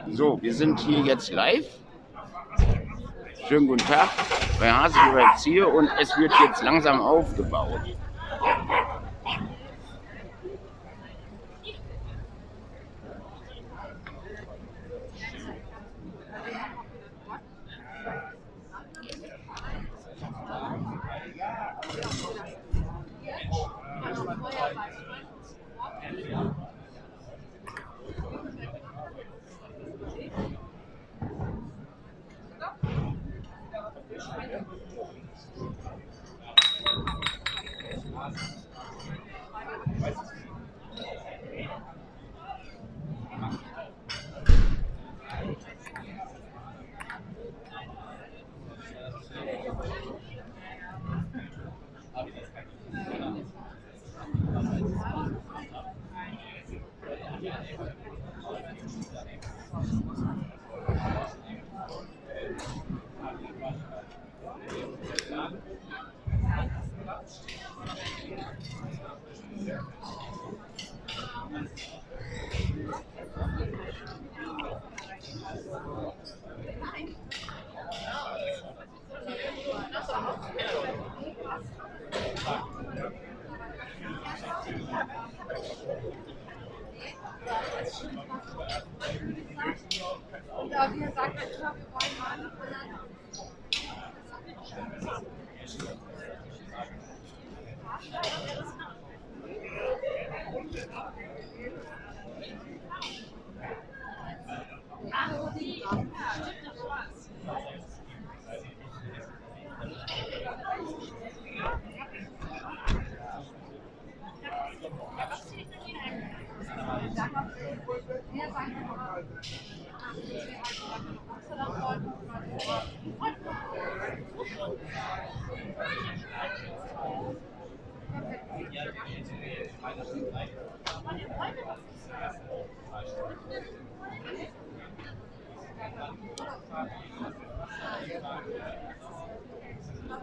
So, wir sind hier jetzt live. Schönen guten Tag bei herzlich hier und es wird jetzt langsam aufgebaut.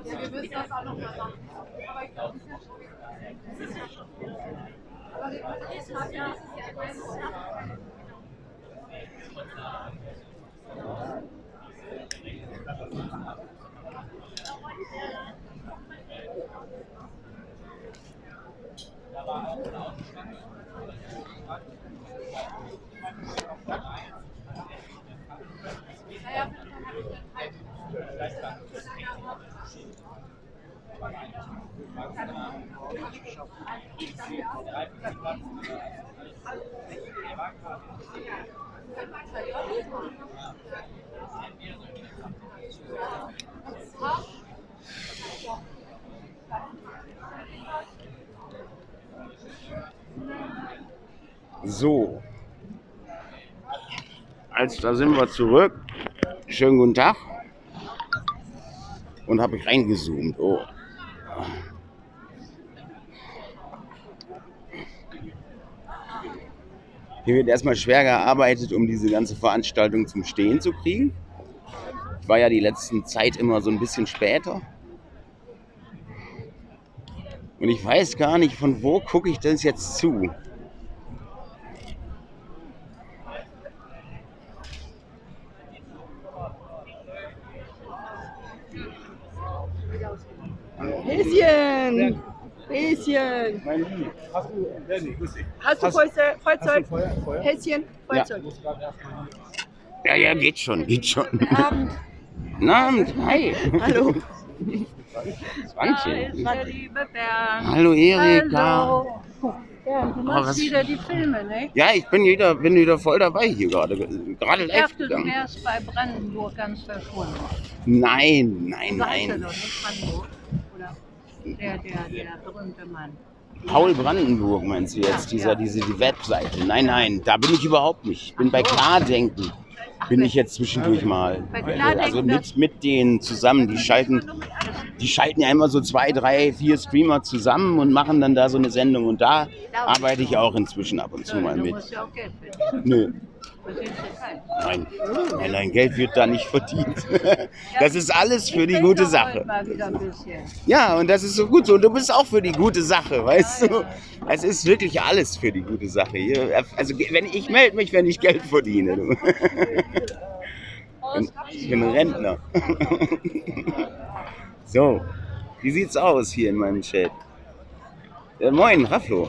Ja, wir müssen das auch noch mal machen. Aber ich glaube, das ist ja schon. Aber wir müssen das machen, das ist ja So, da sind wir zurück. Schönen guten Tag. Und habe ich reingezoomt. Oh. Hier wird erstmal schwer gearbeitet, um diese ganze Veranstaltung zum Stehen zu kriegen. Ich war ja die letzten Zeit immer so ein bisschen später. Und ich weiß gar nicht, von wo gucke ich das jetzt zu. Häschen! Häschen! Hast du Feuerzeug? Häschen? Feuerzeug? Ja, geht schon. Guten Abend. Guten Abend, hi. Hallo. 20. Der liebe Bernd. Hallo Erika. Hallo. Bernd, du machst wieder die Filme, ne? Ja, ich bin wieder voll dabei hier gerade. Gerade Ich live dachte, du gegangen. wärst bei Brandenburg ganz verschwunden. Nein. Sagst du doch nicht Brandenburg? Oder der berühmte Mann. Paul Brandenburg meinst du jetzt, die Webseite? Nein, da bin ich überhaupt nicht. Ich bin bei Klardenken. Bin ich jetzt zwischendurch mal. Also mit denen zusammen. Die schalten ja immer so 2, 3, 4 Streamer zusammen und machen dann da so eine Sendung. Und da arbeite ich auch inzwischen ab und zu mal mit. Du musst ja auch Geld verdienen. Nö. Nein, nein, nein, Geld wird da nicht verdient. Das ist alles für die gute Sache. Ja, und das ist so gut so. Und du bist auch für die gute Sache, weißt du? Es ist wirklich alles für die gute Sache. Also ich melde mich, wenn ich Geld verdiene. Ich bin Rentner. So, wie sieht's aus hier in meinem Chat? Moin, Rafflo.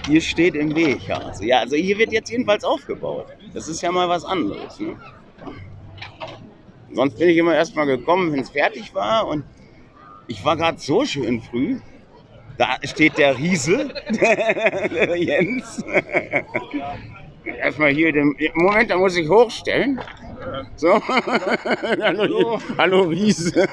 Hier steht im Weg. Also hier wird jetzt jedenfalls aufgebaut. Das ist ja mal was anderes. Ne? Sonst bin ich immer erst mal gekommen, wenn es fertig war. Und ich war gerade so schön früh. Da steht der Riese, der Jens. Erstmal hier den Moment, da muss ich hochstellen. So. Hallo Riese.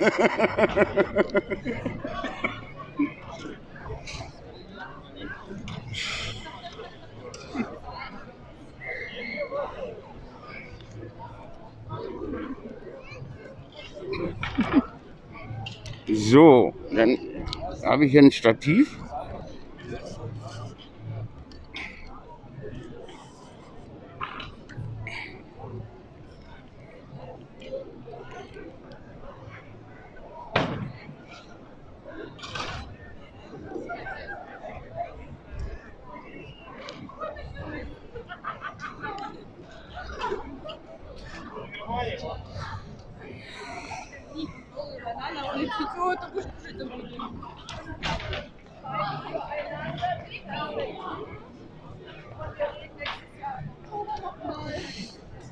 So, dann habe ich hier ein Stativ.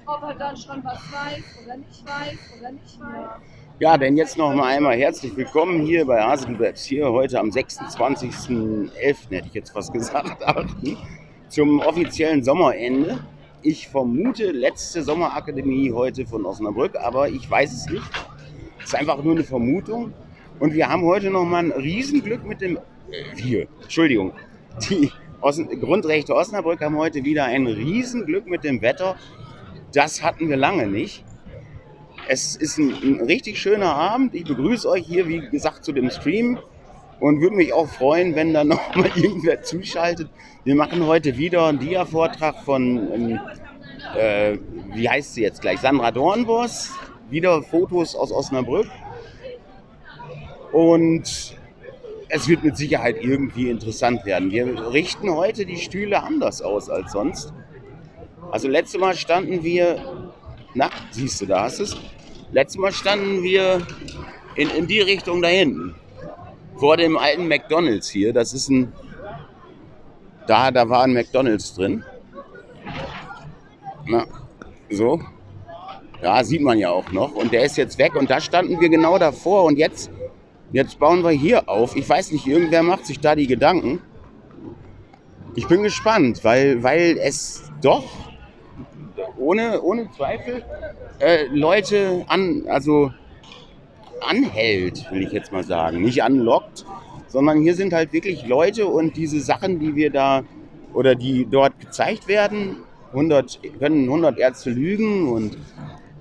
Ob er dann schon was weiß oder nicht weiß. Ja, denn jetzt noch mal einmal herzlich willkommen hier bei Haselbebs hier heute am 26.11. hätte ich jetzt fast gesagt, zum offiziellen Sommerende. Ich vermute letzte Sommerakademie heute von Osnabrück, aber ich weiß es nicht. Es ist einfach nur eine Vermutung. Und wir haben heute noch mal ein Riesenglück mit dem die Grundrechte Osnabrück haben heute wieder ein Riesenglück mit dem Wetter. Das hatten wir lange nicht. Es ist ein richtig schöner Abend. Ich begrüße euch hier, wie gesagt, zu dem Stream und würde mich auch freuen, wenn da noch mal irgendwer zuschaltet. Wir machen heute wieder einen Dia-Vortrag von, wie heißt sie jetzt gleich, Sandra Dornbos. Wieder Fotos aus Osnabrück. Und es wird mit Sicherheit irgendwie interessant werden. Wir richten heute die Stühle anders aus als sonst. Also letztes Mal standen wir, siehst du, da hast du es. Letztes Mal standen wir in die Richtung da hinten. Vor dem alten McDonald's hier. Das ist da war ein McDonald's drin. So. Ja, sieht man ja auch noch. Und der ist jetzt weg. Und da standen wir genau davor. Und jetzt bauen wir hier auf. Ich weiß nicht, irgendwer macht sich da die Gedanken. Ich bin gespannt, weil es doch ohne Zweifel Leute anhält, will ich jetzt mal sagen. Nicht anlockt, sondern hier sind halt wirklich Leute und diese Sachen, die wir da oder die dort gezeigt werden, 100 Ärzte lügen und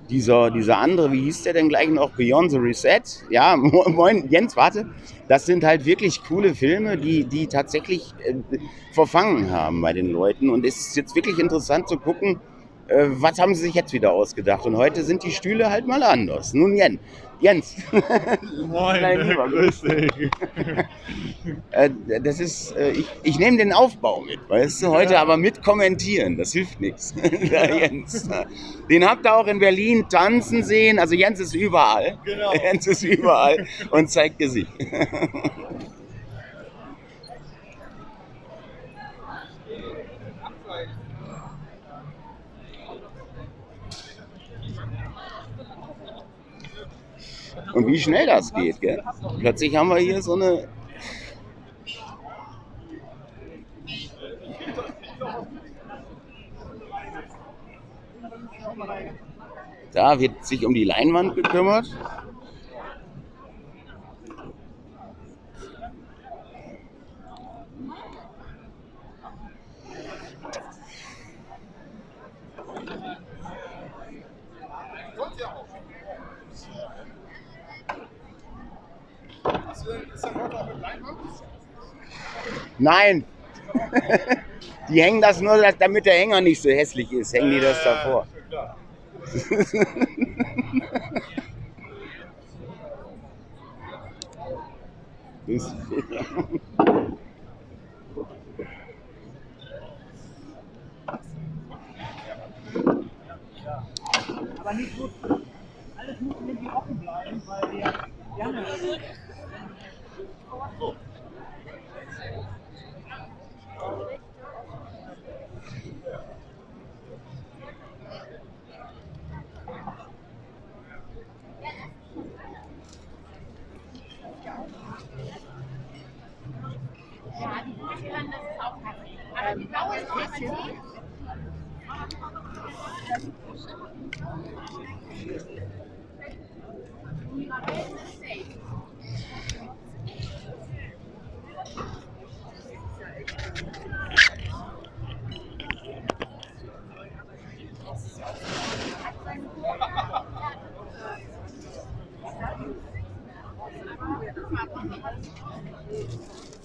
dieser andere, wie hieß der denn gleich noch, Beyond the Reset? Ja, moin, Jens, warte. Das sind halt wirklich coole Filme, die tatsächlich verfangen haben bei den Leuten. Und es ist jetzt wirklich interessant zu gucken, was haben sie sich jetzt wieder ausgedacht. Und heute sind die Stühle halt mal anders. Nun, Jens. Moin, grüß dich. Das ist, ich nehme den Aufbau mit, weißt du, heute aber mit kommentieren, das hilft nichts. Jens. Den habt ihr auch in Berlin tanzen sehen, also Jens ist überall. Genau. Jens ist überall und zeigt Gesicht. Und wie schnell das geht, gell? Plötzlich haben wir hier so eine... Da wird sich um die Leinwand gekümmert. Ist das heute auch mit Leinwand? Nein. Die hängen das nur, damit der Hänger nicht so hässlich ist, hängen die das davor. Aber nicht gut. Alles muss irgendwie offen bleiben, weil wir haben ja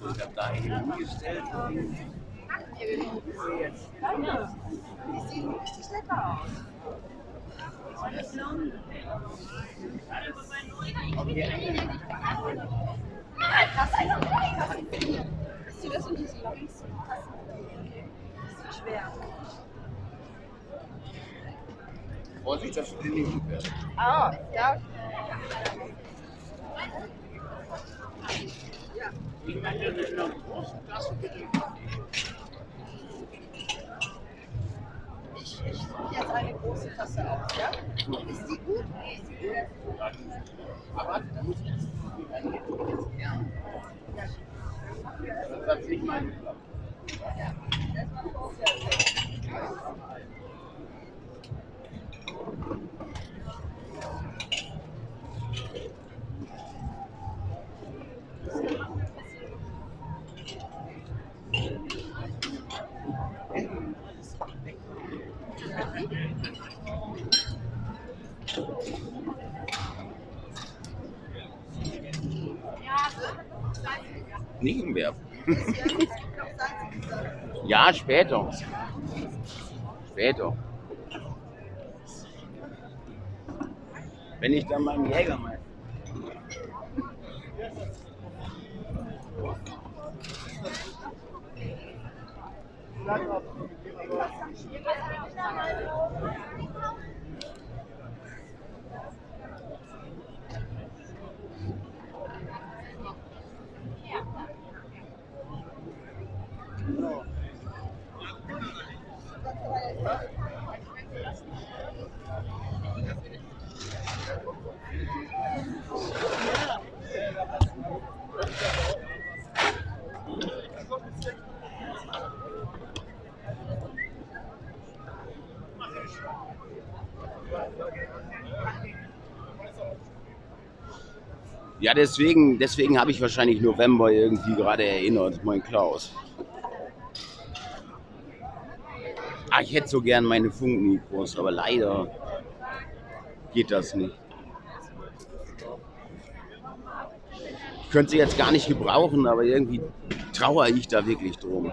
Ich habe da hingestellt. die sehen richtig lecker aus. Ist das und diese Links? Das ist schwer. Vorsicht, dass du den nicht fährst. Ah, ja. Ich meine, in einer großen Tasse bitte. Ich suche jetzt eine große Tasse aus, ja? Ist die gut? Nee, ist die gut. Aber da muss ich jetzt ja. Das hat nicht mal geklappt. Ja, das war groß. Nicht umwerfen. Ja, später. Später. Wenn ich dann meinen Jägermeister. Ja, deswegen habe ich wahrscheinlich November irgendwie gerade erinnert, mein Klaus. Ah, ich hätte so gern meine Funkmikros, aber leider geht das nicht. Ich könnte sie jetzt gar nicht gebrauchen, aber irgendwie trauere ich da wirklich drum.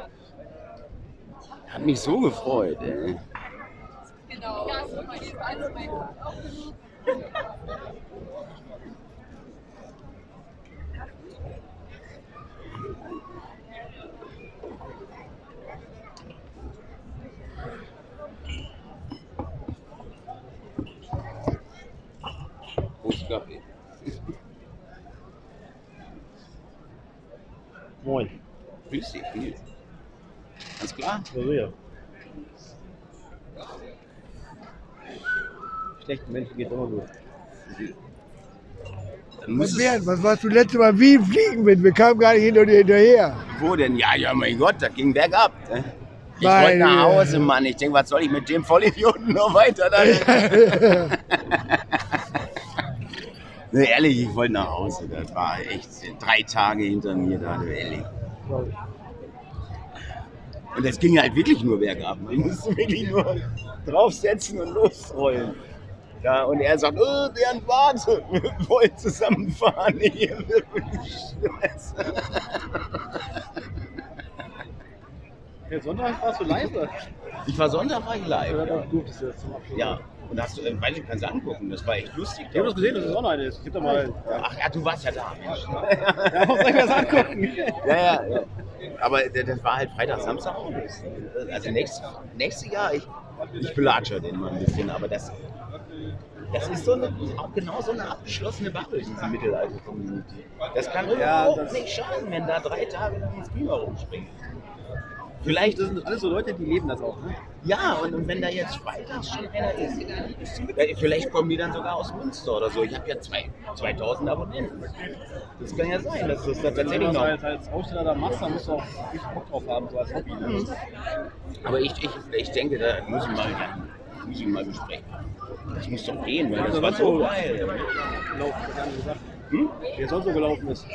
Hat mich so gefreut, ey. Genau. Ja, so mal die Salzmeter. Prost Kaffee. Moin. Grüß dich, Nils. Alles klar? Ja, sicher. Schlechten Menschen geht immer gut. Dann muss Was warst du letztes Mal wie im Fliegenwind? Wir kamen gar nicht hinter dir hinterher. Wo denn? Ja, mein Gott, das ging bergab. Ne? Ich Meine wollte nach Güte. Hause, Mann. Ich denke, was soll ich mit dem Vollidioten noch weiter? Dann? Ne, ehrlich, ich wollte nach Hause. Das war echt 3 Tage hinter mir da, ehrlich. Und das ging halt wirklich nur bergab. Man musste wirklich nur draufsetzen und losrollen. Ja, und er sagt, oh, Bernd, warte, wir wollen zusammenfahren. Hier wird Stress. Der Sonntag warst du live? Ich war Sonntag, war ich live. Ja, Ja. das durftest du jetzt zum Abschluss. Ja. Und hast du, weiß ich, kannst du angucken, das war echt lustig. Ich habe das gesehen, dass es online ist. Gib doch mal. Ach ja, du warst ja da, Mensch. Ja, muss ich das angucken. Ja. Aber das war halt Freitag, Samstag auch nicht. Also nächstes Jahr, ich belatsche den mal ein bisschen, aber das ist so auch genau so eine abgeschlossene Bubble, diese Mittelalter-Community. Das kann überhaupt nicht schaden, wenn da 3 Tage lang ins Klima rumspringt. Vielleicht Das sind alles so Leute, die leben das auch, ne? ja, und wenn da jetzt freitags schon einer ist, vielleicht kommen die dann sogar aus Münster oder so. Ich habe ja 2000 Abonnenten. Das kann ja sein, dass das da Wenn tatsächlich du noch. das als Aussteller da machst, dann musst du auch richtig Bock drauf haben, so als Hobby. Ne? Aber ich denke, da muss ich mal besprechen. Das muss doch gehen, weil das war so geil. Gelaufen, das haben wir gesagt. Wie es sonst so gelaufen ist.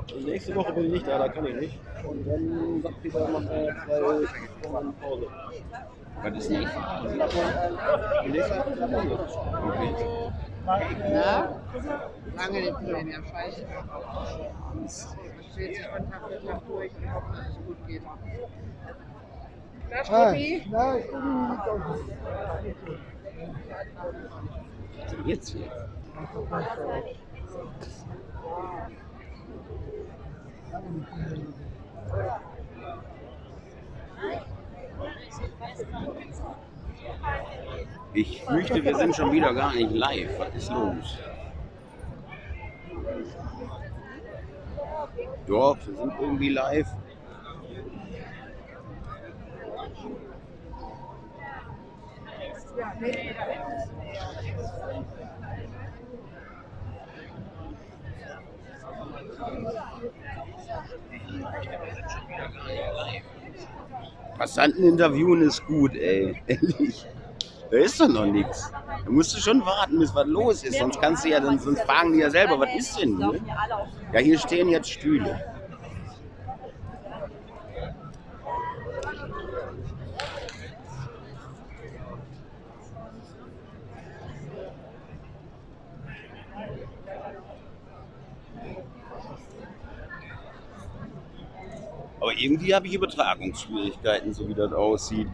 Also nächste Woche bin ich nicht da kann ich nicht. Und dann sagt Peter, macht er 2 Wochen Pause. Was ist nicht? Die nächste Woche ist er Okay. Na? Lange den Plänen ja scheiße. Steht sich von Tag für Tag durch und hofft, dass es gut geht. Na, Struppi? Na, ich bin Also jetzt hier. Ich fürchte, wir sind schon wieder gar nicht live. Was ist los? Doch, wir sind irgendwie live. Passanten interviewen ist gut, ey. Ehrlich. Da ist doch noch nichts. Da musst du schon warten, bis was los ist. Sonst kannst du ja, sonst fragen die ja selber, was ist denn hier? Ja, hier stehen jetzt Stühle. Aber irgendwie habe ich Übertragungsschwierigkeiten, so wie das aussieht.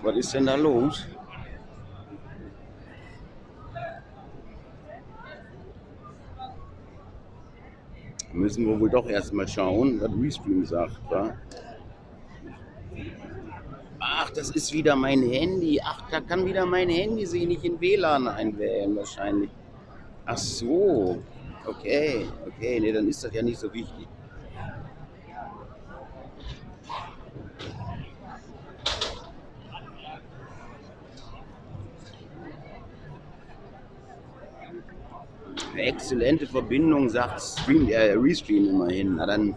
Was ist denn da los? Müssen wir wohl doch erstmal schauen, was Restream sagt, wa? Ach, das ist wieder mein Handy. Ach, da kann wieder mein Handy sich nicht in WLAN einwählen wahrscheinlich. Ach so. Okay, nee, dann ist das ja nicht so wichtig. Exzellente Verbindung, sagt Restream immerhin. Na dann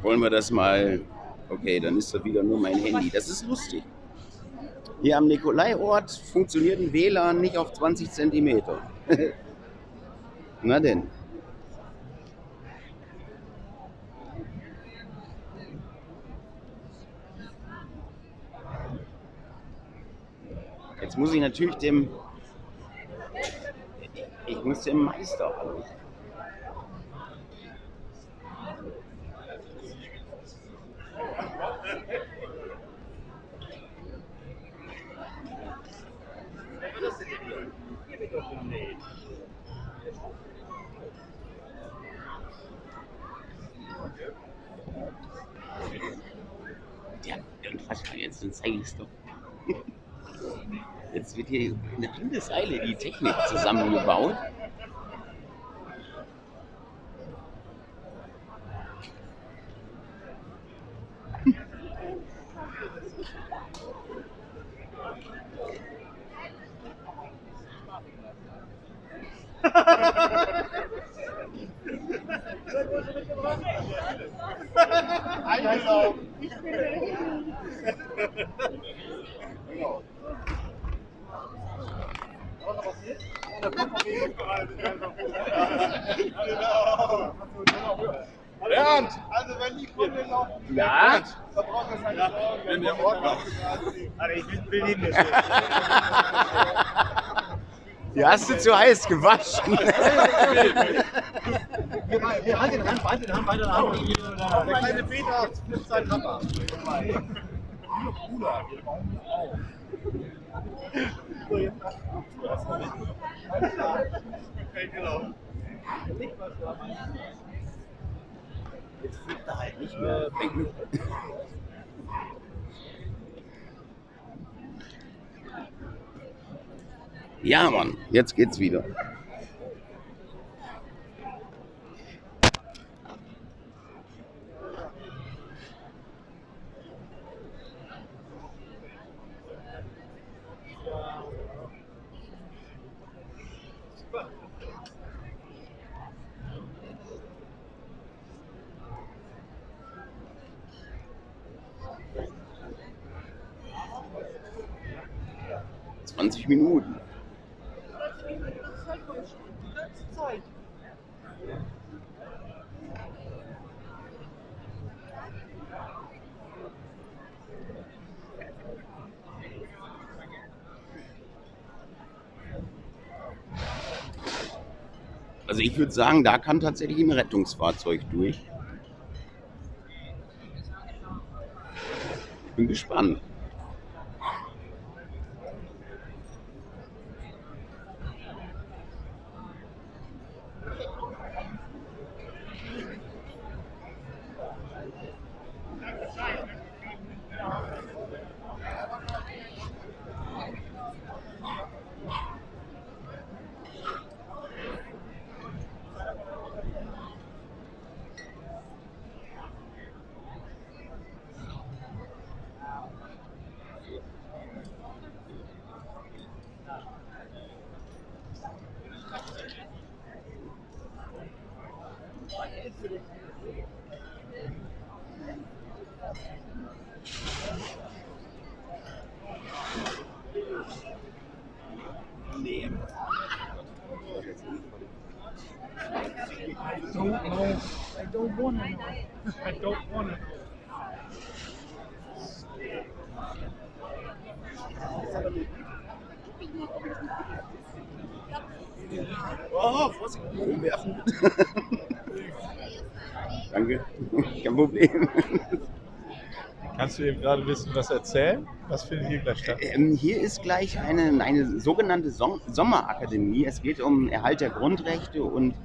wollen wir das mal. Okay, dann ist das wieder nur mein Handy. Das ist lustig. Hier am Nikolaiort funktioniert ein WLAN nicht auf 20 Zentimeter. Na denn. Jetzt muss ich natürlich dem Meister hallo. Ja, was war jetzt? Dann zeige ich es doch. Jetzt wird hier in der Windeseile die Technik zusammengebaut. Bernd, also wenn die Kunden noch Ja? da braucht es halt wenn der Ordner. Also ich will ihn nicht. Die hast du zu heiß gewaschen. Halt den Hand, weiter den Hand. Der kleine Peter nimmt seinen Hammer. Genau. Jetzt fliegt er halt nicht mehr weg. Ja, Mann, jetzt geht's wieder. Minuten. Also ich würde sagen, da kann tatsächlich ein Rettungsfahrzeug durch. Ich bin gespannt. Nee. I don't know. I don't want to know. I don't want to know. Oh, Vorsicht, umwerfen. Danke, kein Problem. Kannst du eben gerade wissen, was erzählen? Was findet hier gleich statt? Hier ist gleich eine sogenannte Sommerakademie. Es geht um Erhalt der Grundrechte und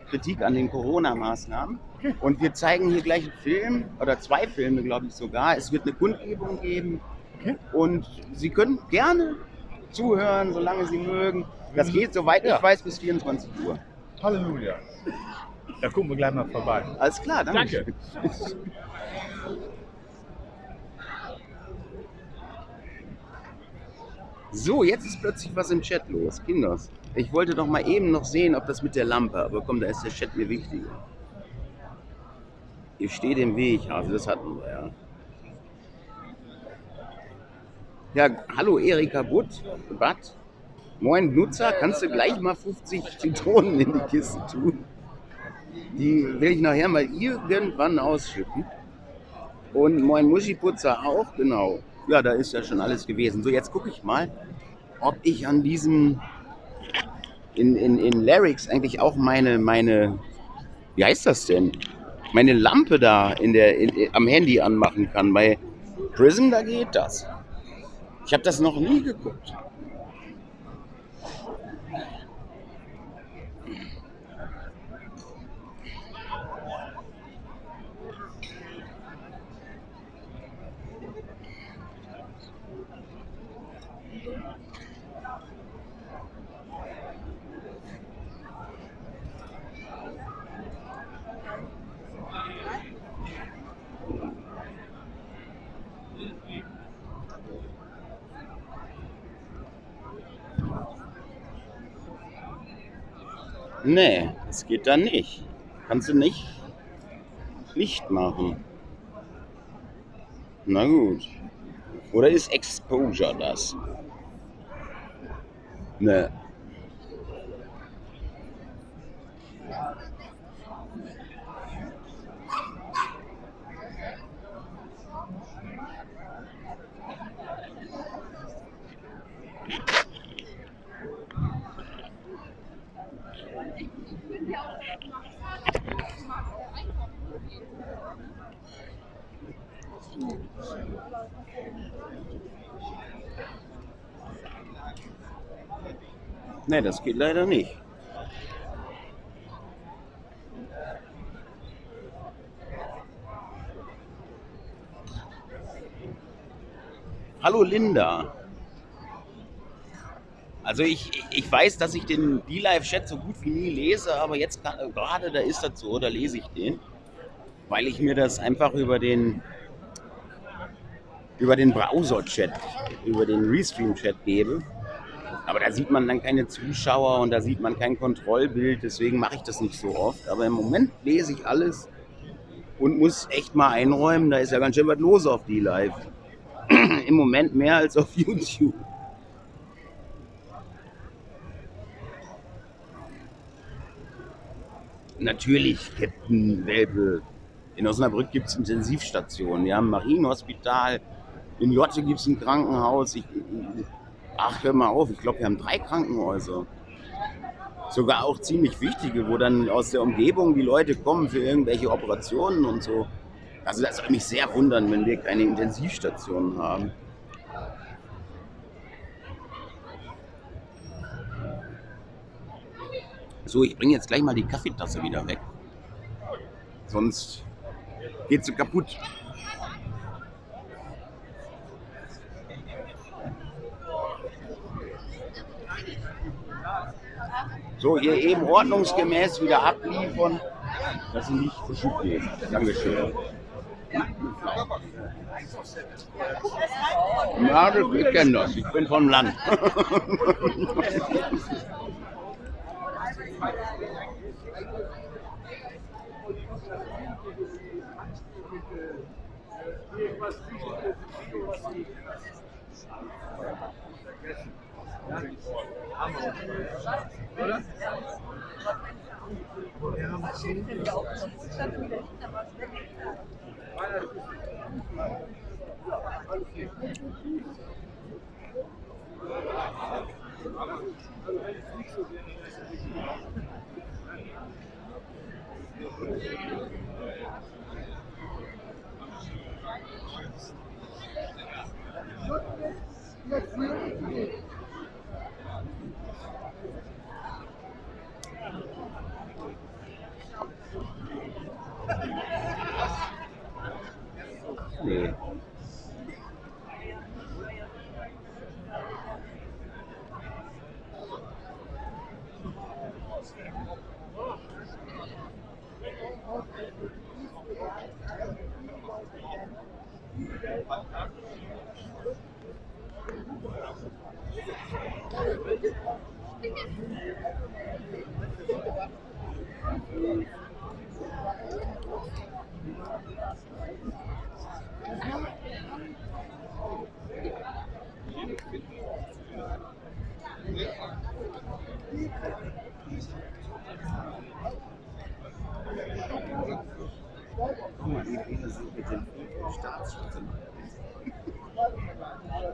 Kritik an den Corona-Maßnahmen. Okay. Und wir zeigen hier gleich einen Film, oder 2 Filme, glaube ich sogar. Es wird eine Kundgebung geben. Okay. Und Sie können gerne zuhören, solange Sie mögen. Das geht, soweit ich weiß, bis 24 Uhr. Halleluja. Da gucken wir gleich mal vorbei. Alles klar, danke. Danke. So, jetzt ist plötzlich was im Chat los. Kinders, ich wollte doch mal eben noch sehen, ob das mit der Lampe, aber komm, da ist der Chat mir wichtiger. Ihr steht im Weg, also das hatten wir, ja. Ja, hallo Erika Butt. Moin Nutzer, kannst du gleich mal 50 Zitronen in die Kiste tun? Die will ich nachher mal irgendwann ausschütten. Und moin Muschiputzer auch, genau. Ja, da ist ja schon alles gewesen. So, jetzt gucke ich mal, ob ich an diesem, in Lyrics eigentlich auch meine, wie heißt das denn? Meine Lampe da am Handy anmachen kann. Bei Prism, da geht das. Ich habe das noch nie geguckt. Nee, das geht dann nicht. Kannst du nicht machen. Na gut. Oder ist Exposure das? Ne. Ne, das geht leider nicht. Hallo Linda. Also ich weiß, dass ich den D-Live-Chat so gut wie nie lese, aber jetzt gerade da ist das so, da lese ich den, weil ich mir das einfach über den Browser-Chat, über den Restream-Chat gebe. Aber da sieht man dann keine Zuschauer und da sieht man kein Kontrollbild, deswegen mache ich das nicht so oft. Aber im Moment lese ich alles und muss echt mal einräumen, da ist ja ganz schön was los auf D-Live. Im Moment mehr als auf YouTube. Natürlich, Captain Welpe. In Osnabrück gibt es Intensivstationen. Wir haben ein Marienhospital. In Jotte gibt es ein Krankenhaus. Ach, hör mal auf, ich glaube, wir haben 3 Krankenhäuser. Sogar auch ziemlich wichtige, wo dann aus der Umgebung die Leute kommen für irgendwelche Operationen und so. Also das würde mich sehr wundern, wenn wir keine Intensivstationen haben. So, ich bringe jetzt gleich mal die Kaffeetasse wieder weg. Sonst geht sie kaputt. So, hier eben ordnungsgemäß wieder abliefern, dass sie nicht zu Schub gehen. Dankeschön. Ja, ich kenne das. Ich bin vom Land. Nee.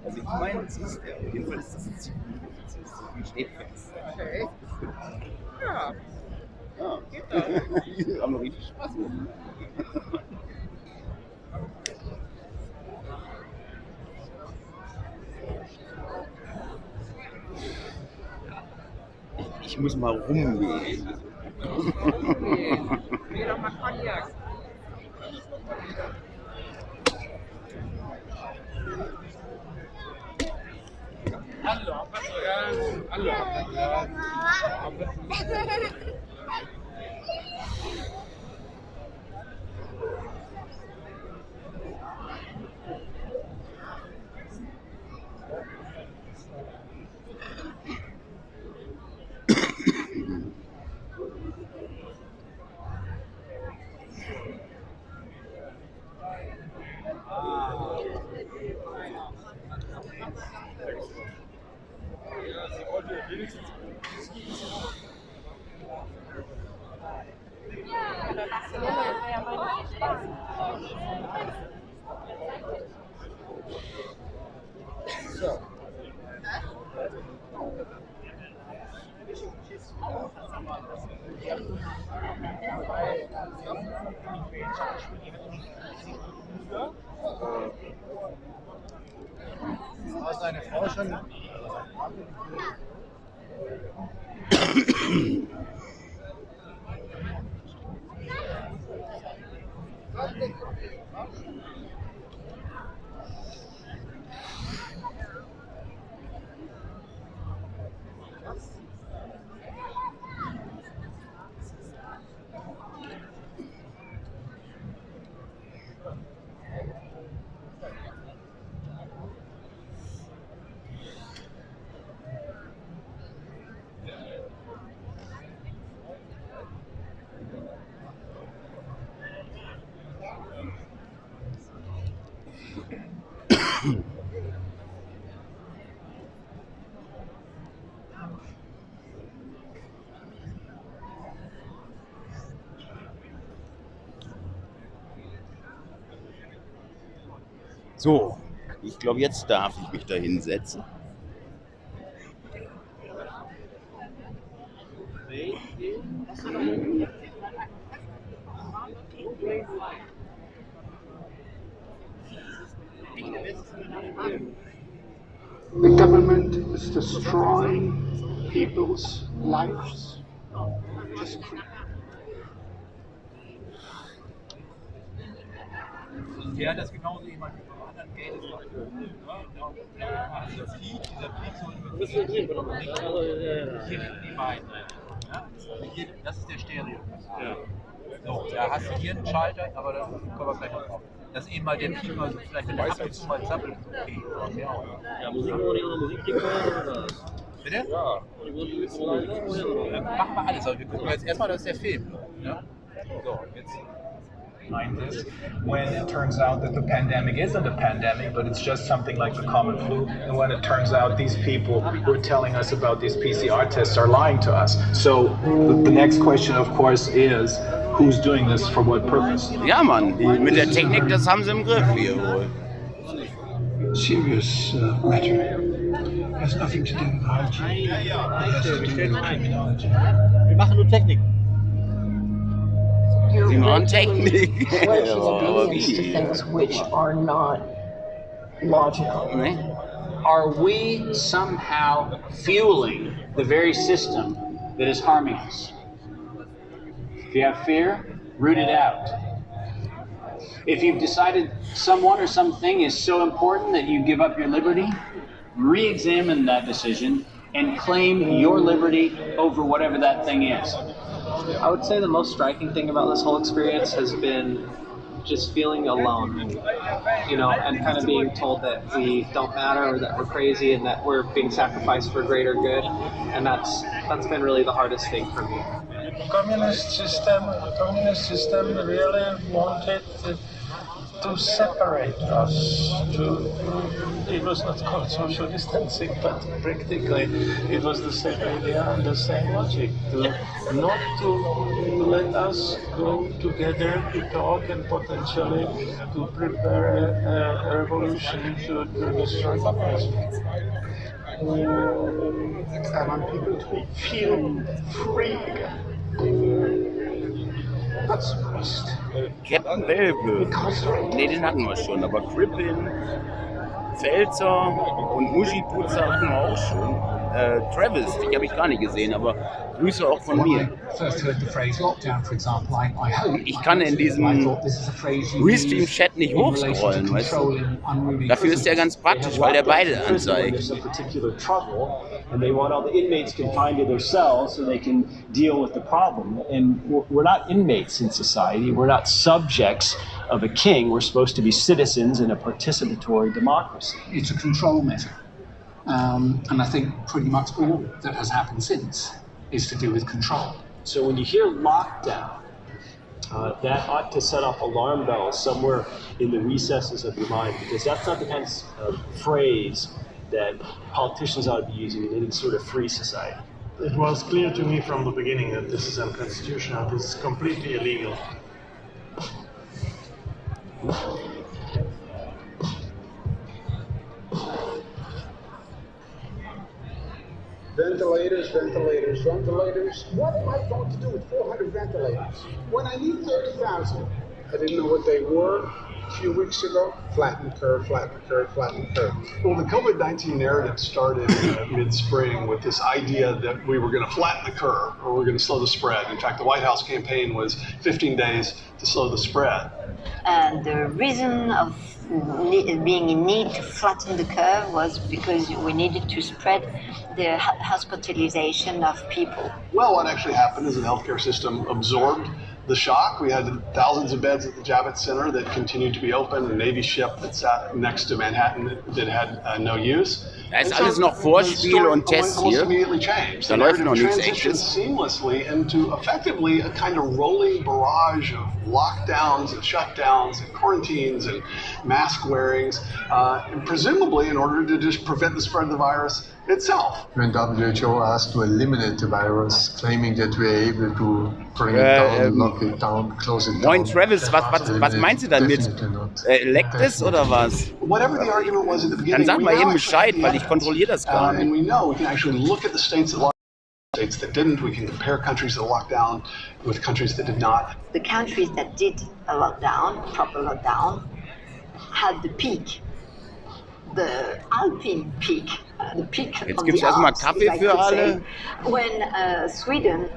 Also ich meine, es ist der. Auf jeden Fall ist das ein Ziel. Das steht fest. Okay. Ja. Ja. Geht das? Wir haben noch richtig Spaß mit. Ich muss mal rumgehen. Geh doch mal Cognac. Hast deine Frau schon? So, ich glaube, jetzt darf ich mich da hinsetzen. The government is destroying people's lives. Just Ja, das genauso jemand wie beim anderen Geld ist. Dieser Krieg soll hier die beiden. Ja? Das ist der Stereo. Ja. So, da hast du hier einen Schalter, aber das kommen wir gleich noch drauf. Das ist eben mal der Krieg, also vielleicht wenn der ab und zu mal zappelt. Okay, ja, Musik oder Musik kriegen oder was? Bitte? Ja. Machen wir alles, aber wir gucken jetzt erstmal, das ist der Film. Ja? So, jetzt. When it turns out that the pandemic isn't a pandemic, but it's just something like the common flu, and when it turns out these people who are telling us about these PCR tests are lying to us. So the next question, of course, is who's doing this for what purpose? Ja, Mann, mit der Technik, das haben sie im Griff hier wohl. serious matter. It has nothing to do with hygiene. It has to do with criminology. Wir machen nur Technik. Sie machen Technik. To things which are not logical. Are we somehow fueling the very system that is harming us? If you have fear, root it out. If you've decided someone or something is so important that you give up your liberty, re-examine that decision and claim your liberty over whatever that thing is. I would say the most striking thing about this whole experience has been just feeling alone, you know, and kind of being told that we don't matter or that we're crazy and that we're being sacrificed for greater good, and that's been really the hardest thing for me. Communist system really wanted to separate us. It was not called social distancing, but practically it was the same idea and the same logic. Not to let us go together to talk and potentially to prepare a revolution to destroy communism. I want people to feel free again. That's Mist. Captain Belbe. Ne, den hatten wir schon, aber Crippen, Pfälzer und Muschiputzer hatten wir auch schon. Travis, die habe ich gar nicht gesehen, aber Grüße auch von mir. Ich kann in diesem Restream-Chat nicht hochscrollen, weißt du? Dafür ist der ganz praktisch, weil der beide anzeigt. And they want all the inmates confined to their cells so they can deal with the problem. And we're not inmates in society. We're not subjects of a king. We're supposed to be citizens in a participatory democracy. It's a control measure. And I think pretty much all that has happened since is to do with control. So when you hear lockdown, that ought to set off alarm bells somewhere in the recesses of your mind, because that's not the kind of phrase that politicians ought to be using in any sort of free society. It was clear to me from the beginning that this is unconstitutional. This is completely illegal. Ventilators, ventilators, ventilators. What am I going to do with 400 ventilators when I need 30,000? I didn't know what they were a few weeks ago. Flatten curve, flatten curve, flatten curve. Well, the COVID-19 narrative started mid-spring with this idea that we were going to flatten the curve or we're going to slow the spread. In fact, the White House campaign was 15 days to slow the spread. And the reason of being in need to flatten the curve was because we needed to spread the hospitalization of people. Well, what actually happened is the healthcare system absorbed the shock. We had thousands of beds at the Javits Center that continued to be open, a Navy ship that sat next to Manhattan that had no use. Da ist alles noch Vorspiel und Test hier. Da läuft noch nichts Echtes. Seamlessly into effectively a kind of rolling barrage of lockdowns and shutdowns and quarantines and mask wearings, presumably in order to just prevent the spread of the virus itself. When WHO asked to eliminate the virus, claiming that we are able to bring it down, lock it down, close it down. Moin Travis, was meinst du damit? Leckt es oder was? Whatever the argument was at the beginning, dann sag mal eben Bescheid, weil ich kontrolliere das gar nicht. And we know we can actually look at the states that locked down, states that didn't. We can compare countries that locked down with countries that did not. The countries that did a lockdown, proper lockdown, had the peak. The Alpine peak, the peak Jetzt of gibt's the erstmal Alps, Kaffee if I für could say, alle. when Sweden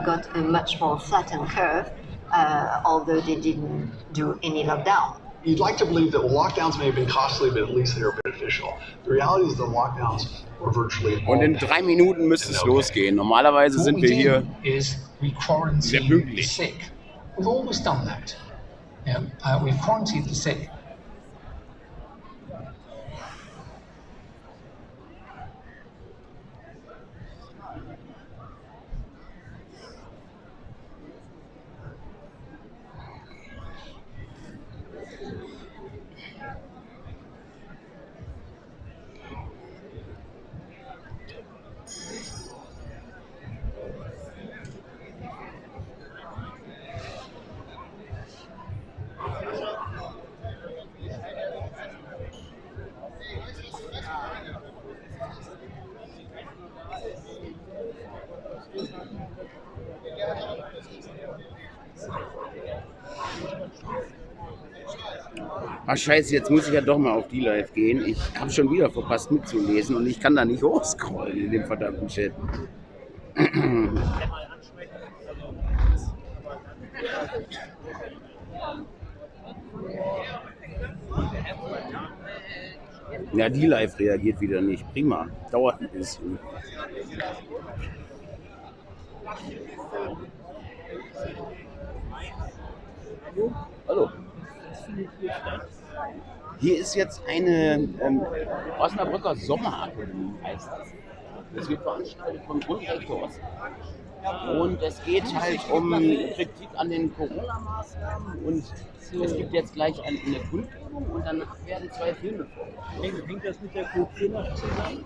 got a much more flattened curve, although they didn't do any lockdown. You'd like to believe that lockdowns may have been costly, but at least they are beneficial. The reality is that lockdowns were virtually all Und in 3 Minuten müsste es losgehen. Normalerweise sind wir hier sehr pünktlich. Sick. We've always done that. Yeah, we've quarantined the sick. Ach scheiße, jetzt muss ich ja doch mal auf die Live gehen. Ich habe schon wieder verpasst mitzulesen und ich kann da nicht hochscrollen in dem verdammten Chat. Ja, die Live reagiert wieder nicht. Prima. Dauert ein bisschen. Hallo. Hier ist jetzt eine Osnabrücker Sommerakademie, heißt das. Das wird veranstaltet vom Grundrechte Ost. Und es geht halt um Kritik an den Corona-Maßnahmen und es gibt jetzt gleich eine Kundgebung und danach werden 2 Filme vorgestellt. Hängt das mit der Kulturnacht zusammen?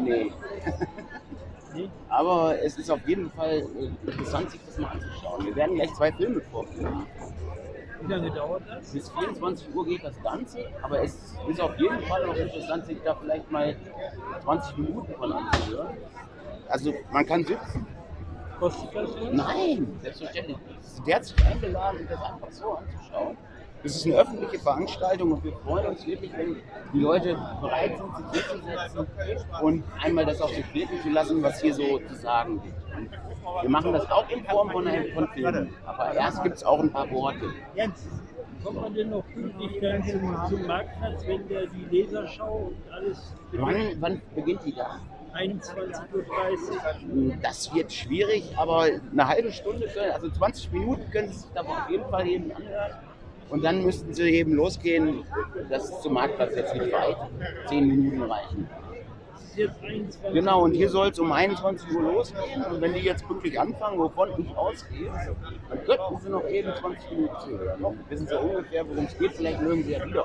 Nee. Aber es ist auf jeden Fall interessant, sich das mal anzuschauen. Wir werden gleich 2 Filme vorführen. Wie lange dauert das? Bis 24 Uhr geht das Ganze, aber es ist auf jeden Fall noch interessant, sich da vielleicht mal 20 Minuten von anzuhören. Also man kann sitzen. Kostet das was? Nein, selbstverständlich. Der hat sich eingeladen, das einfach so anzuschauen. Das ist eine öffentliche Veranstaltung und wir freuen uns wirklich, wenn die Leute bereit sind, sich hinzusetzen und einmal das auf sich wirken zu lassen, was hier so zu sagen gibt. Und wir machen das auch in Form von Filmen, aber erst gibt es auch ein paar Worte. Jens, kommt man denn noch pünktlich dann zum Marktplatz, wenn die Leserschau und alles beginnt? Wann beginnt die da? 21:30 Uhr. Das wird schwierig, aber eine halbe Stunde, also 20 Minuten können Sie sich da auf jeden Fall eben anhören. Und dann müssten Sie eben losgehen, das ist zum Marktplatz jetzt nicht weit, 10 Minuten reichen. Das ist jetzt 21 Genau, und hier soll es um 21 Uhr losgehen. Und wenn die jetzt pünktlich anfangen, wovon ich ausgehe, dann könnten Sie noch eben 20 Minuten zuhören. Wissen Sie ungefähr, worum es geht, vielleicht mögen Sie ja wieder.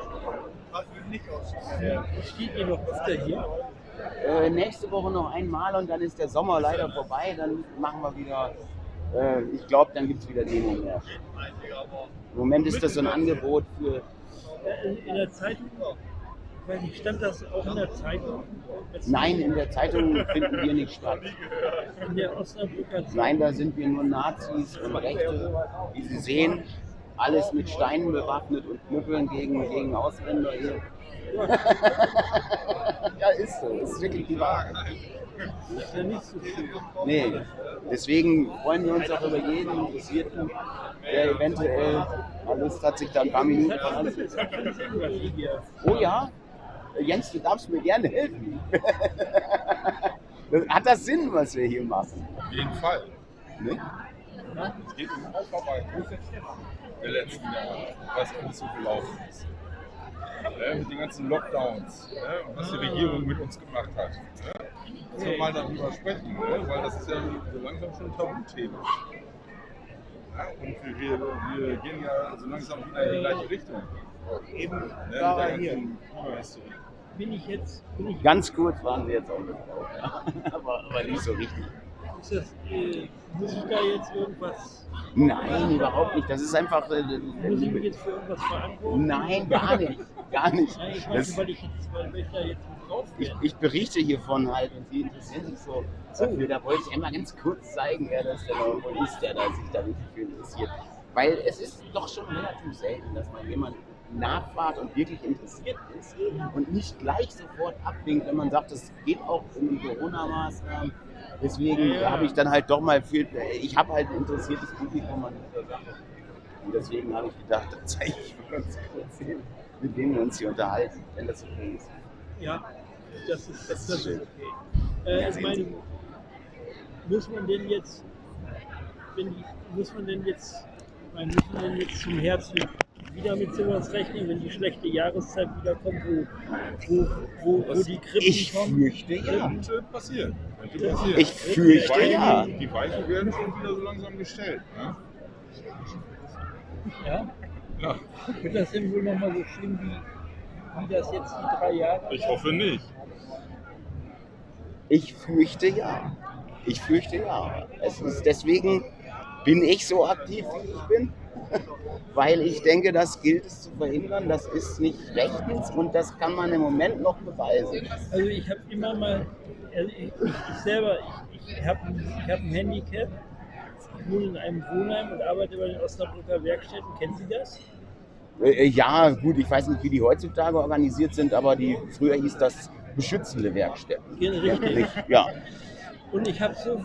Steht ihr noch öfter hier? Nächste Woche noch einmal und dann ist der Sommer leider vorbei. Dann machen wir wieder, ich glaube, dann gibt es wieder Demo mehr. Im Moment ist das so ein Angebot für... In der Zeitung? Weil stand das auch in der Zeitung? Nein, in der Zeitung finden wir nicht statt. In der Osnabrücker Zeitung? Nein, da sind wir nur Nazis und Rechte, wie Sie sehen. Alles mit Steinen bewaffnet und Knüppeln gegen Ausländer hier. Ja, ist so. Das ist wirklich die Wahrheit. Das ist ja nicht so schön. Nee, deswegen freuen wir uns auch über jeden Interessierten, der eventuell mal Lust hat, sich da ein paar Minuten von anzusehen. Oh ja? Jens, du darfst mir gerne helfen. Hat das Sinn, was wir hier machen? Auf jeden Fall. Ne? Es geht um Aufarbeiten der letzten Jahre, was alles so gelaufen ist. Mit den ganzen Lockdowns und was die Regierung mit uns gemacht hat. Dass wir mal darüber sprechen, weil das ist ja so langsam schon ein Tabuthema. Und wir gehen ja so langsam wieder in die gleiche Richtung. Eben war er hier. Bin ich Ganz kurz waren Sie jetzt auch nicht, aber nicht so richtig. Ist das, muss ich da jetzt irgendwas... Nein, überhaupt nicht. Das ist einfach... muss ich mich jetzt für irgendwas verantworten? Nein, gar nicht. Gar nicht. Nein, ich weiß, weil ich da jetzt mit drauf bin. Ich berichte hiervon halt und Sie interessieren sich so dafür. Da wollte ich einmal ganz kurz zeigen, wer das denn wohl ist, der sich da wirklich für interessiert. Weil es ist doch schon relativ selten, dass man jemanden nachfragt und wirklich interessiert ist und nicht gleich sofort abwinkt, wenn man sagt, es geht auch um die Corona-Maßnahmen. Deswegen habe ich dann halt doch mal ich habe halt ein interessiertes Publikum an dieser Sache. Und deswegen habe ich gedacht, da zeige ich mal ganz kurz hin, mit denen wir uns hier unterhalten, wenn das okay ist. Ja, das ist okay. Ich meine, muss man denn jetzt zum Herzlich wieder mit sowas rechnen, wenn die schlechte Jahreszeit wieder kommt, wo die Krippen kommen? Ich fürchte ja. Könnte passieren. Ich fürchte ja. Die Weichen werden schon wieder so langsam gestellt. Ne? Ja? Ja. Wird das denn wohl nochmal so schlimm wie das jetzt die 3 Jahre? Ich hoffe nicht. Ich fürchte ja. Ich fürchte ja. Deswegen bin ich so aktiv, wie ich bin. Weil ich denke, das gilt es zu verhindern, das ist nicht rechtens und das kann man im Moment noch beweisen. Also ich habe immer mal, ich habe ein Handicap, ich wohne in einem Wohnheim und arbeite bei den Osnabrücker Werkstätten, kennen Sie das? Ja, gut, ich weiß nicht, wie die heutzutage organisiert sind, aber früher hieß das beschützende Werkstätten. Richtig. Ja. Und ich habe so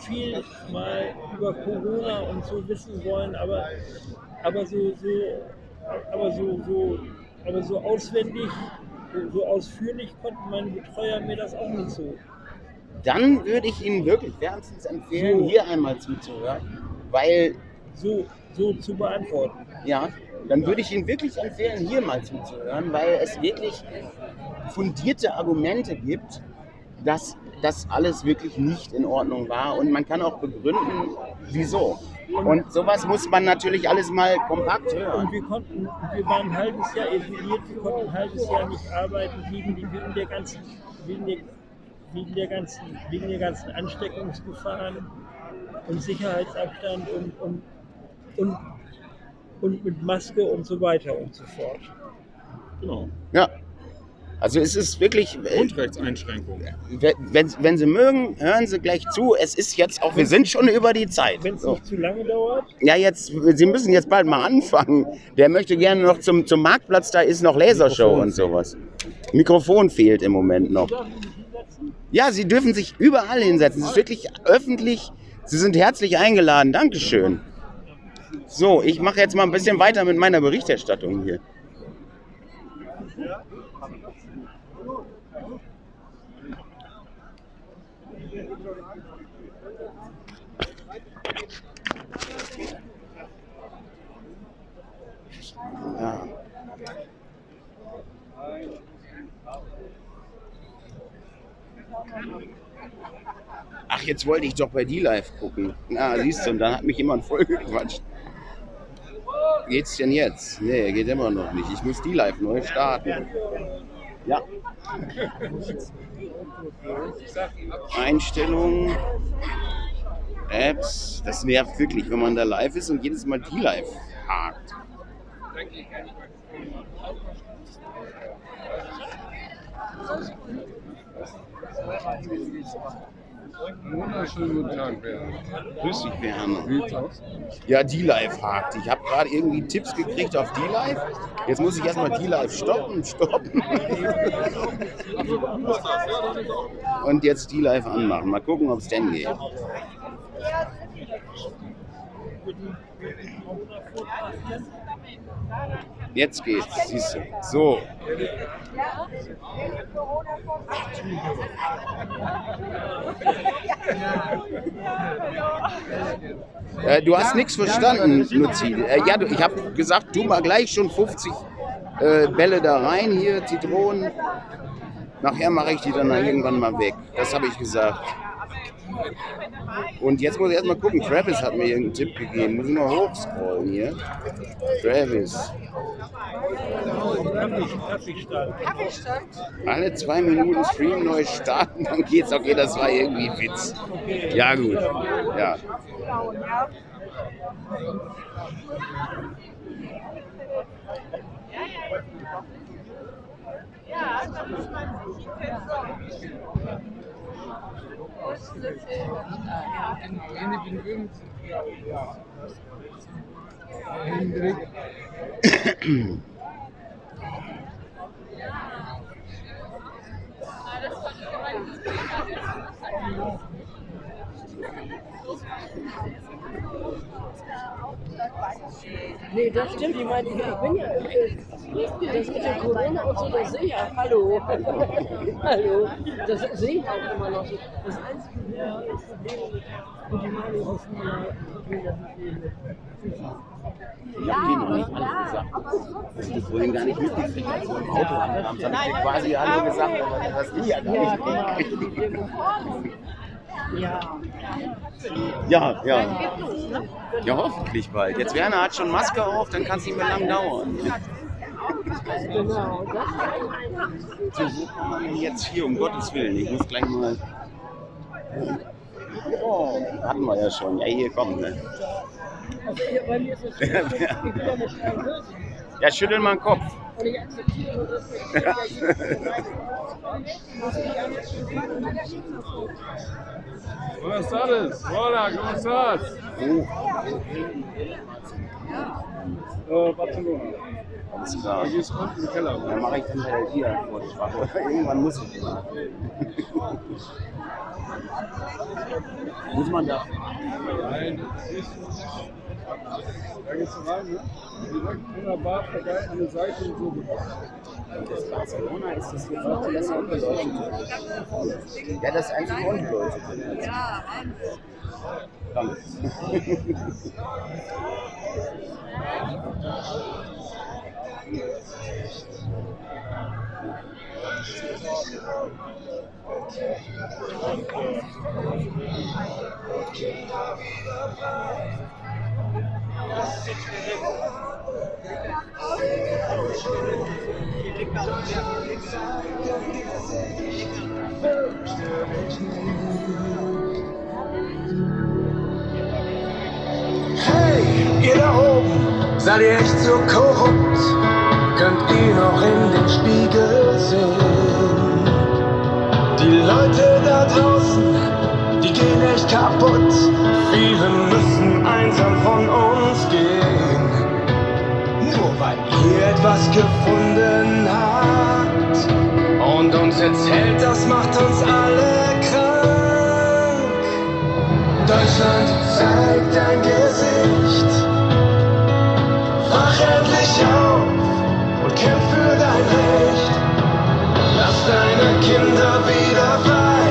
viel mal über Corona und so wissen wollen, aber so auswendig, so ausführlich konnten meine Betreuer mir das auch nicht so. Dann würde ich Ihnen wirklich wärmstens empfehlen, hier einmal zuzuhören, weil... So zu beantworten. Ja, dann würde ich Ihnen wirklich empfehlen, hier mal zuzuhören, weil es wirklich fundierte Argumente gibt, dass das alles wirklich nicht in Ordnung war und man kann auch begründen, wieso. Und sowas muss man natürlich alles mal kompakt hören. Und wir waren ein halbes Jahr isoliert, wir konnten ein halbes Jahr nicht arbeiten, wegen der ganzen Ansteckungsgefahren und Sicherheitsabstand und mit Maske und so weiter und so fort. Genau. Ja. Also es ist wirklich... Grundrechtseinschränkungen. Wenn Sie mögen, hören Sie gleich zu. Es ist jetzt auch, wir sind schon über die Zeit. Wenn es nicht zu lange dauert? Ja, Sie müssen jetzt bald mal anfangen. Der möchte gerne noch zum Marktplatz, da ist noch Lasershow und sowas. Mikrofon fehlt im Moment noch. Ja, Sie dürfen sich überall hinsetzen. Es ist wirklich öffentlich. Sie sind herzlich eingeladen. Dankeschön. So, ich mache jetzt mal ein bisschen weiter mit meiner Berichterstattung hier. Ja. Ach, jetzt wollte ich doch bei die live gucken. Na, siehst du, und dann hat mich jemand vollgequatscht. Geht's denn jetzt? Nee, geht immer noch nicht. Ich muss die live neu starten. Ja. Einstellungen, Apps, das nervt wirklich, wenn man da live ist und jedes Mal die live hakt. Wunderschönen guten Tag, Werner. Grüß dich, Werner. Ja, die live hakt. Ich habe gerade irgendwie Tipps gekriegt auf die live. Jetzt muss ich erstmal die live stoppen. Und jetzt die live anmachen. Mal gucken, ob es denn geht. Jetzt geht's, siehst du. So. Du hast nichts verstanden, Luzi. Ja, ich habe gesagt, tu mal gleich schon 50 Bälle da rein, hier, Zitronen. Nachher mache ich die dann irgendwann mal weg. Das habe ich gesagt. Und jetzt muss ich erstmal gucken, Travis hat mir irgendeinen Tipp gegeben. Muss ich mal hochscrollen hier. Travis. Alle 2 Minuten Stream neu starten, dann geht's. Okay, das war irgendwie ein Witz. Ja, gut. Ja. Nee, das stimmt. Ich meine, ich bin ja das mit dem Corona und so, das sehe ich ja. Hallo. Hallo. Das sehe ich auch immer noch so. Das einzige Problem und die Meinung aus meiner Ich habe denen noch nicht alles gesagt. Das ist vorhin gar nicht mitgekriegt, als wir im Auto ankamen. Haben sie quasi alle gesagt, aber das ist ja gar nicht mitgekriegt. Ja. Ja, ja. Ja, hoffentlich bald. Jetzt Werner hat schon Maske auf, dann kann es nicht mehr lang dauern. Genau. So, wo kann man denn jetzt hier, um Gottes Willen? Ich muss gleich mal... Oh, hatten wir ja schon. Ja, hier, komm. Ne? Bei mir ist es so, ich bin ja mit nervös. Ja, schüttel mal den Kopf. Und ich akzeptiere und respektiere Buenas tardes. Hola, ¿cómo estás? Barcelona. Alles klar. Da gehst du unten im Keller. Dann mache ich dann halt hier Vortrag. Irgendwann muss ich. Muss man da? Nein, das ist. Da gehst du rein, ne? Direkt von der Bar vorbei an der Seite und so. Das Barcelona ist das hier noch das unbeleuchtete. Ja, das ist eigentlich unbeleuchtet. Ja, danke. Hey, ihr da oben, seid ihr echt so korrupt? Könnt ihr noch in den Spiegel sehen? Die Leute da draußen, die gehen echt kaputt. Viele müssen einsam von uns gehen. Nur weil ihr etwas gefunden habt und uns erzählt, das macht uns alle krank. Deutschland, zeig dein Gesicht. Wach endlich auf und kämpf für dein Recht. Lass deine Kinder wieder frei.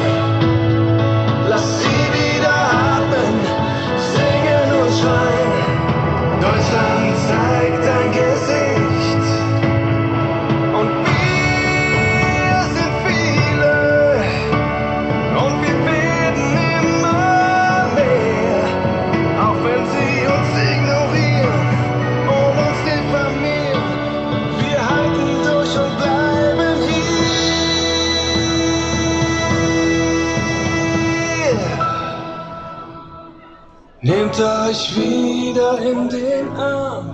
Lass sie wieder atmen, singen und schreien. Deutschland, zeig dein Gesicht. Und wir sind viele. Und wir werden immer mehr. Auch wenn sie uns ignorieren und uns diffamieren. Wir halten durch und bleiben hier. Nehmt euch wieder in den Arm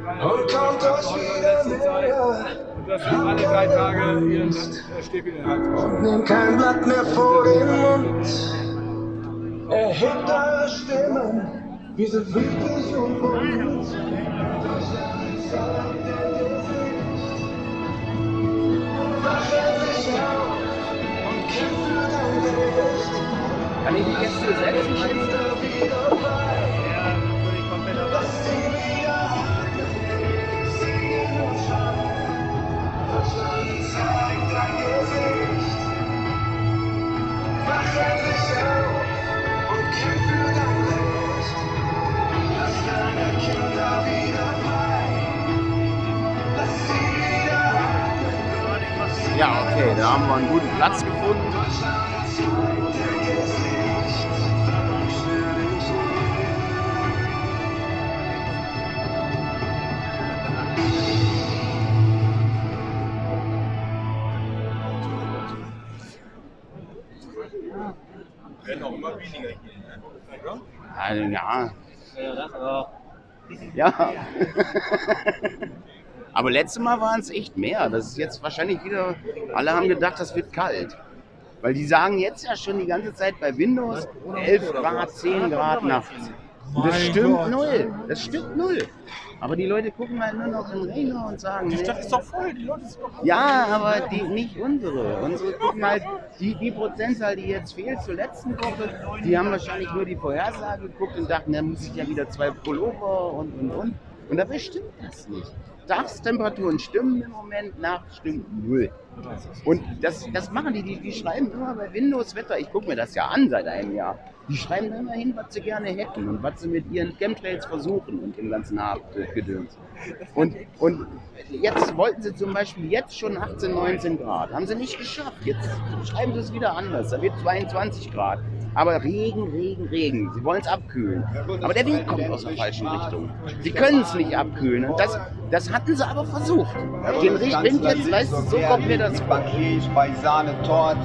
und kommt euch wieder näher. Alle 3 Tage ihren Stäbchen in der Hand. Und nehmt kein Blatt mehr vor den Mund. Erhebt eure Stimmen, wir sind wirklich und bunt. Wach endlich auf und kämpf für dein Recht. Kann ich die Gäste selbst nicht schätzen? Lass sie wieder atmen, singen und schreien. Deutschland, zeig dein Gesicht. Wach endlich auf und kämpf für dein Recht. Lass deine Kinder wieder frei. Lass sie wieder atmen. Ja, okay, da haben wir einen guten Platz gefunden. Werden auch immer weniger hier, ne? Also, ja. Ja. Ja. Aber letztes Mal waren es echt mehr. Das ist jetzt wahrscheinlich wieder, alle haben gedacht, das wird kalt. Weil die sagen jetzt ja schon die ganze Zeit bei Windows 11 Grad, 10 Grad nachts. Und das stimmt null. Das stimmt null. Aber die Leute gucken halt nur noch im Rechner und sagen, Die Stadt ist doch voll, die Leute sind doch voll. ja, aber nicht unsere. Unsere gucken halt, die Prozentzahl, die jetzt fehlt zur letzten Woche, die haben wahrscheinlich nur die Vorhersage geguckt und dachten, da muss ich ja wieder 2 Pullover und. Und dabei stimmt das nicht. Tagstemperaturen stimmen im Moment, nachts stimmt null. Und das machen die schreiben immer bei Windows Wetter, ich gucke mir das ja an seit einem Jahr, die schreiben immer hin, was sie gerne hätten und was sie mit ihren Chemtrails versuchen und dem ganzen Gedöns. Und jetzt wollten sie zum Beispiel jetzt schon 18, 19 Grad, haben sie nicht geschafft. Jetzt schreiben sie es wieder anders, da wird 22 Grad. Aber Regen. Sie wollen es abkühlen. Aber der Wind kommt aus der falschen Richtung. Sie können es nicht abkühlen. Und das hatten sie aber versucht. Den Wind jetzt, weißt du, so kommt mir das vor. Bei Sahnetorte.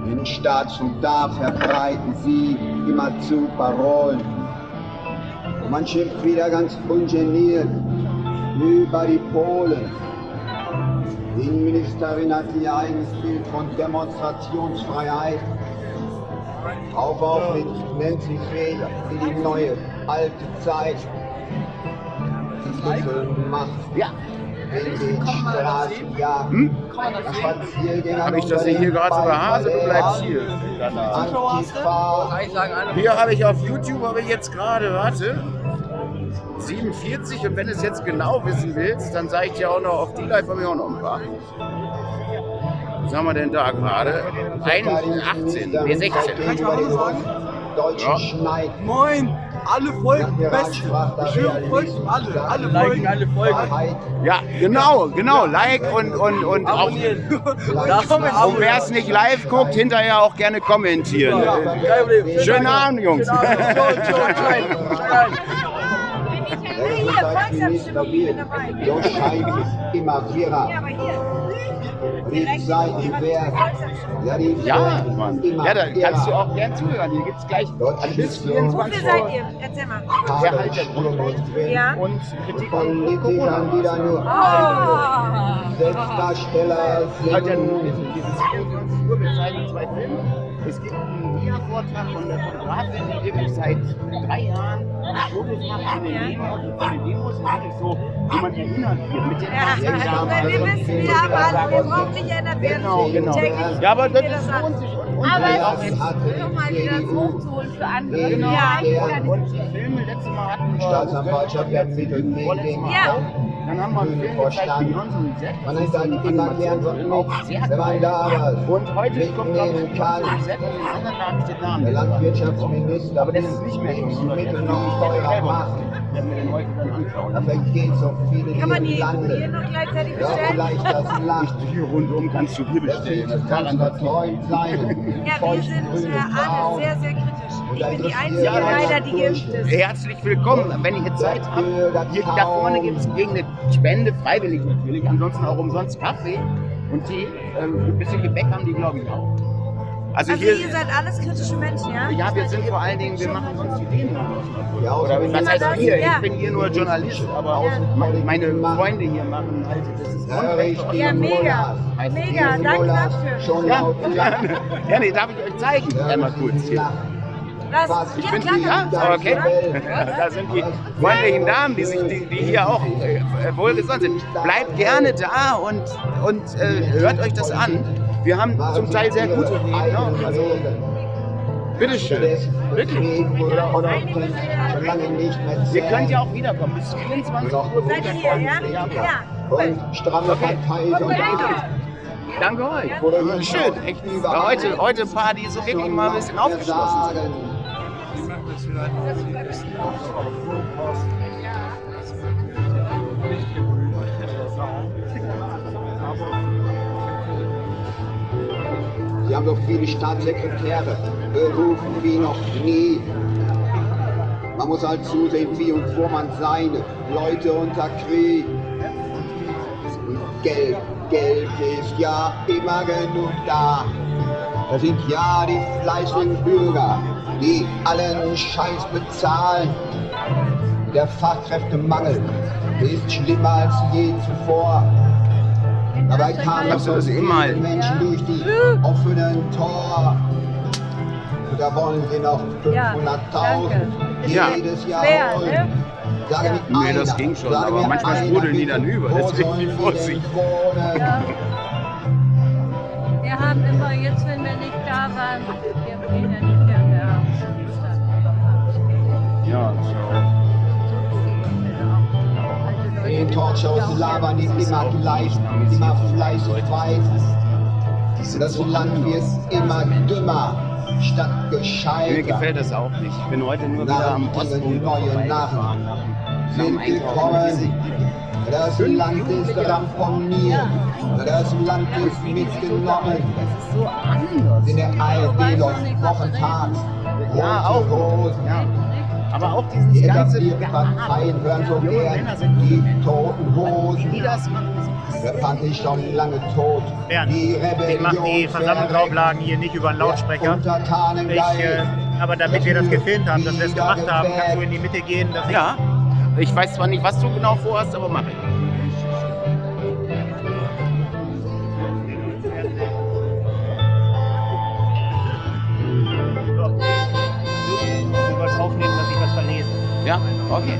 In Staat und da verbreiten sie immerzu Parolen. Man schimpft wieder ganz ungeniert über die Polen. Die Innenministerin hat ihr eigenes Bild von Demonstrationsfreiheit. Auf, nennt sie Fehler in die neue, alte Zeit. Die Macht. Ja. In den Straßen jagen. Spaziergänger. Habe ich das hier gerade so bei Hase, du bleibst hier. Hier habe ich auf YouTube, jetzt gerade, warte, 47 und wenn du es jetzt genau wissen willst, dann sage ich dir auch noch, auf die Live habe ich auch noch ein paar. Was haben wir denn da gerade? 18, nee 16. Ja. Moin! Alle Folgen, best. Ich schwöre, folgt ihm alle Folgen. Alle Folgen. Ja, genau. Like und auch. Und wer es nicht live guckt, hinterher auch gerne kommentieren. Schönen Abend, Jungs. Der Gesundheitsminister will, so scheint es immer fairer. Die Seiten werden. Ja, Mann. Ja, da kannst du auch gern zuhören. Hier gibt es gleich bis 24 Wofür seid ihr? Erzähl mal. Ja. Und Kritik an Politikern, die da nur Selbstdarsteller sind. Halt ja nur dieses 24 Uhr, wir zeigen 2 Filme. Es gibt einen Dia-Vortrag von der Fotografin, die wirklich seit 3 Jahren Fotos macht von den Demos. Und von den Demos ist wirklich so, wo man erinnert wird mit den Wir brauchen nicht erinnert werden. Genau. Ja, aber das lohnt sich. Aber es ist nochmal wieder das hochzuholen für andere. Genau. Ja. Und die Filme, letztes Mal hatten wir Staatsanwaltschaft ermittelt wegen dann haben wir einen Film gezeigt, wie unsere Set. Man ist halt immer gern so auch sehr wenn man da war. Und heute kommt noch ein Set und den anderen habe ich den Namen. Der Landwirtschaftsminister, aber das ist nicht mehr Lebensmittel noch teurer machen. Werden wir den heute dann anschauen. Da vergehen so viele Kann man die Lande. hier noch gleichzeitig Ja, bestellen? vielleicht das Land. Hier rundum kannst du hier bestellen. Das kann verträumt sein. Ja, wir sind alle sehr, sehr kritisch. Ich bin die einzige leider, die geimpft ist. Herzlich willkommen, wenn ihr Zeit habt. Hier da vorne gibt es gegen eine Spende, freiwillig natürlich, ansonsten auch umsonst Kaffee und Tee. Ein bisschen Gebäck haben die, glaube ich, auch. Also ihr seid alles kritische Menschen, ja? Ja, wir sind vor allen Dingen, wir machen sonst Ideen. Ja, oder was heißt das? wir? Ja. Ich bin hier nur Journalist, aber auch meine Freunde hier machen halt, das ist Grundrecht. Ja, mega. Mega, danke dafür. Ja, nee, darf ich euch zeigen? Einmal kurz hier. Ich bin okay. Da sind die freundlichen Damen, die hier auch wohlgesonnen sind. Bleibt gerne da und hört euch das an. Wir haben zum Teil sehr gute Redner. Also, bitteschön. Wirklich. Ihr könnt ja auch wiederkommen. Bis 24 Uhr. Seid ihr hier, ja? Ja. Und stramme Partei. Danke euch. Schön. Echt, heute ein paar, die so wirklich mal ein bisschen aufgeschlossen sind. Sie haben doch viele Staatssekretäre, berufen wie noch nie. Man muss halt zusehen, wie und wo man seine Leute unterkriegt. Geld ist ja immer genug da. Das sind ja die fleißigen Bürger, die allen Scheiß bezahlen. Der Fachkräftemangel ist schlimmer als je zuvor. Dabei kamen so viele Menschen durch die offenen Tor. Und da wollen sie noch 500.000 jedes Jahr holen. Nee, das ging schon, aber manchmal sprudeln die dann über, deswegen die Vorsicht. Wir haben immer jetzt, wenn wir nicht da waren, wir gehen ja nicht gerne abends. Ja, in den Talkshows labern die immer gleich, immer fleißig weiter. Das Land wird immer dümmer statt gescheiter. Mir gefällt das auch nicht. Ich bin heute nur wieder am Ostpunkt neue Narren sind gekommen. Das Land ist ramponiert. Das Land ist mitgenommen. Das ist so anders. In der ARD läuft Wochentag. Ja, auch. Ja. Aber auch dieses ganze Parteien hören so gern die toten Hosen. Die das machen, der fand ich schon lange tot. Bernd, ich mache die Versammlungsauflagen hier nicht über einen Lautsprecher. Aber damit wir das gefilmt haben, dass wir es gemacht haben, kannst du in die Mitte gehen. Dass ja, ich weiß zwar nicht, was du genau vorhast, aber mache ich. Aufnehmen, dass ich was verlese. Ja, okay.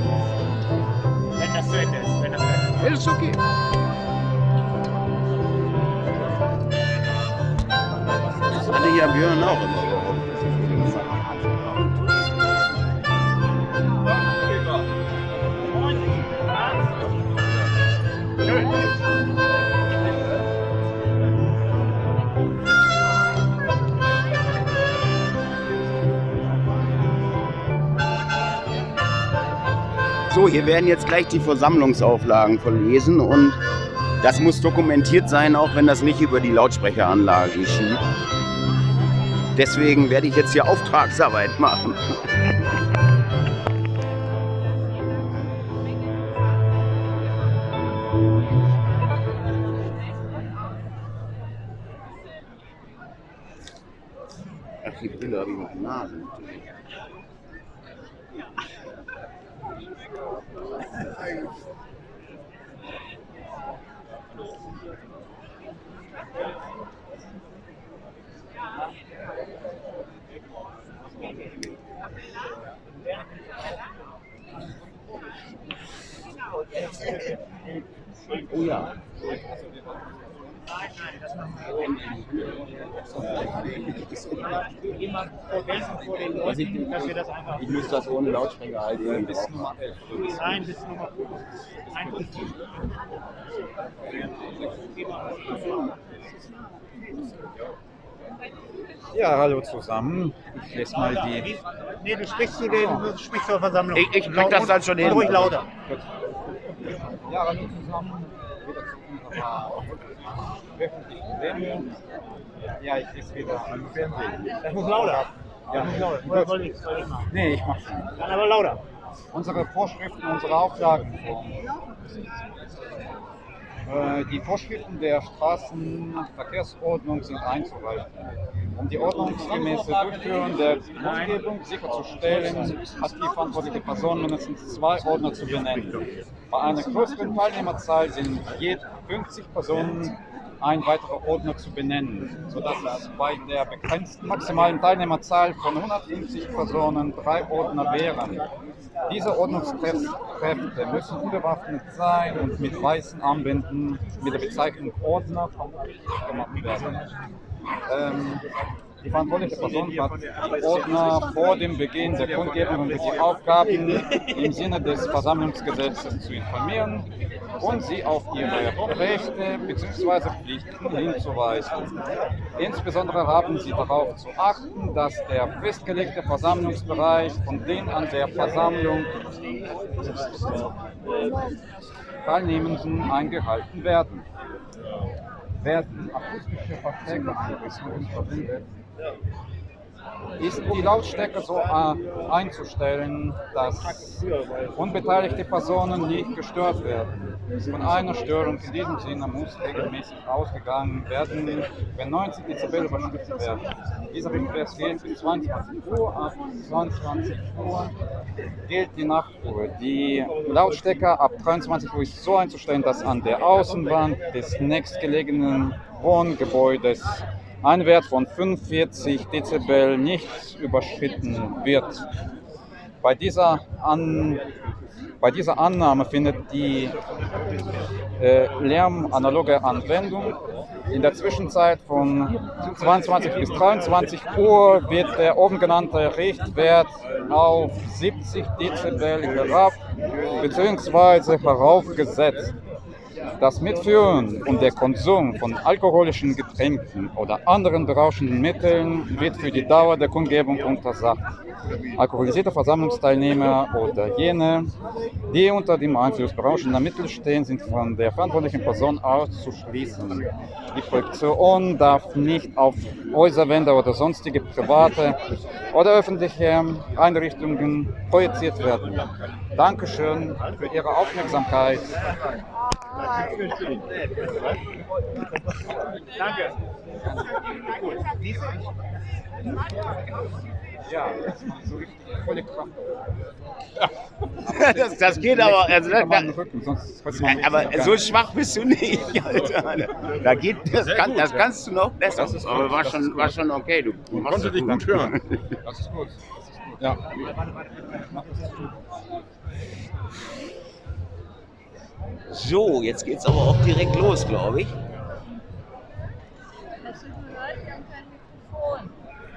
Wenn das zu Ende ist. Wenn das zu Ende ist. Ja, das ist okay. Das hatte ja Björn auch immer. Schön. hier werden jetzt gleich die Versammlungsauflagen verlesen und das muss dokumentiert sein, auch wenn das nicht über die Lautsprecheranlage geschieht. Deswegen werde ich jetzt hier Auftragsarbeit machen. Ach, die Brille habe ich noch in der Nase. Oh ja. Ich muss das ohne Lautsprecher halt irgendwie drauf machen. Nein, bis Nummer 5. Ja, hallo zusammen. Ich lese mal die... Nee, du sprichst zur Versammlung. Ich krieg das dann schon hin. Ruhig lauter. Ja, hallo zusammen. Wieder zu unserer öffentlichen Sendung. Ja, ich lese wieder am Fernsehen. Das muss lauter. Ja, Das muss lauter. Oder soll ich machen? Nee, ich mach's nicht. Dann aber lauter. Unsere Vorschriften, unsere Auflagen. Die Vorschriften der Straßenverkehrsordnung sind einzuhalten. Um die ordnungsgemäße Durchführung der Kundgebung sicherzustellen, hat die verantwortliche Person mindestens 2 Ordner zu benennen. Bei einer größeren Teilnehmerzahl sind je 50 Personen ein weiterer Ordner zu benennen, sodass es bei der begrenzten maximalen Teilnehmerzahl von 150 Personen 3 Ordner wären. Diese Ordnungskräfte müssen unbewaffnet sein und mit weißen Armbänden mit der Bezeichnung Ordner vermutlich gemacht werden. Die verantwortliche Person hat die Ordner vor dem Beginn der Kundgebung über die Aufgaben im Sinne des Versammlungsgesetzes zu informieren und sie auf ihre Rechte bzw. Pflichten hinzuweisen. Insbesondere haben sie darauf zu achten, dass der festgelegte Versammlungsbereich von den an der Versammlung Teilnehmenden eingehalten werden. Werden akustische Verstärker verwendet, ist die Lautstärke so einzustellen, dass unbeteiligte Personen nicht gestört werden. Von einer Störung in diesem Sinne muss regelmäßig ausgegangen werden, wenn 90 Dezibel überschritten werden. Dieser Richtwert gilt bis 22 Uhr, ab 22 Uhr gilt die Nachtruhe. Die Lautstärke ab 23 Uhr ist so einzustellen, dass an der Außenwand des nächstgelegenen Wohngebäudes ein Wert von 45 Dezibel nicht überschritten wird. Bei dieser Annahme findet die lärmanaloge Anwendung. In der Zwischenzeit von 22 bis 23 Uhr wird der oben genannte Richtwert auf 70 Dezibel herab bzw. heraufgesetzt. Das Mitführen und der Konsum von alkoholischen Getränken oder anderen berauschenden Mitteln wird für die Dauer der Kundgebung untersagt. Alkoholisierte Versammlungsteilnehmer oder jene, die unter dem Einfluss berauschender Mittel stehen, sind von der verantwortlichen Person auszuschließen. Die Projektion darf nicht auf Häuserwände oder sonstige private oder öffentliche Einrichtungen projiziert werden. Dankeschön für Ihre Aufmerksamkeit. Danke. Ja, so richtig volle Kraft. Das geht aber, also, aber so schwach bist du nicht, Alter. Das kannst du noch besser. Aber war schon okay. Du konntest dich gut hören. Das ist gut. Ja. So, jetzt geht's aber auch direkt los, glaube ich.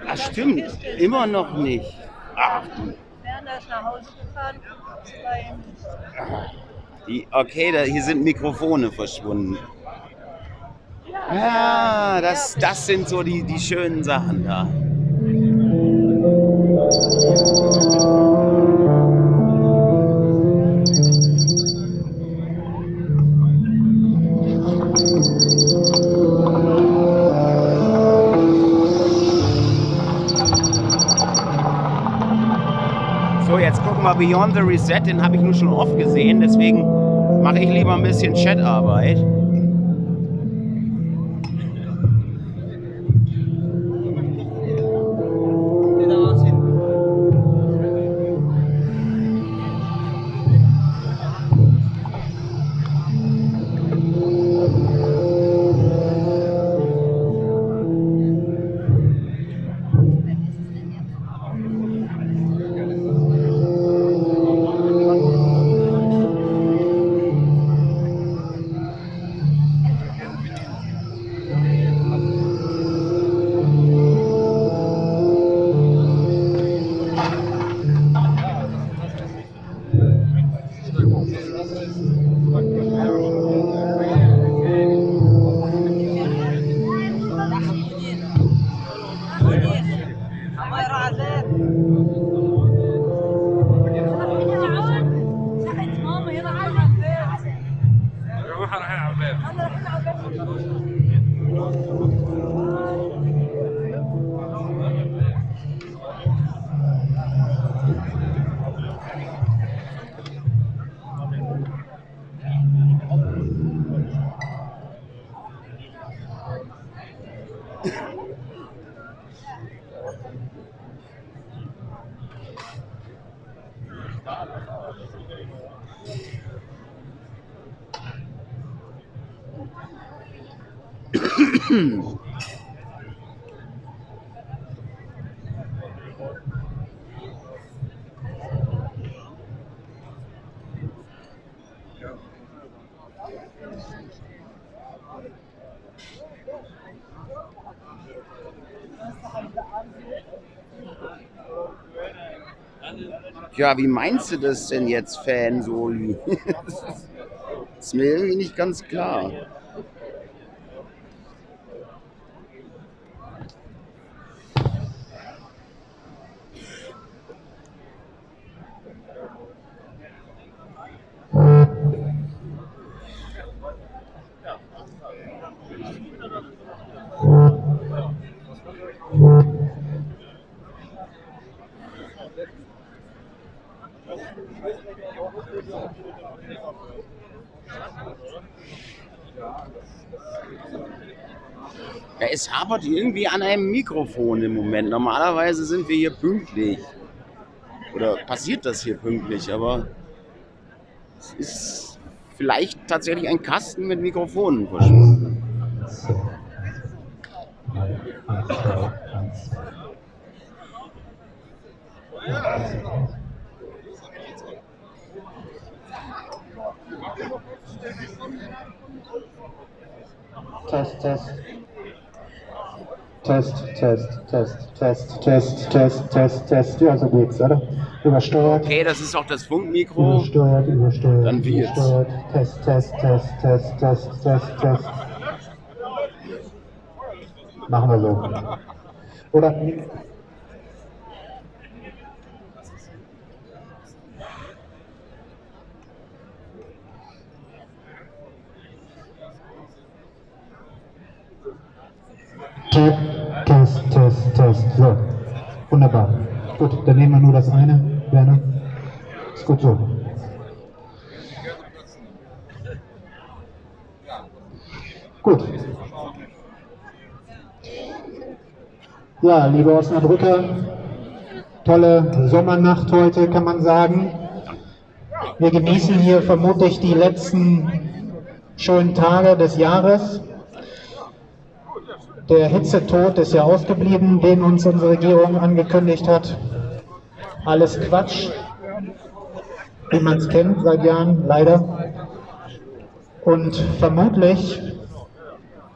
Ach stimmt, immer noch nicht. Ach du. Werden das nach Hause gefahren? Okay, hier sind Mikrofone verschwunden. Ja, das sind so die schönen Sachen da. aber Beyond the Reset, den habe ich nur schon oft gesehen, deswegen mache ich lieber ein bisschen Chatarbeit. Ja, wie meinst du das denn jetzt, Fan, Soli? Das ist mir irgendwie nicht ganz klar. Ja, es hapert irgendwie an einem Mikrofon im Moment. Normalerweise sind wir hier pünktlich. Oder passiert das hier pünktlich, aber es ist vielleicht tatsächlich ein Kasten mit Mikrofonen verschwunden. Test, Test. Test, Test, Test, Test, Test, Test, Test, Test. Ja, so geht's, oder? Übersteuert. Okay, das ist auch das Funkmikro. Übersteuert, übersteuert. Dann wird's. Übersteuert. Test, Test, Test, Test, Test, Test, Test. Machen wir so. Oder? Test, Test, Test. So, wunderbar. Gut, dann nehmen wir nur das eine. Werner, ist gut so. Gut. Ja, liebe Osnabrücker, tolle Sommernacht heute, kann man sagen. Wir genießen hier vermutlich die letzten schönen Tage des Jahres. Der Hitzetod ist ja ausgeblieben, den uns unsere Regierung angekündigt hat. Alles Quatsch, wie man es kennt seit Jahren, leider. Und vermutlich,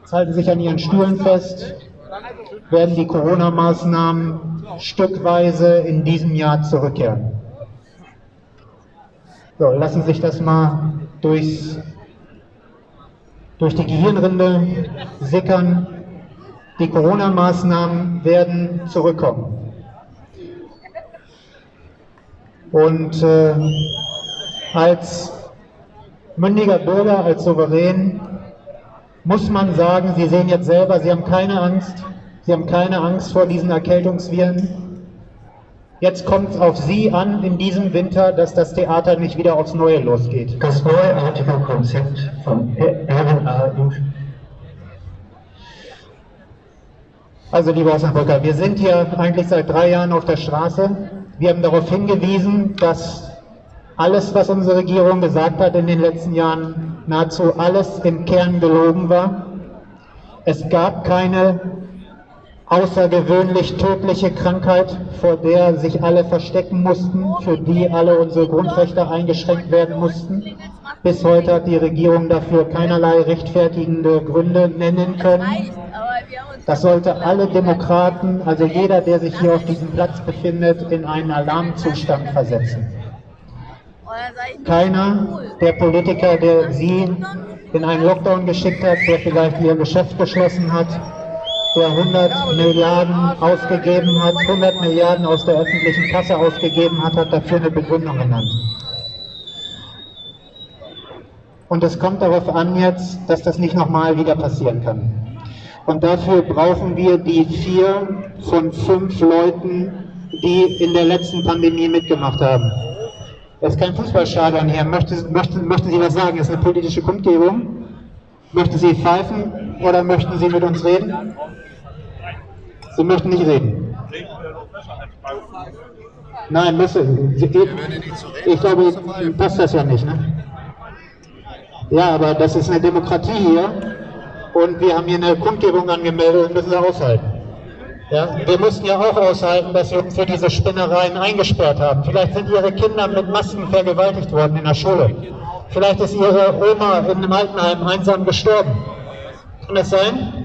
jetzt halten sich an ihren Stühlen fest, werden die Corona-Maßnahmen stückweise in diesem Jahr zurückkehren. So, lassen sich das mal durch die Gehirnrinde sickern. Die Corona-Maßnahmen werden zurückkommen. Und als mündiger Bürger, als Souverän, muss man sagen, Sie sehen jetzt selber, Sie haben keine Angst. Sie haben keine Angst vor diesen Erkältungsviren. Jetzt kommt es auf Sie an, in diesem Winter, dass das Theater nicht wieder aufs Neue losgeht. Das neuartige Konzept von RNA. Also, liebe Osnabrücker, wir sind hier eigentlich seit 3 Jahren auf der Straße. Wir haben darauf hingewiesen, dass alles, was unsere Regierung gesagt hat in den letzten Jahren, nahezu alles im Kern gelogen war. Es gab keine außergewöhnlich tödliche Krankheit, vor der sich alle verstecken mussten, für die alle unsere Grundrechte eingeschränkt werden mussten. Bis heute hat die Regierung dafür keinerlei rechtfertigende Gründe nennen können. Das sollte alle Demokraten, also jeder, der sich hier auf diesem Platz befindet, in einen Alarmzustand versetzen. Keiner der Politiker, der Sie in einen Lockdown geschickt hat, der vielleicht Ihr Geschäft geschlossen hat, der 100 Milliarden ausgegeben hat, 100 Milliarden aus der öffentlichen Kasse ausgegeben hat, hat dafür eine Begründung genannt. Und es kommt darauf an jetzt, dass das nicht nochmal wieder passieren kann. Und dafür brauchen wir die 4 von 5 Leuten, die in der letzten Pandemie mitgemacht haben. Es ist kein Fußballstadion hier. Möchten Sie was sagen? Es ist eine politische Kundgebung. Möchten Sie pfeifen oder möchten Sie mit uns reden? Sie möchten nicht reden. Nein, müssen. Ich glaube, Ihnen passt das ja nicht, ne? Ja, aber das ist eine Demokratie hier und wir haben hier eine Kundgebung angemeldet und müssen sie aushalten. Ja? Wir mussten ja auch aushalten, dass sie uns für diese Spinnereien eingesperrt haben. Vielleicht sind ihre Kinder mit Masken vergewaltigt worden in der Schule. Vielleicht ist ihre Oma in einem Altenheim einsam gestorben. Kann das sein?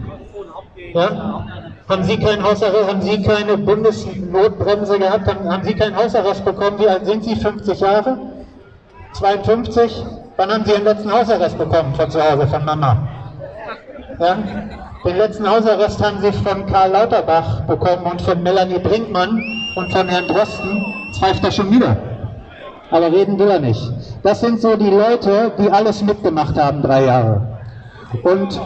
Ja? Haben Sie keinen Hausarrest, haben Sie keine Bundesnotbremse gehabt? Haben Sie keinen Hausarrest bekommen? Wie alt sind Sie? 50 Jahre? 52? Wann haben Sie den letzten Hausarrest bekommen von zu Hause, von Mama? Ja? Den letzten Hausarrest haben Sie von Karl Lauterbach bekommen und von Melanie Brinkmann und von Herrn Drosten. Jetzt pfeift er schon wieder. Aber reden will er nicht. Das sind so die Leute, die alles mitgemacht haben, 3 Jahre. Und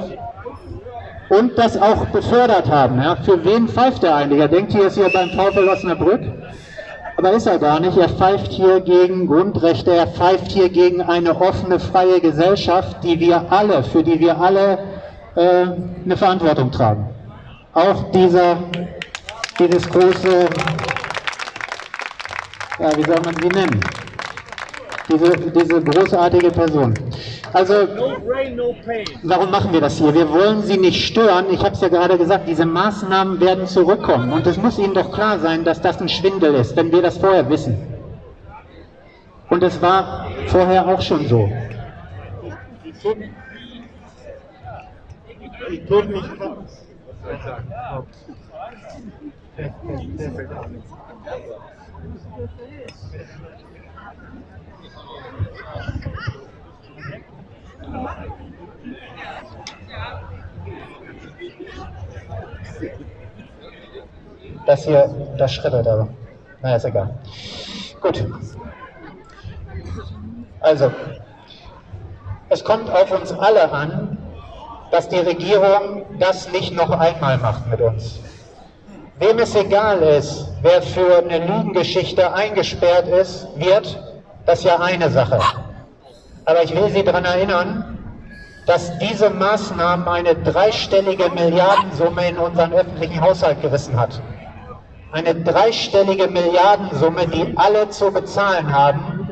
das auch befördert haben. Ja? Für wen pfeift er eigentlich? Er denkt, hier ist hier beim VfL Osnabrück. Aber ist er gar nicht. Er pfeift hier gegen Grundrechte. Er pfeift hier gegen eine offene, freie Gesellschaft, die wir alle, für die wir alle eine Verantwortung tragen. Auch dieses große, ja, wie soll man sie nennen? Diese großartige Person. Also, warum machen wir das hier? Wir wollen Sie nicht stören. Ich habe es ja gerade gesagt, diese Maßnahmen werden zurückkommen. Und es muss Ihnen doch klar sein, dass das ein Schwindel ist, wenn wir das vorher wissen. Und es war vorher auch schon so. Das hier, das schreddert aber. Naja, ist egal. Gut. Also, es kommt auf uns alle an, dass die Regierung das nicht noch einmal macht mit uns. Wem es egal ist, wer für eine Lügengeschichte eingesperrt wird, das ist ja eine Sache. Aber ich will Sie daran erinnern, dass diese Maßnahmen eine 3-stellige Milliardensumme in unseren öffentlichen Haushalt gerissen hat. Eine 3-stellige Milliardensumme, die alle zu bezahlen haben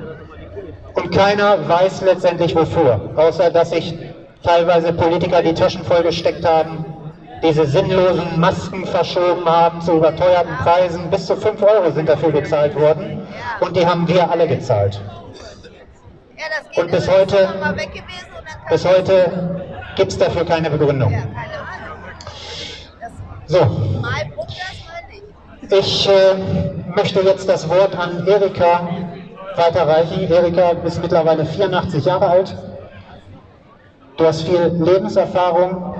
und keiner weiß letztendlich wofür, außer dass sich teilweise Politiker die Taschen vollgesteckt haben, diese sinnlosen Masken verschoben haben zu überteuerten Preisen. Bis zu 5 € sind dafür gezahlt worden und die haben wir alle gezahlt. Und bis heute gibt es dafür keine Begründung. So, ich möchte jetzt das Wort an Erika weiterreichen. Erika ist mittlerweile 84 Jahre alt. Du hast viel Lebenserfahrung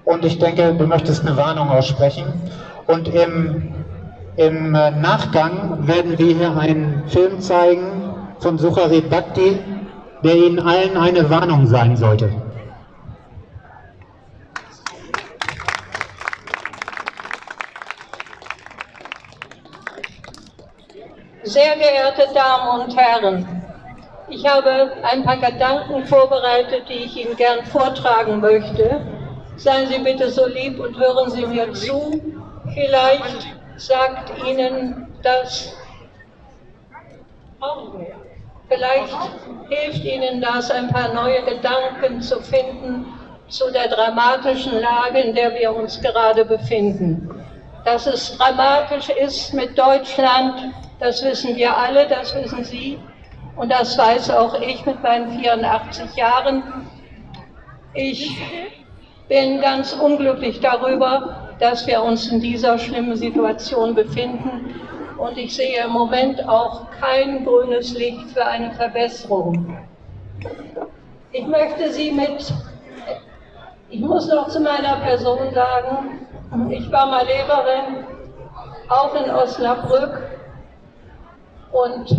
und ich denke, du möchtest eine Warnung aussprechen. Und im Nachgang werden wir hier einen Film zeigen von Sucharit Bhakti, der Ihnen allen eine Warnung sein sollte. Sehr geehrte Damen und Herren, ich habe ein paar Gedanken vorbereitet, die ich Ihnen gern vortragen möchte. Seien Sie bitte so lieb und hören Sie mir zu. Vielleicht sagt Ihnen das, vielleicht hilft Ihnen das, ein paar neue Gedanken zu finden zu der dramatischen Lage, in der wir uns gerade befinden. Dass es dramatisch ist mit Deutschland, das wissen wir alle, das wissen Sie und das weiß auch ich mit meinen 84 Jahren. Ich bin ganz unglücklich darüber, dass wir uns in dieser schlimmen Situation befinden und ich sehe im Moment auch kein grünes Licht für eine Verbesserung. Ich möchte Sie ich muss noch zu meiner Person sagen, ich war mal Lehrerin, auch in Osnabrück und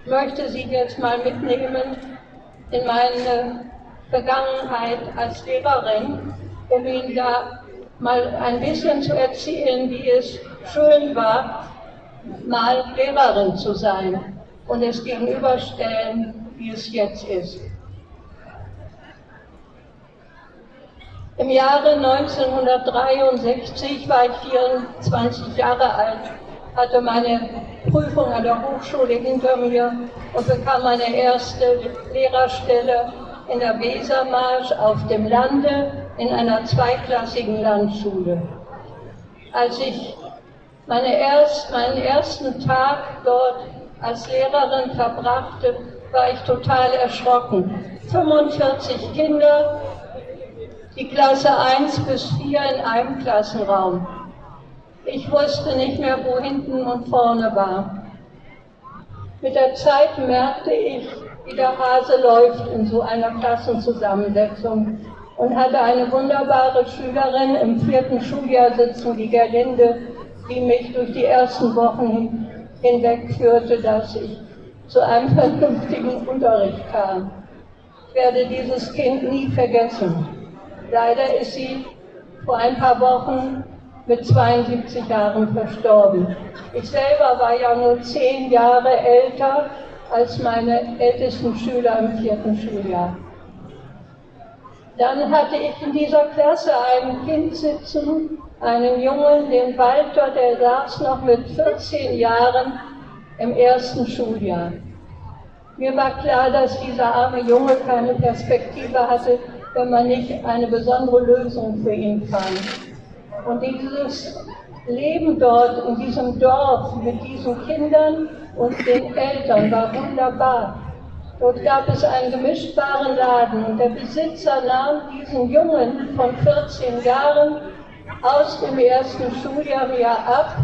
möchte Sie jetzt mal mitnehmen in meine Vergangenheit als Lehrerin, um Ihnen da mal ein bisschen zu erzählen, wie es schön war, mal Lehrerin zu sein und es gegenüberstellen, wie es jetzt ist. Im Jahre 1963 war ich 24 Jahre alt, hatte meine Prüfung an der Hochschule hinter mir und bekam meine erste Lehrerstelle in der Wesermarsch auf dem Lande in einer zweiklassigen Landschule. Als ich meinen ersten Tag dort als Lehrerin verbrachte, war ich total erschrocken. 45 Kinder, die Klasse 1 bis 4 in einem Klassenraum. Ich wusste nicht mehr, wo hinten und vorne war. Mit der Zeit merkte ich, wie der Hase läuft in so einer Klassenzusammensetzung und hatte eine wunderbare Schülerin im 4. Schuljahr sitzen, die Gerlinde, die mich durch die ersten Wochen hinweg führte, dass ich zu einem vernünftigen Unterricht kam. Ich werde dieses Kind nie vergessen. Leider ist sie vor ein paar Wochen mit 72 Jahren verstorben. Ich selber war ja nur 10 Jahre älter als meine ältesten Schüler im 4. Schuljahr. Dann hatte ich in dieser Klasse ein Kind sitzen, einen Jungen, den Walter, der saß noch mit 14 Jahren im 1. Schuljahr. Mir war klar, dass dieser arme Junge keine Perspektive hatte, wenn man nicht eine besondere Lösung für ihn fand. Und dieses Leben dort, in diesem Dorf, mit diesen Kindern und den Eltern war wunderbar. Dort gab es einen gemischtbaren Laden und der Besitzer nahm diesen Jungen von 14 Jahren aus dem 1. Schuljahr wieder ab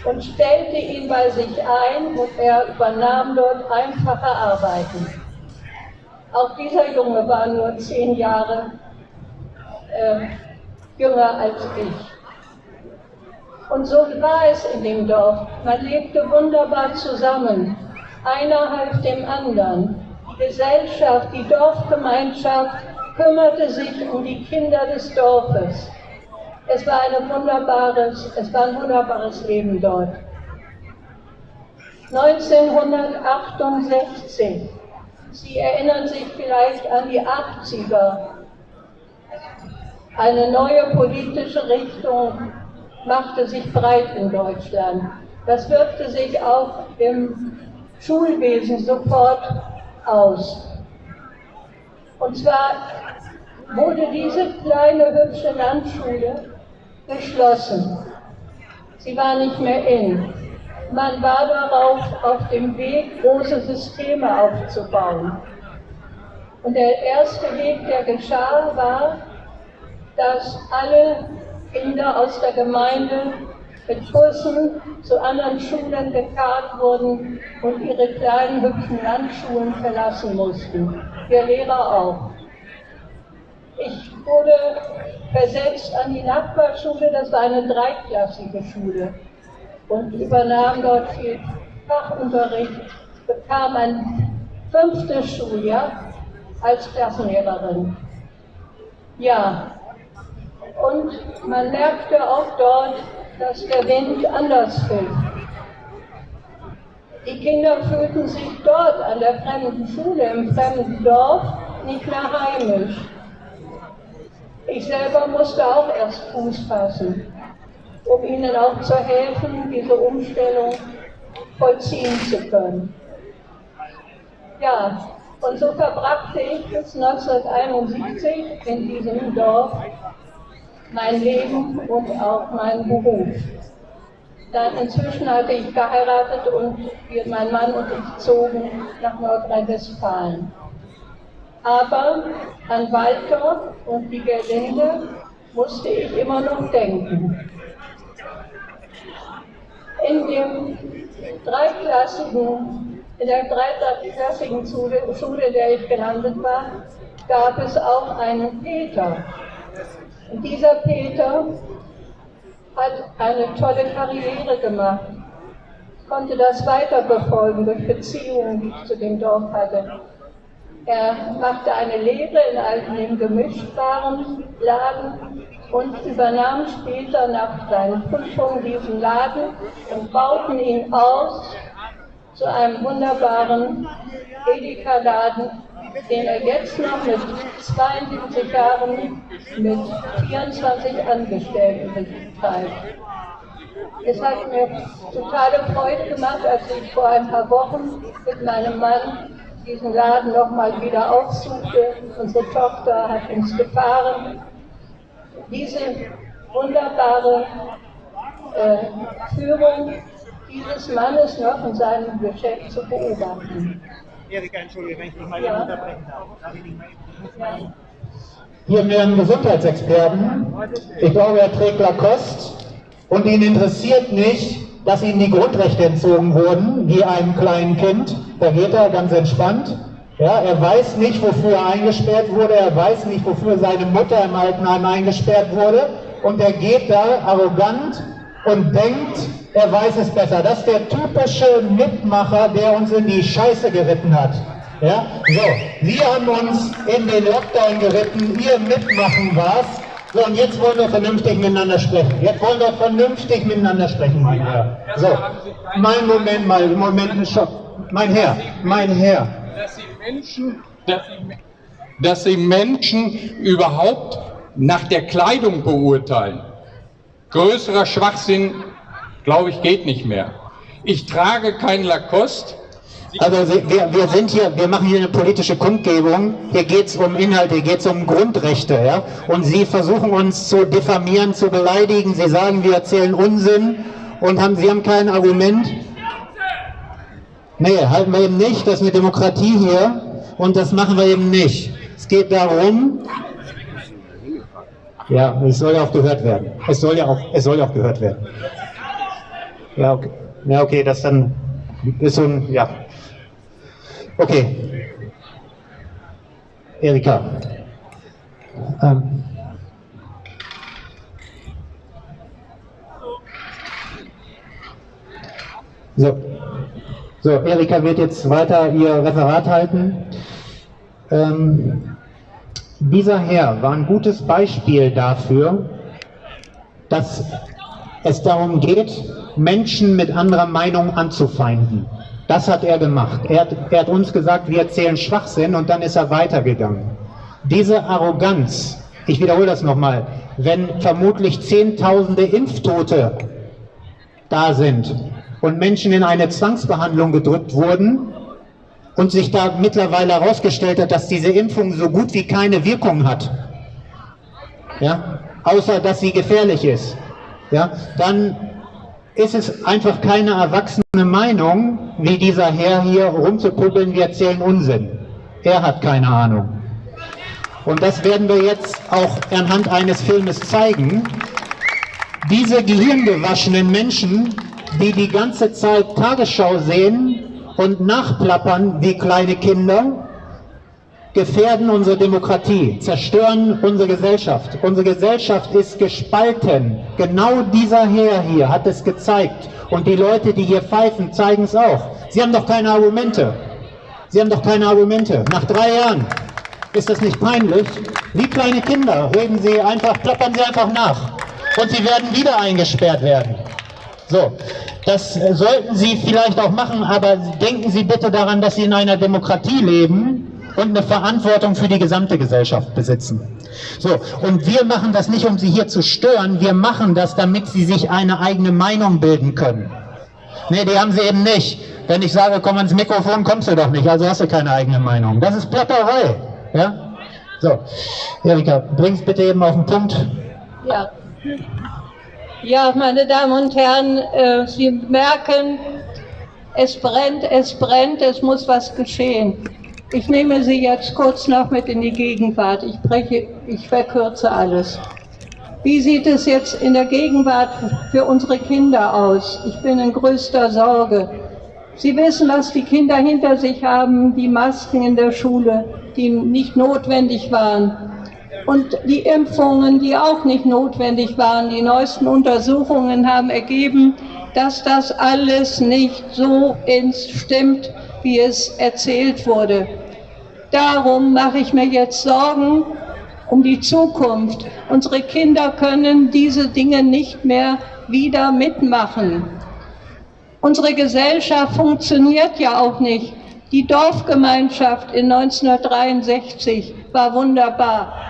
und stellte ihn bei sich ein und er übernahm dort einfache Arbeiten. Auch dieser Junge war nur 10 Jahre jünger als ich. Und so war es in dem Dorf. Man lebte wunderbar zusammen. Einer half dem anderen. Die Gesellschaft, die Dorfgemeinschaft kümmerte sich um die Kinder des Dorfes. Es war ein wunderbares Leben dort. 1968, Sie erinnern sich vielleicht an die 80er, eine neue politische Richtung machte sich breit in Deutschland. Das wirkte sich auch im Schulwesen sofort aus. Und zwar wurde diese kleine, hübsche Landschule geschlossen. Sie war nicht mehr in. Man war darauf auf dem Weg, große Systeme aufzubauen. Und der erste Weg, der geschah, war, dass alle Kinder aus der Gemeinde mit Bussen zu anderen Schulen gekarrt wurden und ihre kleinen, hübschen Landschulen verlassen mussten. Wir Lehrer auch. Ich wurde versetzt an die Nachbarschule, das war eine dreiklassige Schule, und übernahm dort viel Fachunterricht, bekam ein 5. Schuljahr als Klassenlehrerin. Ja, und man merkte auch dort, dass der Wind anders fällt. Die Kinder fühlten sich dort an der fremden Schule, im fremden Dorf, nicht mehr heimisch. Ich selber musste auch erst Fuß fassen, um ihnen auch zu helfen, diese Umstellung vollziehen zu können. Ja, und so verbrachte ich bis 1971 in diesem Dorf mein Leben und auch meinen Beruf. Dann inzwischen hatte ich geheiratet und mein Mann und ich zogen nach Nordrhein-Westfalen. Aber an Walter und die Gerlinde musste ich immer noch denken. In der dreiklassigen Schule, in der ich gelandet war, gab es auch einen Peter. Und dieser Peter hat eine tolle Karriere gemacht, konnte das weiterverfolgen durch Beziehungen, die ich zu dem Dorf hatte. Er machte eine Lehre in einem Gemischtwarenladen und übernahm später nach seinen Prüfungen diesen Laden und bauten ihn aus zu einem wunderbaren Edeka-Laden, den er jetzt noch mit 72 Jahren mit 24 Angestellten betreibt. Es hat mir totale Freude gemacht, als ich vor ein paar Wochen mit meinem Mann diesen Laden nochmal wieder aufsuchte. Unsere Tochter hat uns gefahren. Diese wunderbare Führung dieses Mannes noch in seinem Geschäft zu beobachten. Erika, entschuldige, wenn ich dich mal hier unterbrechen darf. Hier haben wir einen Gesundheitsexperten. Ich glaube, er trägt Lacoste und ihn interessiert nicht, dass ihm die Grundrechte entzogen wurden, wie einem kleinen Kind. Da geht er ganz entspannt. Ja, er weiß nicht, wofür er eingesperrt wurde. Er weiß nicht, wofür seine Mutter im Altenheim eingesperrt wurde. Und er geht da arrogant und denkt, er weiß es besser. Das ist der typische Mitmacher, der uns in die Scheiße geritten hat. Ja? So, wir haben uns in den Lockdown geritten, ihr Mitmachen war's. So, und jetzt wollen wir vernünftig miteinander sprechen. Jetzt wollen wir vernünftig miteinander sprechen, mein Herr. So, Moment, Stopp. Mein Herr. Dass Sie Menschen überhaupt nach der Kleidung beurteilen. Größerer Schwachsinn, glaube ich, geht nicht mehr. Ich trage kein Lacoste. Also wir machen hier eine politische Kundgebung, hier geht es um Inhalte, hier geht es um Grundrechte, ja? Und Sie versuchen uns zu diffamieren, zu beleidigen, Sie sagen, wir erzählen Unsinn und Sie haben kein Argument. Nee, halten wir eben nicht, das ist eine Demokratie hier und das machen wir eben nicht. Es geht darum, ja, es soll ja auch gehört werden. Es soll ja auch gehört werden. Ja, okay. Ja, okay, das dann ist so ein, ja. Okay. Erika. So, Erika wird jetzt weiter ihr Referat halten. Dieser Herr war ein gutes Beispiel dafür, dass es darum geht, Menschen mit anderer Meinung anzufeinden. Das hat er gemacht. Er hat uns gesagt, wir erzählen Schwachsinn und dann ist er weitergegangen. Diese Arroganz, ich wiederhole das nochmal, wenn vermutlich Zehntausende Impftote da sind und Menschen in eine Zwangsbehandlung gedrückt wurden und sich da mittlerweile herausgestellt hat, dass diese Impfung so gut wie keine Wirkung hat, ja, außer dass sie gefährlich ist, ja, dann ist es einfach keine erwachsene Meinung, wie dieser Herr hier rumzupuppeln, wir erzählen Unsinn. Er hat keine Ahnung. Und das werden wir jetzt auch anhand eines Filmes zeigen. Diese gehirngewaschenen Menschen, die die ganze Zeit Tagesschau sehen und nachplappern wie kleine Kinder, gefährden unsere Demokratie, zerstören unsere Gesellschaft. Unsere Gesellschaft ist gespalten. Genau dieser Herr hier hat es gezeigt. Und die Leute, die hier pfeifen, zeigen es auch. Sie haben doch keine Argumente. Sie haben doch keine Argumente. Nach 3 Jahren ist das nicht peinlich? Wie kleine Kinder reden Sie einfach, plappern Sie einfach nach. Und Sie werden wieder eingesperrt werden. So, Das sollten Sie vielleicht auch machen, aber denken Sie bitte daran, dass Sie in einer Demokratie leben und eine Verantwortung für die gesamte Gesellschaft besitzen. So, und wir machen das nicht, um Sie hier zu stören, wir machen das, damit Sie sich eine eigene Meinung bilden können. Nee, die haben Sie eben nicht. Wenn ich sage, komm ans Mikrofon, kommst du doch nicht, also hast du keine eigene Meinung. Das ist Plapperei. Ja? So, Erika, bring's bitte eben auf den Punkt. Ja. Ja, meine Damen und Herren, Sie merken, es brennt, es muss was geschehen. Ich nehme Sie jetzt kurz noch mit in die Gegenwart. Ich verkürze alles. Wie sieht es jetzt in der Gegenwart für unsere Kinder aus? Ich bin in größter Sorge. Sie wissen, was die Kinder hinter sich haben, die Masken in der Schule, die nicht notwendig waren. Und die Impfungen, die auch nicht notwendig waren. Die neuesten Untersuchungen haben ergeben, dass das alles nicht so stimmt, wie es erzählt wurde. Darum mache ich mir jetzt Sorgen um die Zukunft. Unsere Kinder können diese Dinge nicht mehr wieder mitmachen. Unsere Gesellschaft funktioniert ja auch nicht. Die Dorfgemeinschaft in 1963 war wunderbar.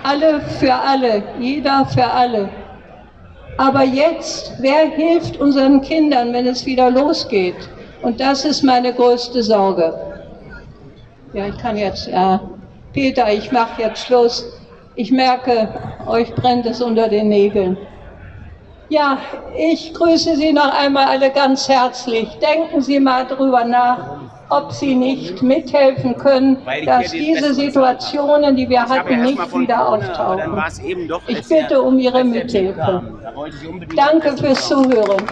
Alle für alle, jeder für alle. Aber jetzt, wer hilft unseren Kindern, wenn es wieder losgeht? Und das ist meine größte Sorge. Ja, ich kann jetzt, Peter, ich mache jetzt Schluss. Ich merke, euch brennt es unter den Nägeln. Ja, ich grüße Sie noch einmal alle ganz herzlich. Denken Sie mal drüber nach, ob Sie nicht mithelfen können, dass diese Situationen, die wir hatten, nicht wieder auftauchen. Ich bitte um Ihre Mithilfe. Danke fürs Zuhören.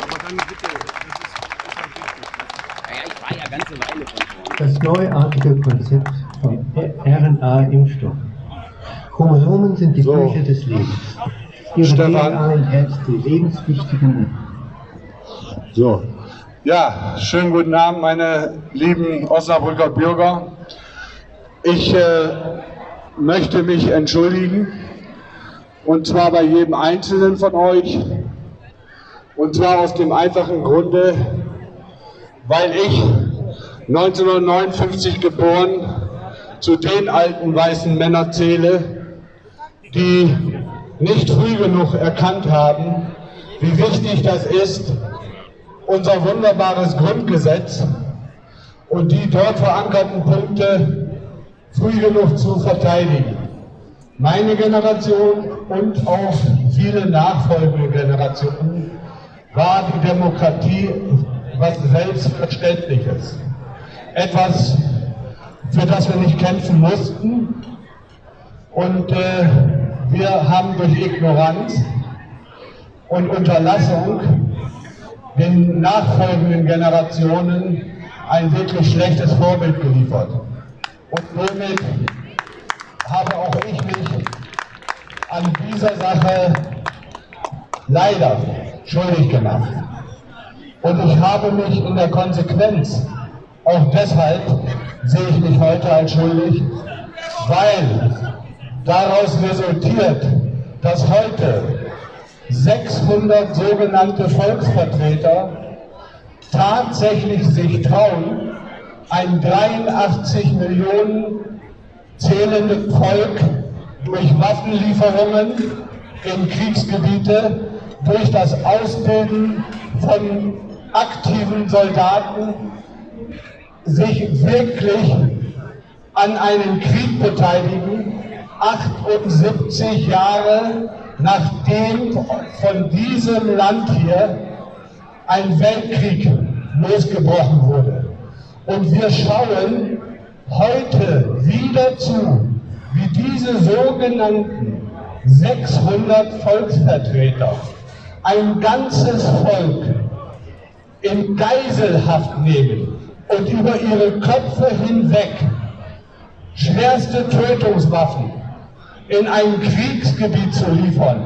Das neuartige Konzept vom RNA-Impfstoff. Chromosomen sind die Bücher des Lebens. Ihre DNA enthält die lebenswichtigen. So. Ja, schönen guten Abend, meine lieben Osnabrücker Bürger. Ich möchte mich entschuldigen, und zwar bei jedem Einzelnen von euch, und zwar aus dem einfachen Grunde, weil ich 1959 geboren zu den alten weißen Männern zähle, die nicht früh genug erkannt haben, wie wichtig das ist, unser wunderbares Grundgesetz und die dort verankerten Punkte früh genug zu verteidigen. Meine Generation und auch viele nachfolgende Generationen war die Demokratie was Selbstverständliches. Etwas, für das wir nicht kämpfen mussten. Und wir haben durch Ignoranz und Unterlassung den nachfolgenden Generationen ein wirklich schlechtes Vorbild geliefert. Und somit habe auch ich mich an dieser Sache leider schuldig gemacht. Und ich habe mich in der Konsequenz, auch deshalb sehe ich mich heute als schuldig, weil daraus resultiert, dass heute 600 sogenannte Volksvertreter tatsächlich sich trauen, ein 83 Millionen zählendes Volk durch Waffenlieferungen in Kriegsgebiete, durch das Ausbilden von aktiven Soldaten, sich wirklich an einem Krieg beteiligen, 78 Jahre nachdem von diesem Land hier ein Weltkrieg losgebrochen wurde. Und wir schauen heute wieder zu, wie diese sogenannten 600 Volksvertreter ein ganzes Volk in Geiselhaft nehmen und über ihre Köpfe hinweg schwerste Tötungswaffen in ein Kriegsgebiet zu liefern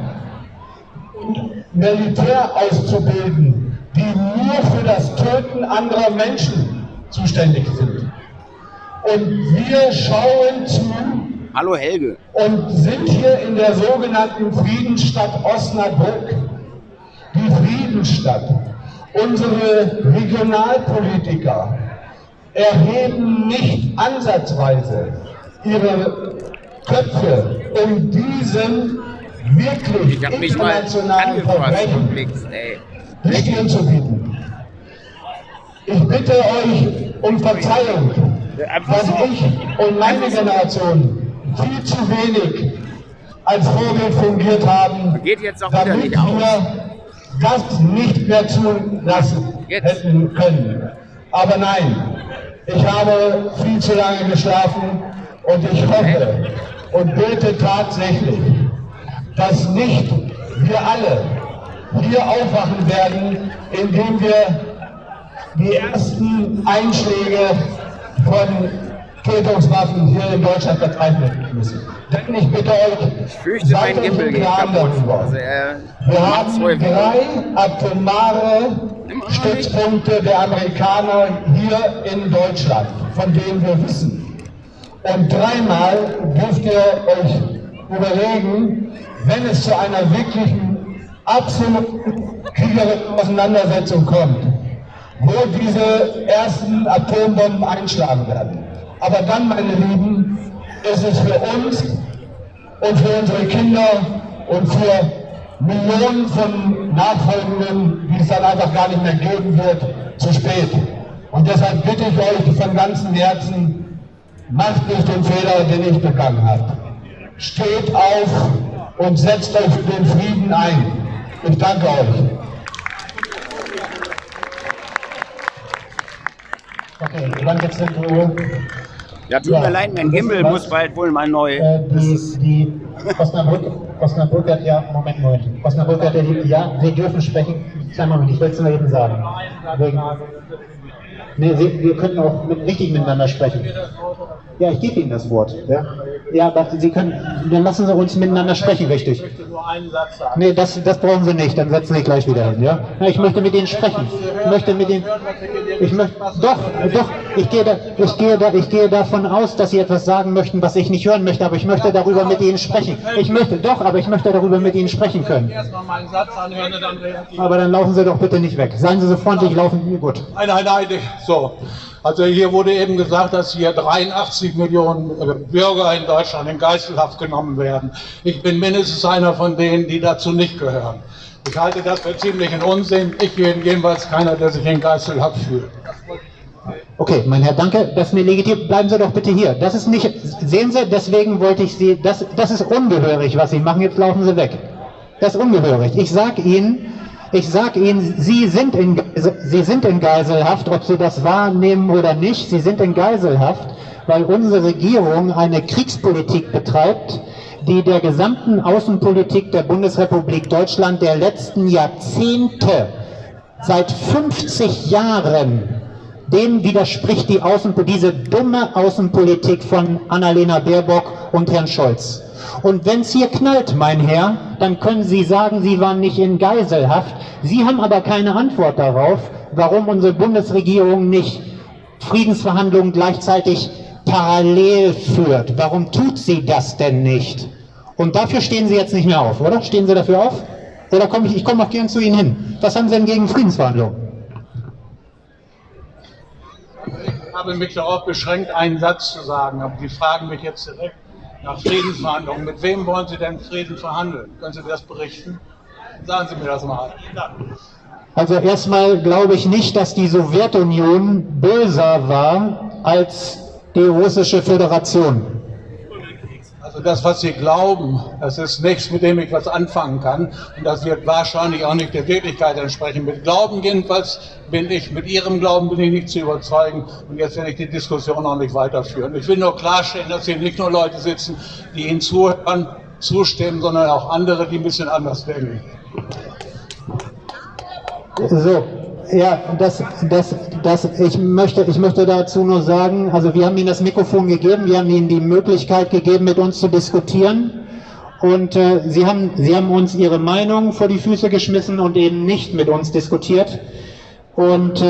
und Militär auszubilden, die nur für das Töten anderer Menschen zuständig sind. Und wir schauen zu. Hallo Helge. Und sind hier in der sogenannten Friedensstadt Osnabrück. Die Friedensstadt. Unsere Regionalpolitiker erheben nicht ansatzweise ihre Köpfe, um diesen wirklich internationalen Verbrechen die Stirn zu bieten. Ich bitte euch um Verzeihung, dass ich und meine Generation viel zu wenig als Vorbild fungiert haben, damit wir das nicht mehr zulassen hätten können. Aber nein, ich habe viel zu lange geschlafen und ich hoffe und bete tatsächlich, dass nicht wir alle hier aufwachen werden, indem wir die ersten Einschläge von Tötungswaffen hier in Deutschland betreiben müssen. Denn ich bitte euch, seid euch im Klaren darüber. Wir haben 3 atomare Stützpunkte der Amerikaner hier in Deutschland, von denen wir wissen. Und 3-mal dürft ihr euch überlegen, wenn es zu einer wirklichen, absoluten kriegerischen Auseinandersetzung kommt, wo diese ersten Atombomben einschlagen werden. Aber dann, meine Lieben, ist es für uns und für unsere Kinder und für Millionen von Nachfolgenden, die es dann einfach gar nicht mehr geben wird, zu spät. Und deshalb bitte ich euch von ganzem Herzen, macht nicht den Fehler, den ich begangen habe. Steht auf und setzt euch für den Frieden ein. Ich danke euch. Okay, dann geht's in Ruhe. Ja, tut mir leid, mein Gimbal muss bald wohl mal neu. Die Osnabrück hat ja, Moment. Osnabrück hat ja, Sie dürfen sprechen. Kleinen Moment, ich will es nur eben sagen. Wir können auch richtig miteinander sprechen. Ja, ich gebe Ihnen das Wort. Ja, aber Sie können, dann lassen Sie uns miteinander sprechen, richtig. Ich möchte nur einen Satz sagen. Nee, das brauchen Sie nicht, dann setzen Sie gleich wieder hin, ja? Na, ich möchte mit Ihnen sprechen. Ich gehe davon aus, dass Sie etwas sagen möchten, was ich nicht hören möchte, aber ich möchte darüber mit Ihnen sprechen. Aber ich möchte darüber mit Ihnen sprechen können. Erstmal meinen Satz anhören und dann reagieren. Aber dann laufen Sie doch bitte nicht weg. Seien Sie so freundlich, laufen, gut. Nein, so. Also hier wurde eben gesagt, dass hier 83 Millionen Bürger in Deutschland in Geiselhaft genommen werden. Ich bin mindestens einer von denen, die dazu nicht gehören. Ich halte das für ziemlichen Unsinn. Ich bin jedenfalls keiner, der sich in Geiselhaft fühlt. Okay, mein Herr, danke, das ist mir legitim. Bleiben Sie doch bitte hier. Das ist nicht, sehen Sie, deswegen wollte ich Sie, das ist ungehörig, was Sie machen. Jetzt laufen Sie weg. Das ist ungehörig. Ich sag Ihnen, Sie sind in Geiselhaft, ob Sie das wahrnehmen oder nicht. Sie sind in Geiselhaft, weil unsere Regierung eine Kriegspolitik betreibt, die der gesamten Außenpolitik der Bundesrepublik Deutschland der letzten Jahrzehnte, seit 50 Jahren, dem widerspricht diese dumme Außenpolitik von Annalena Baerbock und Herrn Scholz. Und wenn es hier knallt, mein Herr, dann können Sie sagen, Sie waren nicht in Geiselhaft. Sie haben aber keine Antwort darauf, warum unsere Bundesregierung nicht Friedensverhandlungen gleichzeitig parallel führt. Warum tut sie das denn nicht? Und dafür stehen Sie jetzt nicht mehr auf, oder? Stehen Sie dafür auf? Oder ich komme auch gern zu Ihnen hin. Was haben Sie denn gegen Friedensverhandlungen? Ich habe mich darauf beschränkt, einen Satz zu sagen, aber Sie fragen mich jetzt direkt nach Friedensverhandlungen. Mit wem wollen Sie denn Frieden verhandeln? Können Sie das berichten? Sagen Sie mir das mal. Also erstmal glaube ich nicht, dass die Sowjetunion böser war als die russische Föderation. Also das, was Sie glauben, das ist nichts, mit dem ich was anfangen kann. Und das wird wahrscheinlich auch nicht der Wirklichkeit entsprechen. Mit Glauben jedenfalls mit Ihrem Glauben bin ich nicht zu überzeugen. Und jetzt werde ich die Diskussion auch nicht weiterführen. Ich will nur klarstellen, dass hier nicht nur Leute sitzen, die Ihnen zuhören, zustimmen, sondern auch andere, die ein bisschen anders denken. So, ja, ich möchte dazu nur sagen, also wir haben Ihnen das Mikrofon gegeben, wir haben Ihnen die Möglichkeit gegeben, mit uns zu diskutieren, und Sie haben uns Ihre Meinung vor die Füße geschmissen und eben nicht mit uns diskutiert. Und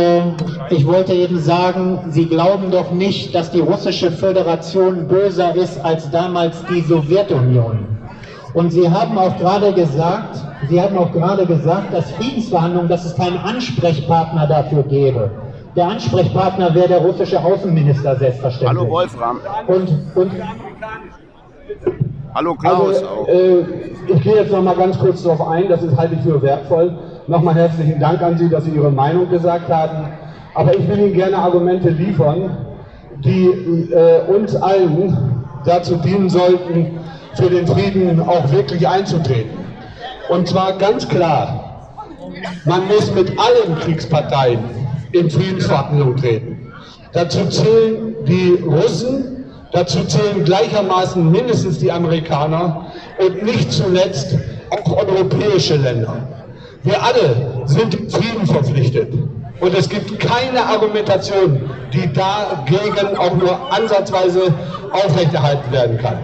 ich wollte eben sagen, Sie glauben doch nicht, dass die russische Föderation böser ist als damals die Sowjetunion. Und Sie haben auch gerade gesagt, Sie hatten auch gerade gesagt, dass Friedensverhandlungen, dass es keinen Ansprechpartner dafür gäbe. Der Ansprechpartner wäre der russische Außenminister selbstverständlich. Hallo Wolfram. Und hallo Klaus also, auch. Ich gehe jetzt noch mal ganz kurz darauf ein, das halte ich für wertvoll. Nochmal herzlichen Dank an Sie, dass Sie Ihre Meinung gesagt haben. Aber ich will Ihnen gerne Argumente liefern, die uns allen dazu dienen sollten, für den Frieden auch wirklich einzutreten. Und zwar ganz klar, man muss mit allen Kriegsparteien in Friedensverhandlungen treten. Dazu zählen die Russen, dazu zählen gleichermaßen mindestens die Amerikaner und nicht zuletzt auch europäische Länder. Wir alle sind dem Frieden verpflichtet. Und es gibt keine Argumentation, die dagegen auch nur ansatzweise aufrechterhalten werden kann.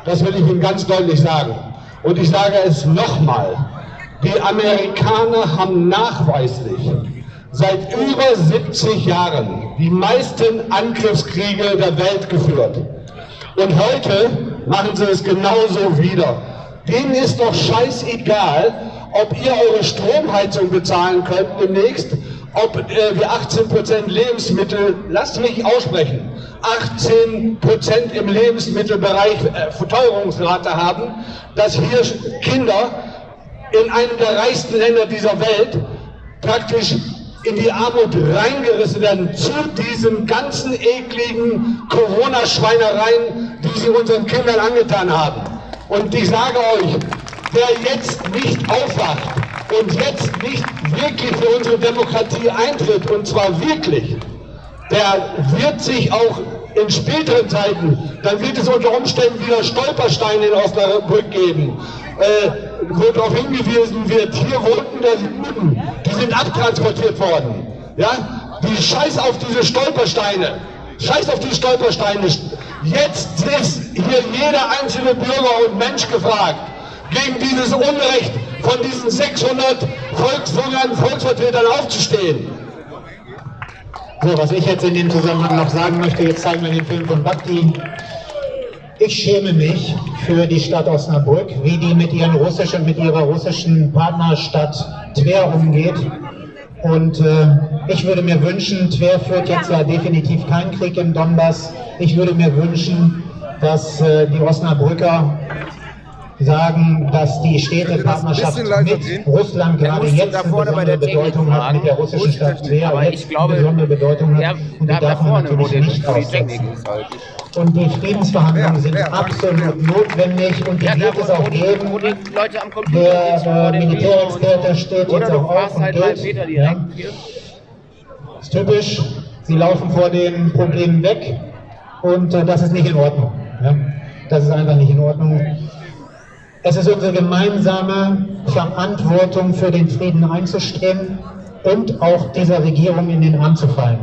Das will ich Ihnen ganz deutlich sagen. Und ich sage es nochmal, die Amerikaner haben nachweislich seit über 70 Jahren die meisten Angriffskriege der Welt geführt. Und heute machen sie es genauso wieder. Denen ist doch scheißegal, ob ihr eure Stromheizung bezahlen könnt demnächst, ob wir 18% Lebensmittel, lasst mich aussprechen, 18% im Lebensmittelbereich Verteuerungsrate haben, dass hier Kinder in einem der reichsten Länder dieser Welt praktisch in die Armut reingerissen werden zu diesen ganzen ekligen Corona-Schweinereien, die sie unseren Kindern angetan haben. Und ich sage euch, wer jetzt nicht aufwacht und jetzt nicht wirklich für unsere Demokratie eintritt, und zwar wirklich, der wird sich auch in späteren Zeiten, dann wird es unter Umständen wieder Stolpersteine in Osnabrück geben, wo darauf hingewiesen wird, hier wohnten da Lügen, die sind abtransportiert worden. Ja? Die scheiß auf diese Stolpersteine. Scheiß auf die Stolpersteine. Jetzt ist hier jeder einzelne Bürger und Mensch gefragt, gegen dieses Unrecht von diesen 600 Volksvertretern aufzustehen. So, was ich jetzt in dem Zusammenhang noch sagen möchte, jetzt zeigen wir den Film von Bhakti. Ich schäme mich für die Stadt Osnabrück, wie die mit ihrer russischen Partnerstadt Twer umgeht. Und ich würde mir wünschen, Twer führt jetzt ja definitiv keinen Krieg im Donbass. Ich würde mir wünschen, dass die Osnabrücker sagen, dass die Städtepartnerschaft mit Russland gerade jetzt eine besondere Bedeutung hat, mit der russischen Stadt Twer jetzt eine besondere Bedeutung hat, und die darf man natürlich nicht aussetzen. Und die Friedensverhandlungen sind absolut notwendig, und die wird es auch geben. Der Militärexperte steht jetzt auch auf und geht. Ja. Das ist typisch, sie laufen vor den Problemen weg, und das ist nicht in Ordnung. Ja. Das ist einfach nicht in Ordnung. Es ist unsere gemeinsame Verantwortung, für den Frieden einzustehen und auch dieser Regierung in den Arm zu fallen.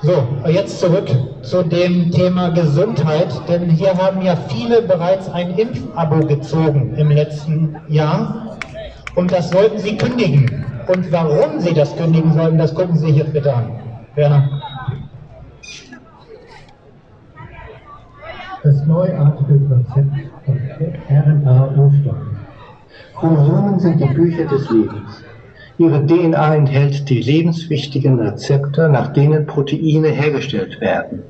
So, jetzt zurück zu dem Thema Gesundheit, denn hier haben ja viele bereits ein Impfabo gezogen im letzten Jahr, und das sollten sie kündigen. Und warum sie das kündigen sollten, das gucken Sie sich jetzt bitte an. Werner. Das neuartige Konzept von RNA-Impfstoffen. Chromosomen sind die Bücher des Lebens. Ihre DNA enthält die lebenswichtigen Rezepte, nach denen Proteine hergestellt werden.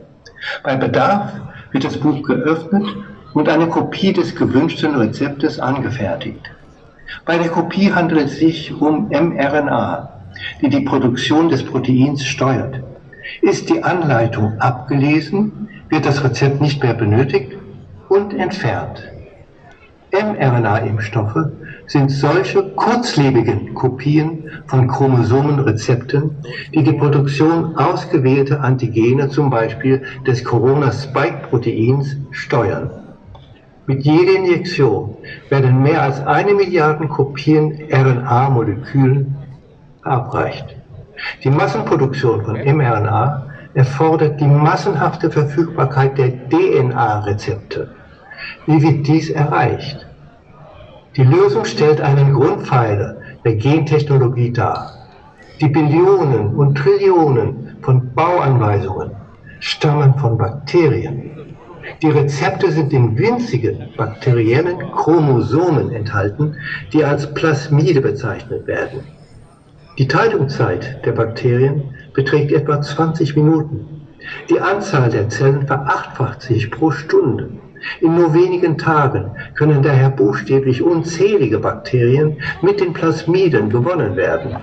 Bei Bedarf wird das Buch geöffnet und eine Kopie des gewünschten Rezeptes angefertigt. Bei der Kopie handelt es sich um mRNA, die die Produktion des Proteins steuert. Ist die Anleitung abgelesen, wird das Rezept nicht mehr benötigt und entfernt. mRNA-Impfstoffe sind solche kurzlebigen Kopien von Chromosomenrezepten, die die Produktion ausgewählter Antigene, zum Beispiel des Corona-Spike-Proteins, steuern. Mit jeder Injektion werden mehr als 1 Milliarde Kopien RNA-Molekülen verabreicht. Die Massenproduktion von mRNA erfordert die massenhafte Verfügbarkeit der DNA-Rezepte. Wie wird dies erreicht? Die Lösung stellt einen Grundpfeiler der Gentechnologie dar. Die Billionen und Trillionen von Bauanweisungen stammen von Bakterien. Die Rezepte sind in winzigen bakteriellen Chromosomen enthalten, die als Plasmide bezeichnet werden. Die Teilungszeit der Bakterien beträgt etwa 20 Minuten. Die Anzahl der Zellen verachtfacht sich pro Stunde. In nur wenigen Tagen können daher buchstäblich unzählige Bakterien mit den Plasmiden gewonnen werden.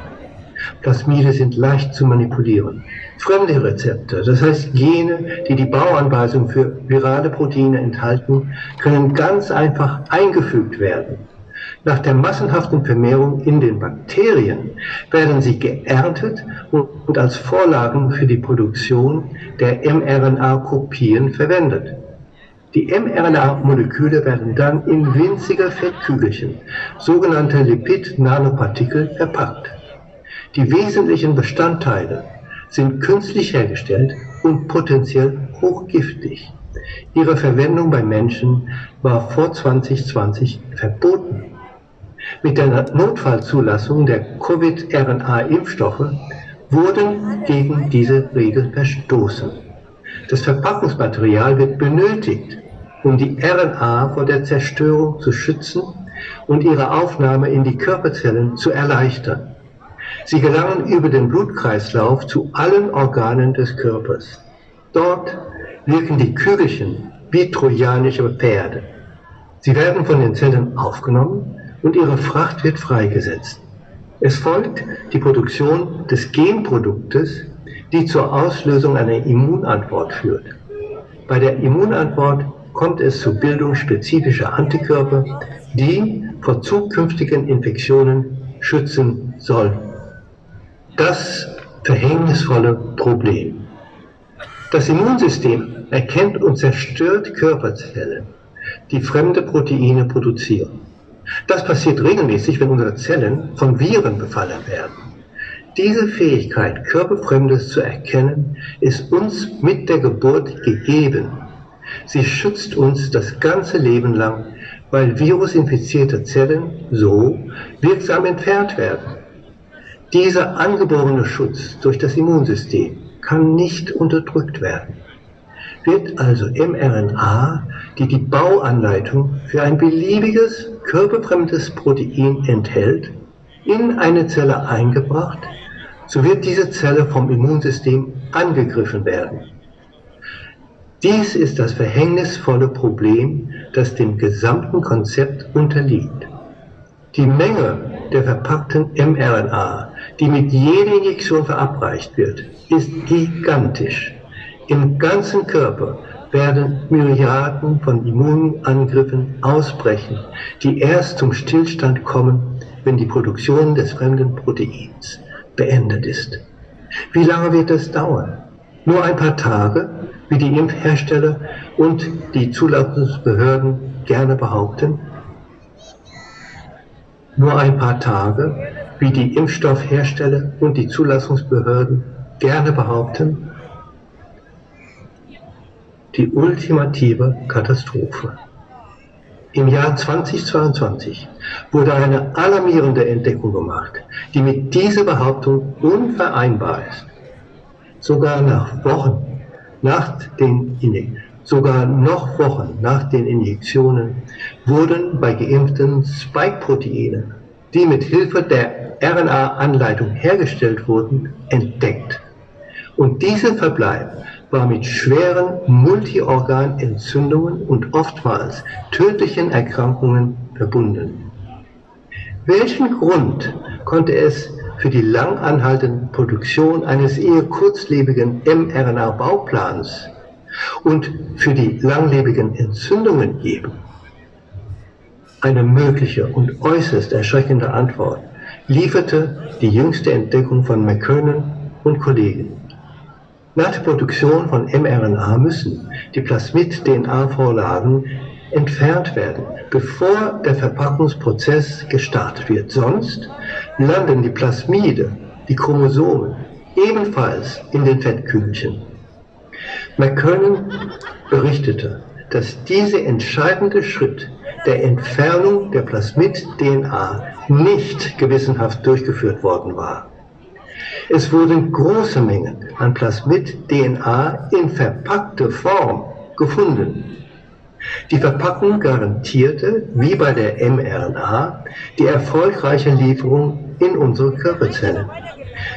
Plasmide sind leicht zu manipulieren. Fremde Rezepte, das heißt Gene, die die Bauanweisung für virale Proteine enthalten, können ganz einfach eingefügt werden. Nach der massenhaften Vermehrung in den Bakterien werden sie geerntet und als Vorlagen für die Produktion der mRNA-Kopien verwendet. Die mRNA-Moleküle werden dann in winzige Fettkügelchen, sogenannte Lipid-Nanopartikel, verpackt. Die wesentlichen Bestandteile sind künstlich hergestellt und potenziell hochgiftig. Ihre Verwendung bei Menschen war vor 2020 verboten. Mit der Notfallzulassung der Covid-RNA-Impfstoffe wurden gegen diese Regel verstoßen. Das Verpackungsmaterial wird benötigt, um die RNA vor der Zerstörung zu schützen und ihre Aufnahme in die Körperzellen zu erleichtern. Sie gelangen über den Blutkreislauf zu allen Organen des Körpers. Dort wirken die Kügelchen wie trojanische Pferde. Sie werden von den Zellen aufgenommen und ihre Fracht wird freigesetzt. Es folgt die Produktion des Genproduktes, die zur Auslösung einer Immunantwort führt. Bei der Immunantwort kommt es zur Bildung spezifischer Antikörper, die vor zukünftigen Infektionen schützen sollen. Das verhängnisvolle Problem. Das Immunsystem erkennt und zerstört Körperzellen, die fremde Proteine produzieren. Das passiert regelmäßig, wenn unsere Zellen von Viren befallen werden. Diese Fähigkeit, Körperfremdes zu erkennen, ist uns mit der Geburt gegeben. Sie schützt uns das ganze Leben lang, weil virusinfizierte Zellen so wirksam entfernt werden. Dieser angeborene Schutz durch das Immunsystem kann nicht unterdrückt werden. Wird also mRNA, die die Bauanleitung für ein beliebiges, körperfremdes Protein enthält, in eine Zelle eingebracht, so wird diese Zelle vom Immunsystem angegriffen werden. Dies ist das verhängnisvolle Problem, das dem gesamten Konzept unterliegt. Die Menge der verpackten mRNA, die mit jeder Injektion verabreicht wird, ist gigantisch. Im ganzen Körper werden Myriaden von Immunangriffen ausbrechen, die erst zum Stillstand kommen, wenn die Produktion des fremden Proteins beendet ist. Wie lange wird es dauern? Nur ein paar Tage, wie die Impfhersteller und die Zulassungsbehörden gerne behaupten? Nur ein paar Tage, wie die Impfstoffhersteller und die Zulassungsbehörden gerne behaupten? Die ultimative Katastrophe. Im Jahr 2022 wurde eine alarmierende Entdeckung gemacht, die mit dieser Behauptung unvereinbar ist. Sogar noch Wochen nach den Injektionen wurden bei Geimpften Spike-Proteine, die mit Hilfe der RNA-Anleitung hergestellt wurden, entdeckt. Und dieser Verbleib war mit schweren Multiorganentzündungen und oftmals tödlichen Erkrankungen verbunden. Welchen Grund konnte es für die lang anhaltende Produktion eines eher kurzlebigen mRNA-Bauplans und für die langlebigen Entzündungen geben? Eine mögliche und äußerst erschreckende Antwort lieferte die jüngste Entdeckung von McKernan und Kollegen. Nach der Produktion von mRNA müssen die Plasmid-DNA-Vorlagen entfernt werden, bevor der Verpackungsprozess gestartet wird. Sonst landen die Plasmide, die Chromosomen, ebenfalls in den Fettkügelchen. McKernan berichtete, dass dieser entscheidende Schritt der Entfernung der Plasmid-DNA nicht gewissenhaft durchgeführt worden war. Es wurden große Mengen an Plasmid-DNA in verpackte Form gefunden. Die Verpackung garantierte, wie bei der mRNA, die erfolgreiche Lieferung in unsere Körperzellen.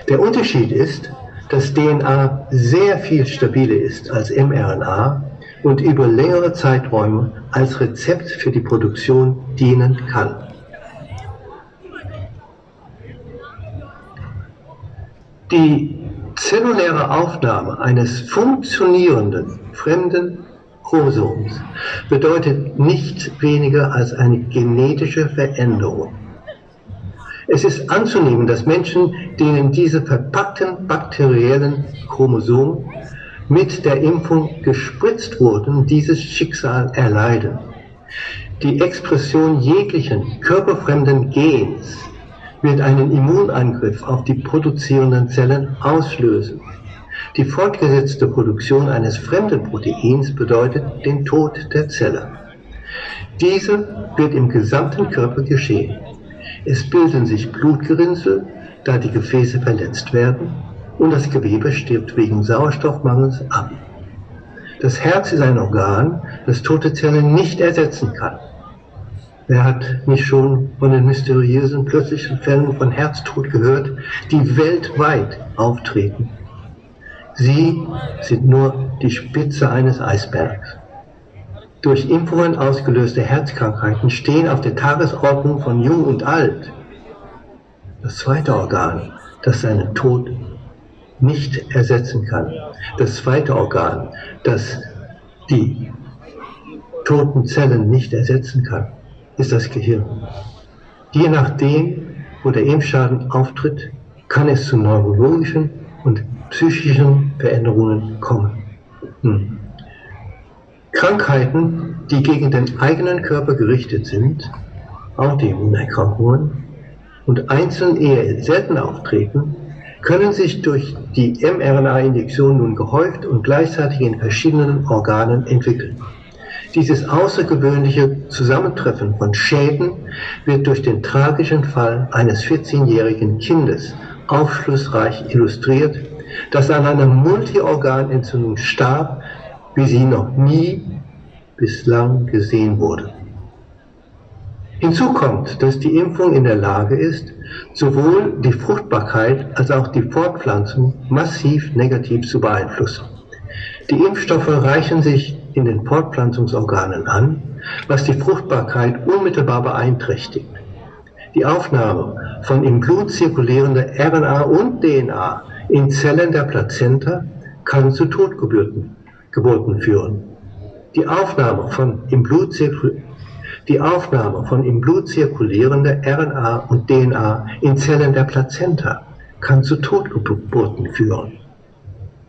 Der Unterschied ist, dass DNA sehr viel stabiler ist als mRNA und über längere Zeiträume als Rezept für die Produktion dienen kann. Die zelluläre Aufnahme eines funktionierenden fremden Chromosoms bedeutet nichts weniger als eine genetische Veränderung. Es ist anzunehmen, dass Menschen, denen diese verpackten bakteriellen Chromosomen mit der Impfung gespritzt wurden, dieses Schicksal erleiden. Die Expression jeglichen körperfremden Gens wird einen Immunangriff auf die produzierenden Zellen auslösen. Die fortgesetzte Produktion eines fremden Proteins bedeutet den Tod der Zelle. Diese wird im gesamten Körper geschehen. Es bilden sich Blutgerinnsel, da die Gefäße verletzt werden, und das Gewebe stirbt wegen Sauerstoffmangels ab. Das Herz ist ein Organ, das tote Zellen nicht ersetzen kann. Wer hat nicht schon von den mysteriösen plötzlichen Fällen von Herztod gehört, die weltweit auftreten? Sie sind nur die Spitze eines Eisbergs. Durch Impfungen ausgelöste Herzkrankheiten stehen auf der Tagesordnung von Jung und Alt. Das zweite Organ, das seinen Tod nicht ersetzen kann. Das zweite Organ, das die toten Zellen nicht ersetzen kann, ist das Gehirn. Je nachdem, wo der Impfschaden auftritt, kann es zu neurologischen und psychischen Veränderungen kommen. Krankheiten, die gegen den eigenen Körper gerichtet sind, Autoimmunerkrankungen, und einzeln eher selten auftreten, können sich durch die mRNA-Injektion nun gehäuft und gleichzeitig in verschiedenen Organen entwickeln. Dieses außergewöhnliche Zusammentreffen von Schäden wird durch den tragischen Fall eines 14-jährigen Kindes aufschlussreich illustriert, das an einer Multiorganentzündung starb, wie sie noch nie bislang gesehen wurde. Hinzu kommt, dass die Impfung in der Lage ist, sowohl die Fruchtbarkeit als auch die Fortpflanzung massiv negativ zu beeinflussen. Die Impfstoffe reichen sich in den Fortpflanzungsorganen an, was die Fruchtbarkeit unmittelbar beeinträchtigt. Die Aufnahme von im Blut zirkulierender RNA und DNA in Zellen der Plazenta kann zu Totgeburten führen. Die Aufnahme von im Blut zirkulierender RNA und DNA in Zellen der Plazenta kann zu Totgeburten führen.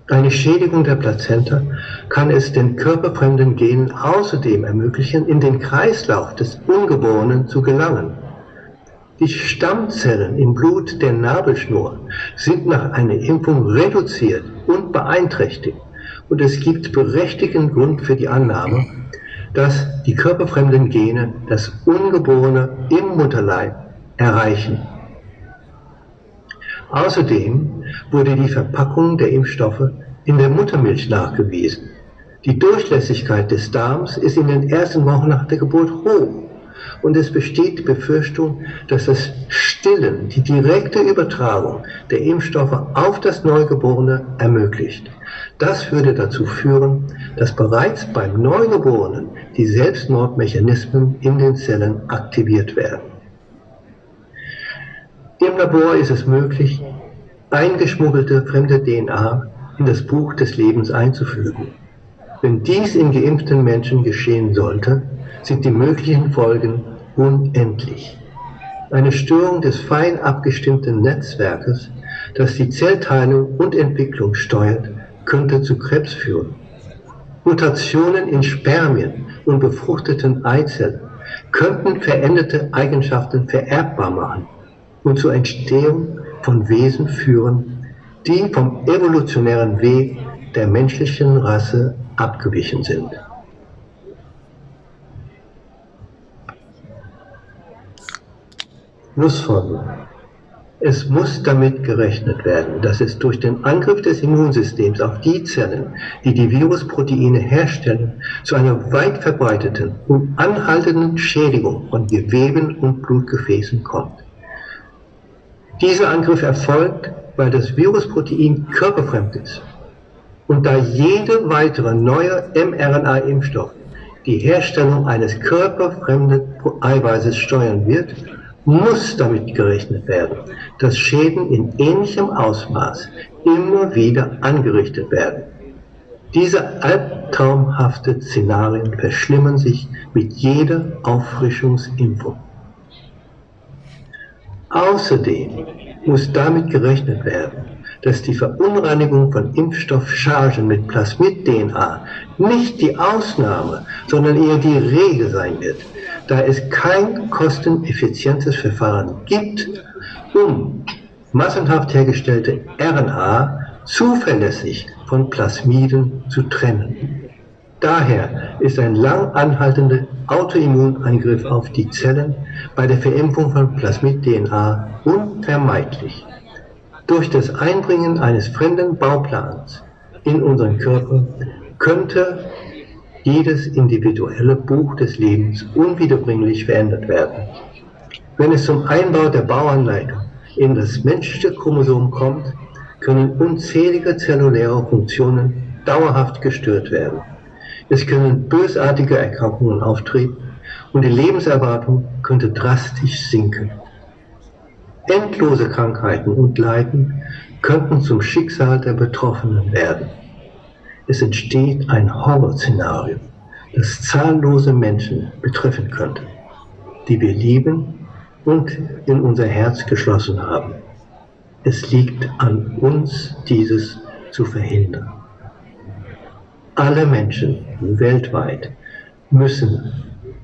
Eine Schädigung der Plazenta kann es den körperfremden Genen außerdem ermöglichen, in den Kreislauf des Ungeborenen zu gelangen. Die Stammzellen im Blut der Nabelschnur sind nach einer Impfung reduziert und beeinträchtigt, und es gibt berechtigten Grund für die Annahme, dass die körperfremden Gene das Ungeborene im Mutterleib erreichen. Außerdem wurde die Verpackung der Impfstoffe in der Muttermilch nachgewiesen. Die Durchlässigkeit des Darms ist in den ersten Wochen nach der Geburt hoch, und es besteht die Befürchtung, dass das Stillen die direkte Übertragung der Impfstoffe auf das Neugeborene ermöglicht. Das würde dazu führen, dass bereits beim Neugeborenen die Selbstmordmechanismen in den Zellen aktiviert werden. Im Labor ist es möglich, eingeschmuggelte fremde DNA in das Buch des Lebens einzufügen. Wenn dies in geimpften Menschen geschehen sollte, sind die möglichen Folgen unendlich. Eine Störung des fein abgestimmten Netzwerkes, das die Zellteilung und Entwicklung steuert, könnte zu Krebs führen. Mutationen in Spermien und befruchteten Eizellen könnten veränderte Eigenschaften vererbbar machen und zur Entstehung von Wesen führen, die vom evolutionären Weg der menschlichen Rasse abgewichen sind. Schlussfolgerung. Es muss damit gerechnet werden, dass es durch den Angriff des Immunsystems auf die Zellen, die die Virusproteine herstellen, zu einer weit verbreiteten und anhaltenden Schädigung von Geweben und Blutgefäßen kommt. Dieser Angriff erfolgt, weil das Virusprotein körperfremd ist. Und da jede weitere neue mRNA-Impfstoff die Herstellung eines körperfremden Eiweißes steuern wird, muss damit gerechnet werden, dass Schäden in ähnlichem Ausmaß immer wieder angerichtet werden. Diese albtraumhaften Szenarien verschlimmern sich mit jeder Auffrischungsimpfung. Außerdem muss damit gerechnet werden, dass die Verunreinigung von Impfstoffchargen mit Plasmid-DNA nicht die Ausnahme, sondern eher die Regel sein wird, da es kein kosteneffizientes Verfahren gibt, um massenhaft hergestellte RNA zuverlässig von Plasmiden zu trennen. Daher ist ein lang anhaltender Autoimmunangriff auf die Zellen bei der Verimpfung von Plasmid-DNA unvermeidlich. Durch das Einbringen eines fremden Bauplans in unseren Körper könnte jedes individuelle Buch des Lebens unwiederbringlich verändert werden. Wenn es zum Einbau der Bauanleitung in das menschliche Chromosom kommt, können unzählige zelluläre Funktionen dauerhaft gestört werden. Es können bösartige Erkrankungen auftreten und die Lebenserwartung könnte drastisch sinken. Endlose Krankheiten und Leiden könnten zum Schicksal der Betroffenen werden. Es entsteht ein Horrorszenario, das zahllose Menschen betreffen könnte, die wir lieben und in unser Herz geschlossen haben. Es liegt an uns, dieses zu verhindern. Alle Menschen weltweit müssen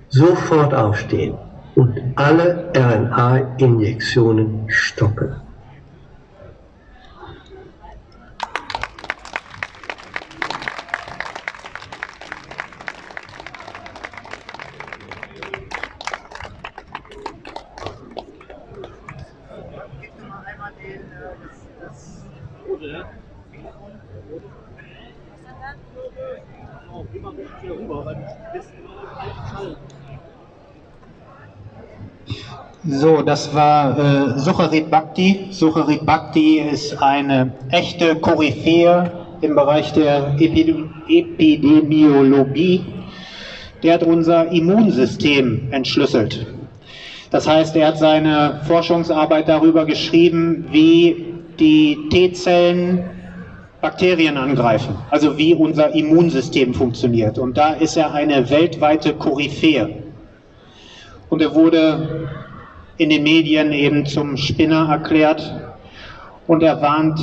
sofort aufstehen und alle RNA-Injektionen stoppen. So, das war Sucharit Bhakti. Sucharit Bhakti ist eine echte Koryphäe im Bereich der Epidemiologie. Der hat unser Immunsystem entschlüsselt. Das heißt, er hat seine Forschungsarbeit darüber geschrieben, wie die T-Zellen Bakterien angreifen, also wie unser Immunsystem funktioniert. Und da ist er eine weltweite Koryphäe. Und er wurde in den Medien eben zum Spinner erklärt und er warnt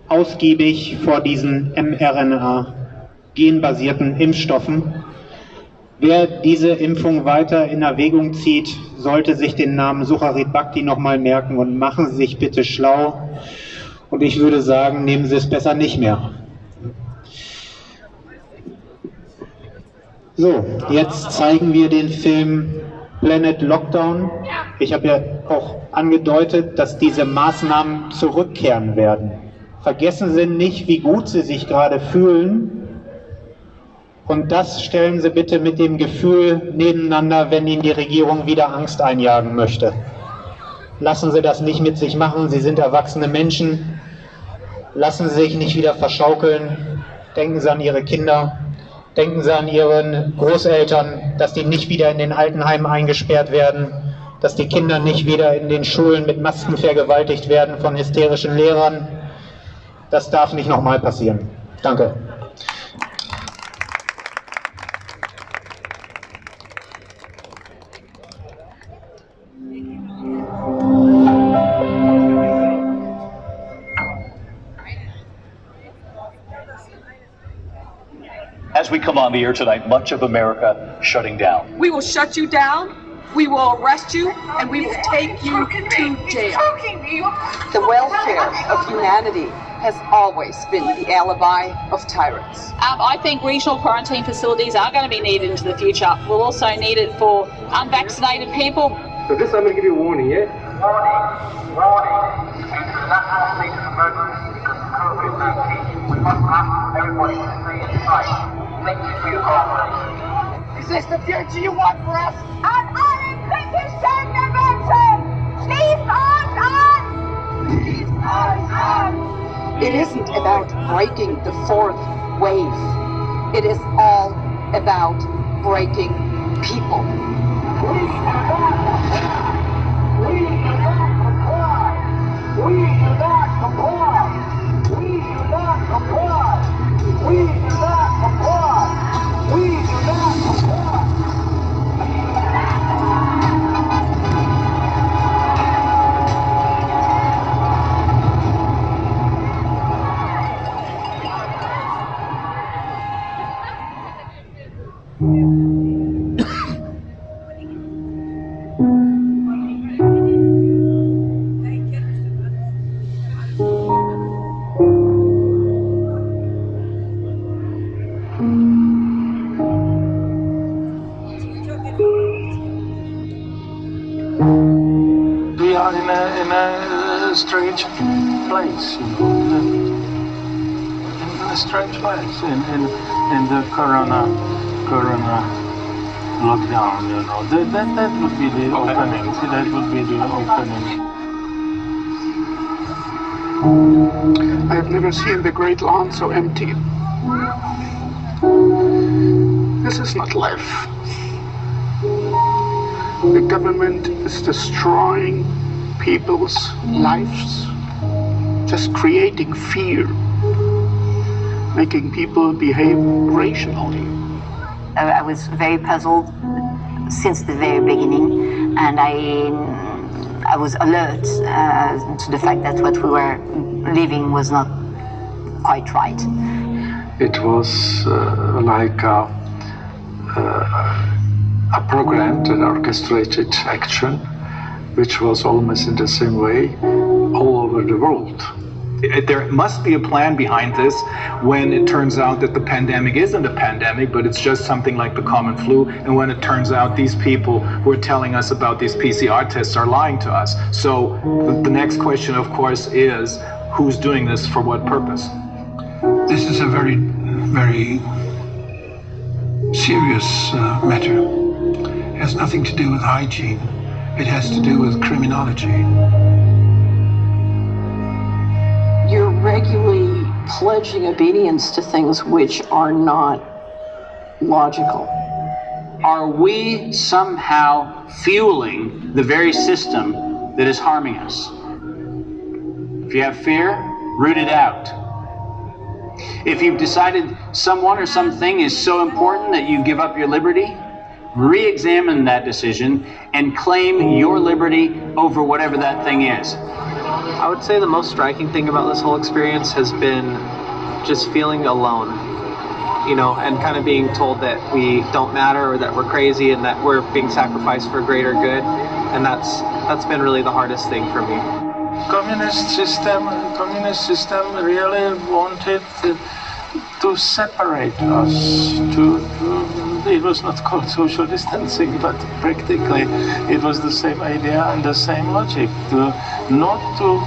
ausgiebig vor diesen mRNA-genbasierten Impfstoffen. Wer diese Impfung weiter in Erwägung zieht, sollte sich den Namen Sucharit Bhakti nochmal merken und machen Sie sich bitte schlau. Und ich würde sagen, nehmen Sie es besser nicht mehr. So, jetzt zeigen wir den Film Planet Lockdown. Ich habe ja auch angedeutet, dass diese Maßnahmen zurückkehren werden. Vergessen Sie nicht, wie gut Sie sich gerade fühlen. Und das stellen Sie bitte mit dem Gefühl nebeneinander, wenn Ihnen die Regierung wieder Angst einjagen möchte. Lassen Sie das nicht mit sich machen. Sie sind erwachsene Menschen. Lassen Sie sich nicht wieder verschaukeln. Denken Sie an Ihre Kinder. Denken Sie an Ihren Großeltern, dass die nicht wieder in den Altenheimen eingesperrt werden, dass die Kinder nicht wieder in den Schulen mit Masken vergewaltigt werden von hysterischen Lehrern. Das darf nicht nochmal passieren. Danke. As we come on the air tonight, much of America shutting down. We will shut you down, we will arrest you, and we will take you to jail. The welfare of humanity has always been the alibi of tyrants. I think regional quarantine facilities are going to be needed into the future. We'll also need it for unvaccinated people. So this I'm going to give you a warning, yeah? Is this the future you want for us? An allen kritischende Menschen! Schließt euch an! Schließt euch an! It isn't about breaking the fourth wave. It is all about breaking people. We do not comply. We do not comply. We do not comply. We do not comply. We do not comply. We are in a strange place, you know, in a strange place, in the corona lockdown, you know. That would be the opening. That would be the opening. I've never seen the Great Lawn so empty. This is not life. The government is destroying people's lives, just creating fear, making people behave rationally. I was very puzzled since the very beginning, and I was alert to the fact that what we were living was not quite right. It was like a programmed and orchestrated action, which was almost in the same way all over the world. There must be a plan behind this when it turns out that the pandemic isn't a pandemic, but it's just something like the common flu, and when it turns out these people who are telling us about these PCR tests are lying to us. So the next question, of course, is who's doing this for what purpose? This is a very, very serious matter. It has nothing to do with hygiene. It has to do with criminology. You're regularly pledging obedience to things which are not logical. Are we somehow fueling the very system that is harming us? If you have fear, root it out. If you've decided someone or something is so important that you give up your liberty, re-examine that decision and claim your liberty over whatever that thing is. I would say the most striking thing about this whole experience has been just feeling alone, you know, and kind of being told that we don't matter or that we're crazy and that we're being sacrificed for greater good. And that's been really the hardest thing for me. Communist system really wanted to separate us. It was not called social distancing, but practically it was the same idea and the same logic. Not to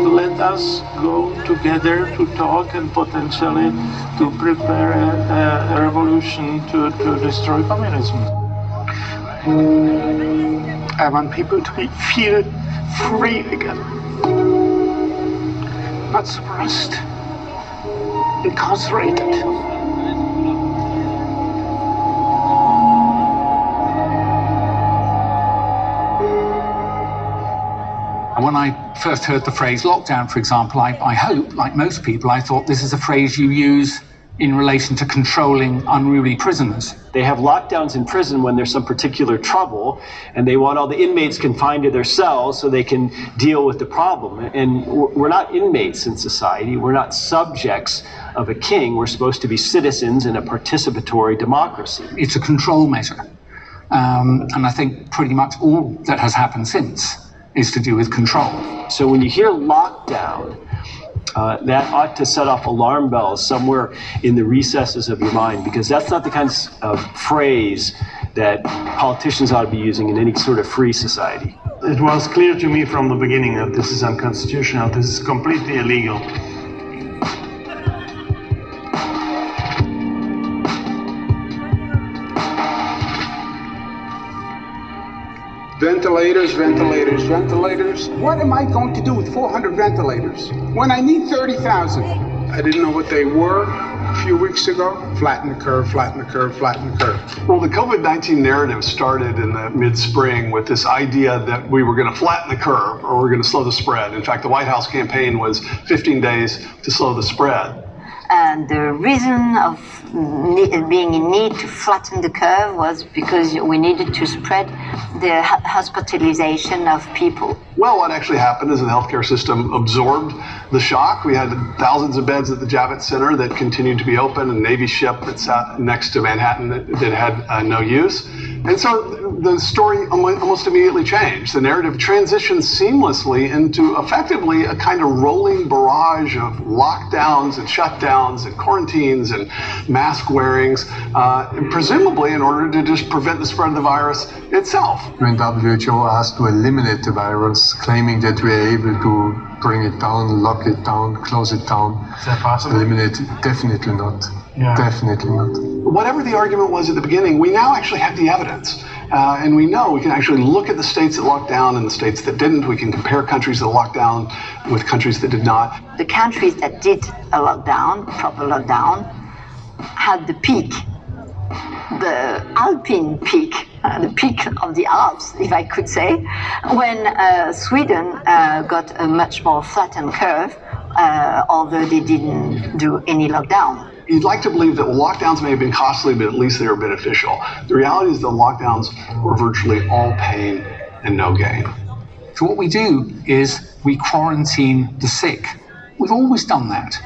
let us go together to talk and potentially to prepare a revolution to destroy communism. I want people to feel free again, not suppressed, incarcerated. When I first heard the phrase lockdown, for example, I hope, like most people, I thought this is a phrase you use in relation to controlling unruly prisoners. They have lockdowns in prison when there's some particular trouble, and they want all the inmates confined to their cells so they can deal with the problem. And we're not inmates in society. We're not subjects of a king. We're supposed to be citizens in a participatory democracy. It's a control measure. And I think pretty much all that has happened since is to do with control. So when you hear lockdown, that ought to set off alarm bells somewhere in the recesses of your mind, because that's not the kind of phrase that politicians ought to be using in any sort of free society. It was clear to me from the beginning that this is unconstitutional, this is completely illegal. Ventilators, ventilators, ventilators. What am I going to do with 400 ventilators when I need 30,000? I didn't know what they were a few weeks ago. Flatten the curve, flatten the curve, flatten the curve. Well, the COVID-19 narrative started in the mid-spring with this idea that we were going to flatten the curve or we're going to slow the spread. In fact, the White House campaign was 15 days to slow the spread. And the reason of being in need to flatten the curve was because we needed to spread the hospitalization of people. Well, what actually happened is the healthcare system absorbed the shock. We had thousands of beds at the Javits Center that continued to be open, a Navy ship that sat next to Manhattan that had no use. And so the story almost immediately changed. The narrative transitioned seamlessly into effectively a kind of rolling barrage of lockdowns and shutdowns and quarantines and mask wearings, presumably in order to just prevent the spread of the virus itself. When WHO asked to eliminate the virus, claiming that we are able to bring it down, lock it down, close it down. Is that possible? Eliminate it? Definitely not. Yeah. Definitely not. Whatever the argument was at the beginning, we now actually have the evidence. And we know we can actually look at the states that locked down and the states that didn't. We can compare countries that locked down with countries that did not. The countries that did a lockdown, proper lockdown, had the peak, the Alpine peak, the peak of the Alps, if I could say, when Sweden got a much more flattened curve, although they didn't do any lockdown. You'd like to believe that lockdowns may have been costly, but at least they were beneficial. The reality is that lockdowns were virtually all pain and no gain. So what we do is we quarantine the sick. We've always done that.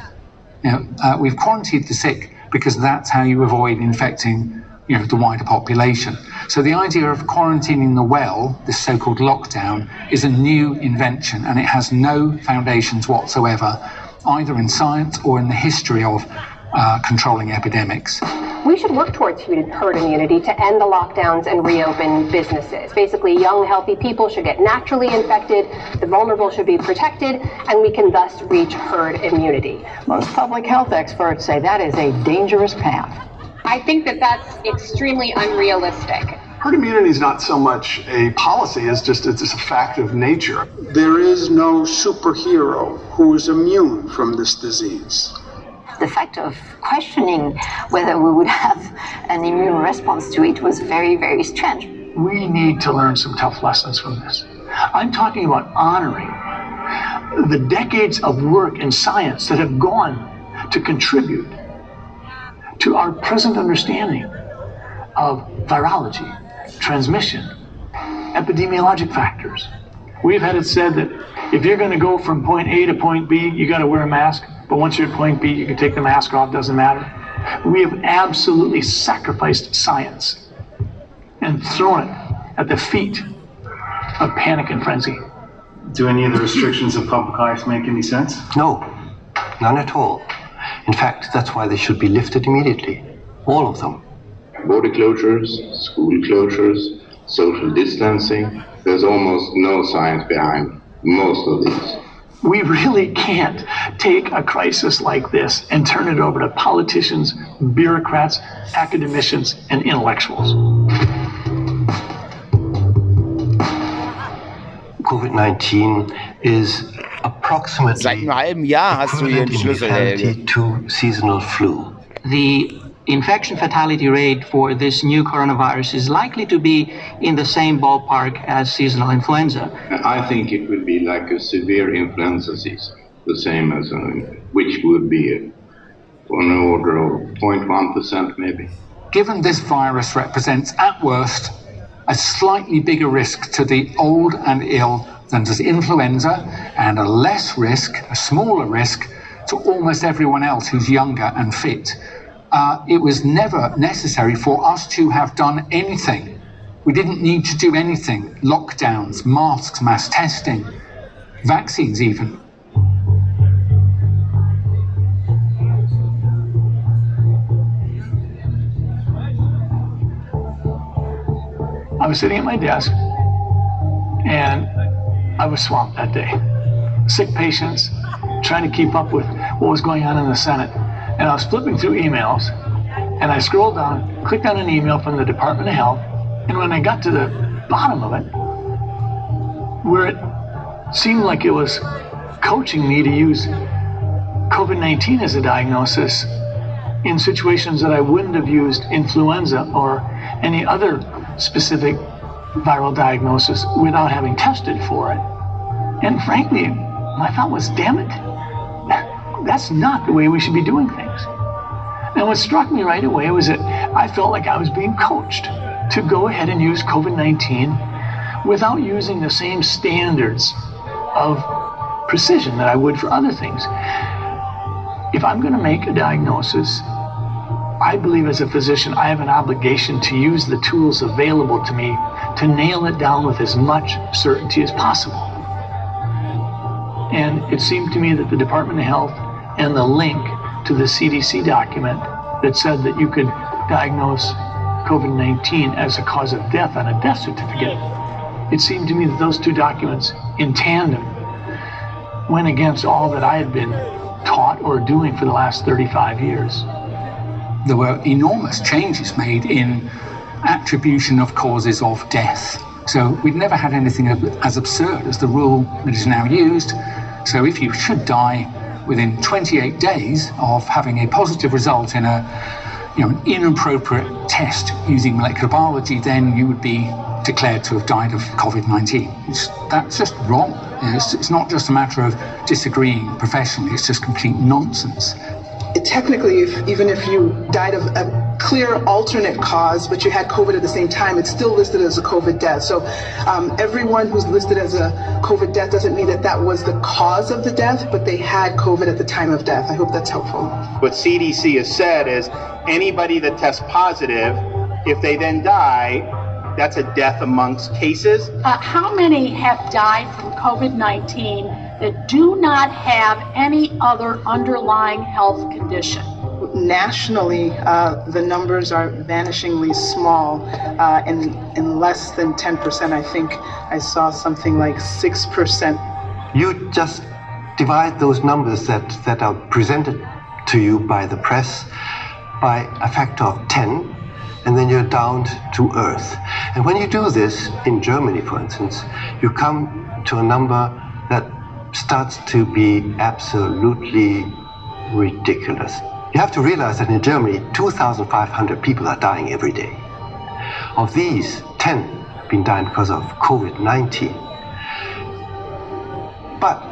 We've quarantined the sick because that's how you avoid infecting the wider population. So the idea of quarantining the well, this so-called lockdown, is a new invention, and it has no foundations whatsoever, either in science or in the history of controlling epidemics. We should work towards herd immunity to end the lockdowns and reopen businesses. Basically, young, healthy people should get naturally infected, the vulnerable should be protected, and we can thus reach herd immunity. Most public health experts say that is a dangerous path. I think that that's extremely unrealistic. Herd immunity is not so much a policy as it's a fact of nature. There is no superhero who is immune from this disease. The fact of questioning whether we would have an immune response to it was very, very strange. We need to learn some tough lessons from this. I'm talking about honoring the decades of work in science that have gone to contribute to our present understanding of virology, transmission, epidemiologic factors. We've had it said that if you're going to go from point A to point B, you got to wear a mask. But once you're at point B, you can take the mask off, doesn't matter. We have absolutely sacrificed science and thrown it at the feet of panic and frenzy. Do any of the restrictions of public life make any sense? No, none at all. In fact, that's why they should be lifted immediately. All of them. Border closures, school closures, social distancing. There's almost no science behind most of these. We really can't take a crisis like this and turn it over to politicians, bureaucrats, academicians, and intellectuals. COVID-19 is approximately Seit einem halben Jahr hast du hier einen Schlüssel, Helge. To seasonal flu. The infection fatality rate for this new coronavirus is likely to be in the same ballpark as seasonal influenza. I think it would be like a severe influenza season, the same as which would be on the order of 0.1% maybe. Given this virus represents, at worst, a slightly bigger risk to the old and ill than does influenza, and a less risk, a smaller risk, to almost everyone else who's younger and fit. It was never necessary for us to have done anything. We didn't need to do anything. Lockdowns, masks, mass testing, vaccines even. I was sitting at my desk And I was swamped that day. Sick patients, trying to keep up with what was going on in the Senate. And I was flipping through emails, and I scrolled down, clicked on an email from the Department of Health, and when I got to the bottom of it, where it seemed like it was coaching me to use COVID-19 as a diagnosis in situations that I wouldn't have used influenza or any other specific viral diagnosis without having tested for it. And frankly, my thought was, damn it, that's not the way we should be doing things. And what struck me right away was that I felt like I was being coached to go ahead and use COVID-19 without using the same standards of precision that I would for other things. If I'm going to make a diagnosis, I believe as a physician, I have an obligation to use the tools available to me to nail it down with as much certainty as possible. And it seemed to me that the Department of Health and the link to the CDC document that said that you could diagnose COVID-19 as a cause of death on a death certificate, it seemed to me that those two documents in tandem went against all that I had been taught or doing for the last 35 years. There were enormous changes made in attribution of causes of death. So we'd never had anything as absurd as the rule that is now used. So if you should die within 28 days of having a positive result in an inappropriate test using molecular biology, then you would be declared to have died of COVID-19. That's just wrong. It's not just a matter of disagreeing professionally, it's just complete nonsense. Technically, even if you died of a clear alternate cause, but you had COVID at the same time, it's still listed as a COVID death. So everyone who's listed as a COVID death doesn't mean that that was the cause of the death, but they had COVID at the time of death. I hope that's helpful. What CDC has said is anybody that tests positive, if they then die, that's a death amongst cases. How many have died from COVID-19 that do not have any other underlying health condition? Nationally, the numbers are vanishingly small. In less than 10%, I think I saw something like 6%. You just divide those numbers that are presented to you by the press by a factor of 10, and then you're down to earth. And when you do this, in Germany, for instance, you come to a number that starts to be absolutely ridiculous. You have to realize that in Germany, 2,500 people are dying every day. Of these, 10 have been dying because of COVID-19. But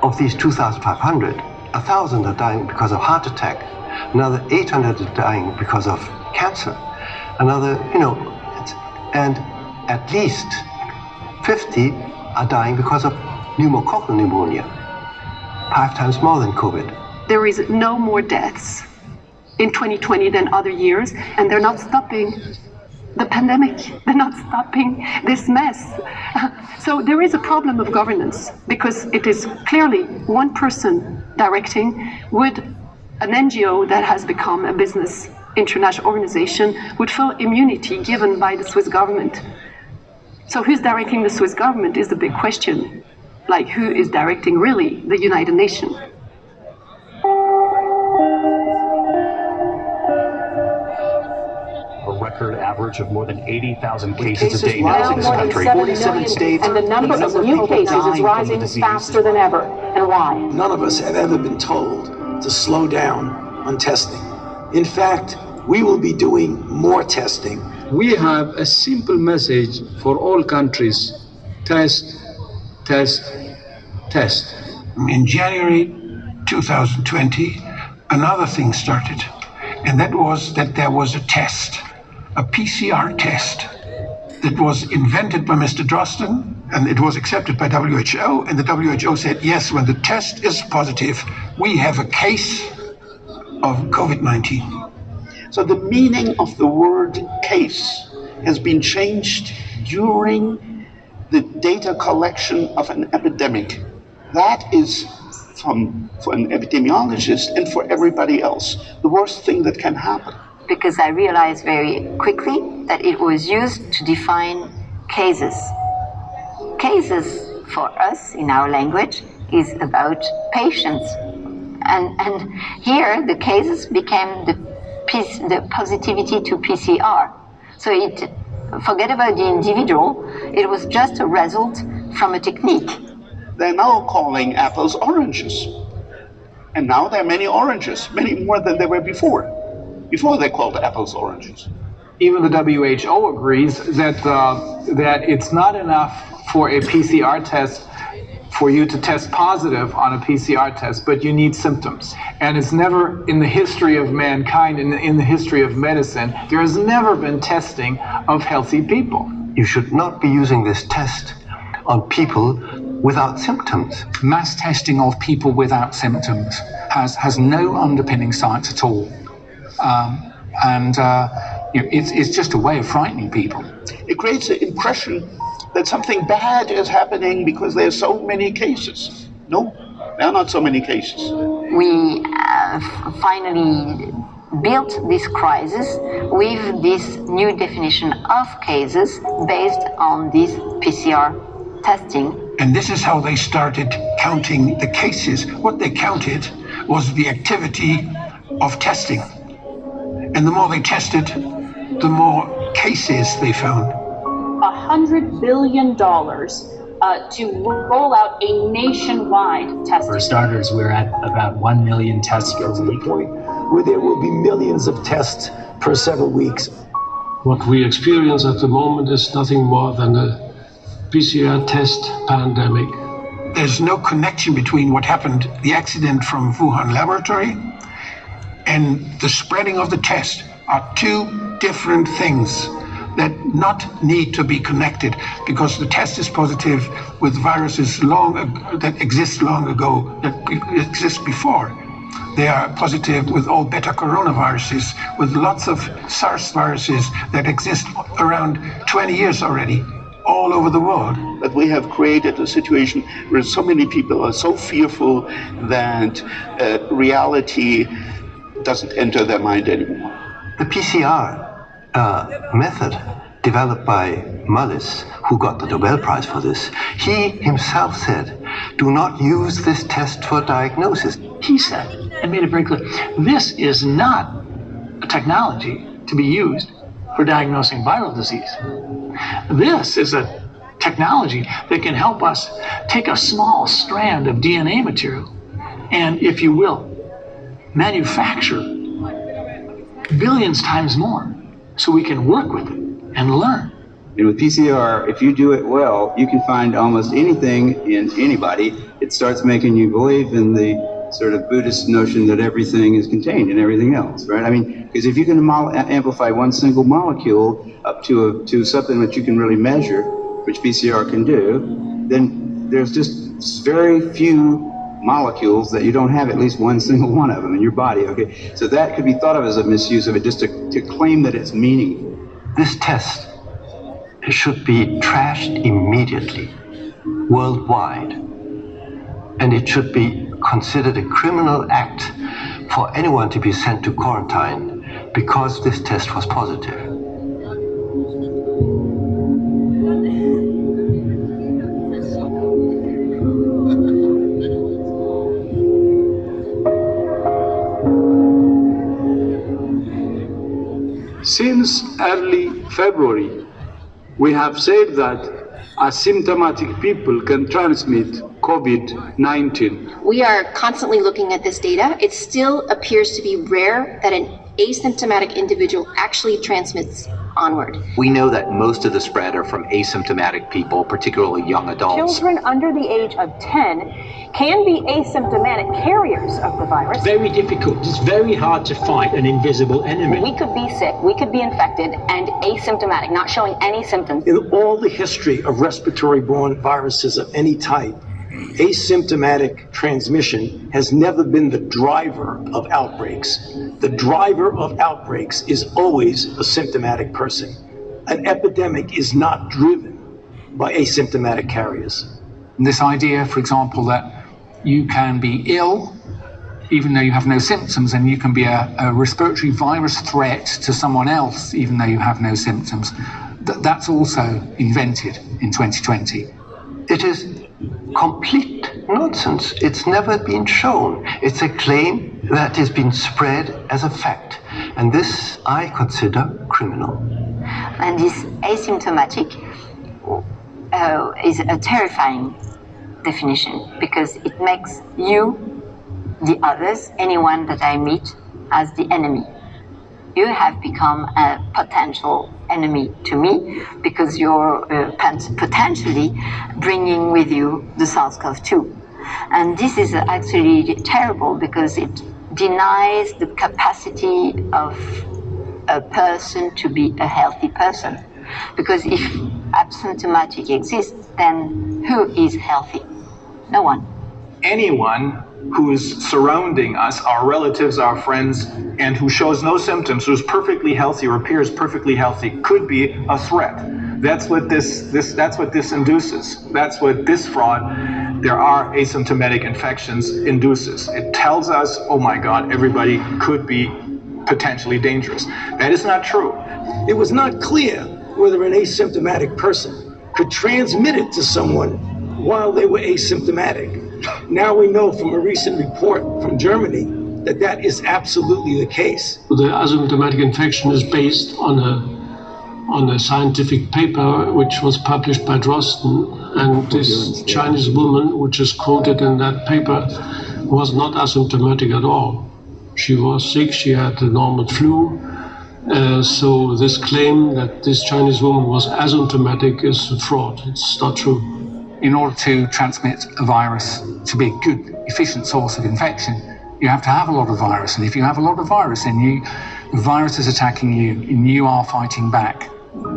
of these 2,500, 1,000 are dying because of heart attack. Another 800 are dying because of cancer. Another, and at least 50 are dying because of pneumococcal pneumonia, 5 times more than COVID. There is no more deaths in 2020 than other years, and they're not stopping the pandemic. They're not stopping this mess. So there is a problem of governance, because it is clearly one person directing. Would an NGO that has become a business international organization would feel immunity given by the Swiss government? So who's directing the Swiss government is the big question. Like, who is directing really the United Nations? A record average of more than 80,000 cases a day now in this more than country. 47 states. And the number of new cases is rising faster than ever. And why? None of us have ever been told to slow down on testing. In fact, we will be doing more testing. We have a simple message for all countries: test, test, test. In January 2020, another thing started, and that was that there was a test, a PCR test, that was invented by Mr. Drosten, and it was accepted by WHO, and the WHO said, yes, when the test is positive, we have a case of COVID-19. So the meaning of the word case has been changed during the data collection of an epidemic. That is, for an epidemiologist and for everybody else, the worst thing that can happen. Because I realized very quickly that it was used to define cases. cases for us in our language is about patients. And here the cases became the positivity to PCR. So forget about the individual, it was just a result from a technique. They're now calling apples oranges. And now there are many oranges, many more than there were before. Before they called apples oranges. Even the WHO agrees that it's not enough for a PCR test for you to test positive on a PCR test, but you need symptoms. And it's never in the history of mankind, in the history of medicine, there has never been testing of healthy people. You should not be using this test on people without symptoms. Mass testing of people without symptoms has no underpinning science at all. It's just a way of frightening people. It creates the impression that something bad is happening because there are so many cases. No, there are not so many cases. We finally built this crisis with this new definition of cases based on this PCR testing. And this is how they started counting the cases. What they counted was the activity of testing. And the more they tested, the more cases they found. $100 billion to roll out a nationwide test. For starters, we're at about 1 million tests per week. Where there will be millions of tests per several weeks. What we experience at the moment is nothing more than a PCR test pandemic. There's no connection between what happened, the accident from Wuhan laboratory, and the spreading of the test are two different things that not need to be connected, because the test is positive with viruses that exist long ago, that exist before. They are positive with all beta coronaviruses, with lots of SARS viruses that exist around 20 years already, all over the world. But we have created a situation where so many people are so fearful that reality doesn't enter their mind anymore. The PCR method developed by Mullis, who got the Nobel Prize for this, he himself said, do not use this test for diagnosis. He said, and made it very clear, this is not a technology to be used for diagnosing viral disease. This is a technology that can help us take a small strand of DNA material and, if you will, manufacture billions times more so we can work with it and learn. And with PCR, if you do it well, you can find almost anything in anybody. It starts making you believe in the sort of Buddhist notion that everything is contained in everything else, right? I mean, because if you can amplify one single molecule up to something that you can really measure, which PCR can do, then there's just very few molecules that you don't have at least one single one of them in your body, okay? So that could be thought of as a misuse of it, just to claim that it's meaningful. This test should be trashed immediately, worldwide. And it should be considered a criminal act for anyone to be sent to quarantine because this test was positive. Since early February, we have said that asymptomatic people can transmit COVID-19. We are constantly looking at this data. It still appears to be rare that an asymptomatic individual actually transmits onward. We know that most of the spread are from asymptomatic people, particularly young adults. Children under the age of 10 can be asymptomatic carriers of the virus. Very difficult. It's very hard to fight an invisible enemy. We could be sick, we could be infected and asymptomatic, not showing any symptoms. In all the history of respiratory-borne viruses of any type, asymptomatic transmission has never been the driver of outbreaks. The driver of outbreaks is always a symptomatic person. An epidemic is not driven by asymptomatic carriers. This idea, for example, that you can be ill even though you have no symptoms, and you can be a respiratory virus threat to someone else even though you have no symptoms, that's also invented in 2020. It is complete nonsense. It's never been shown. It's a claim that has been spread as a fact. And this I consider criminal. And this asymptomatic is a terrifying definition because it makes you, the others, anyone that I meet, as the enemy. You have become a potential enemy to me because you're potentially bringing with you the SARS-CoV-2. And this is actually terrible because it denies the capacity of a person to be a healthy person. Because if asymptomatic exists, then who is healthy? No one. Anyone who is surrounding us, our relatives, our friends, and who shows no symptoms, who's perfectly healthy or appears perfectly healthy, could be a threat. That's what this induces. That's what this fraud, there are asymptomatic infections, induces. It tells us, oh my God, everybody could be potentially dangerous. That is not true. It was not clear whether an asymptomatic person could transmit it to someone while they were asymptomatic. Now we know from a recent report from Germany that that is absolutely the case. The asymptomatic infection is based on a scientific paper which was published by Drosten, and this Chinese woman, which is quoted in that paper, was not asymptomatic at all. She was sick, she had the normal flu. So this claim that this Chinese woman was asymptomatic is a fraud. It's not true. In order to transmit a virus to be a good, efficient source of infection, you have to have a lot of virus. And if you have a lot of virus, then the virus is attacking you and you are fighting back.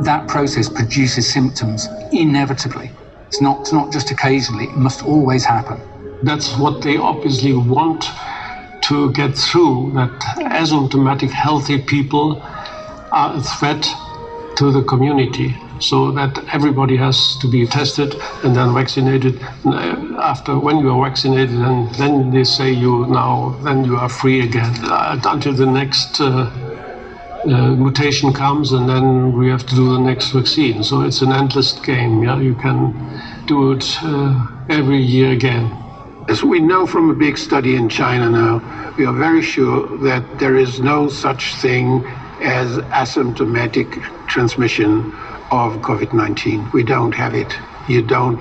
That process produces symptoms inevitably. It's not just occasionally, it must always happen. That's what they obviously want to get through, that asymptomatic healthy people are a threat to the community. So that everybody has to be tested and then vaccinated. When you are vaccinated, and then they say then you are free again until the next mutation comes, and then we have to do the next vaccine. So it's an endless game. Yeah, you can do it every year again. As we know from a big study in China now, we are very sure that there is no such thing as asymptomatic transmission of COVID-19. We don't have it. You don't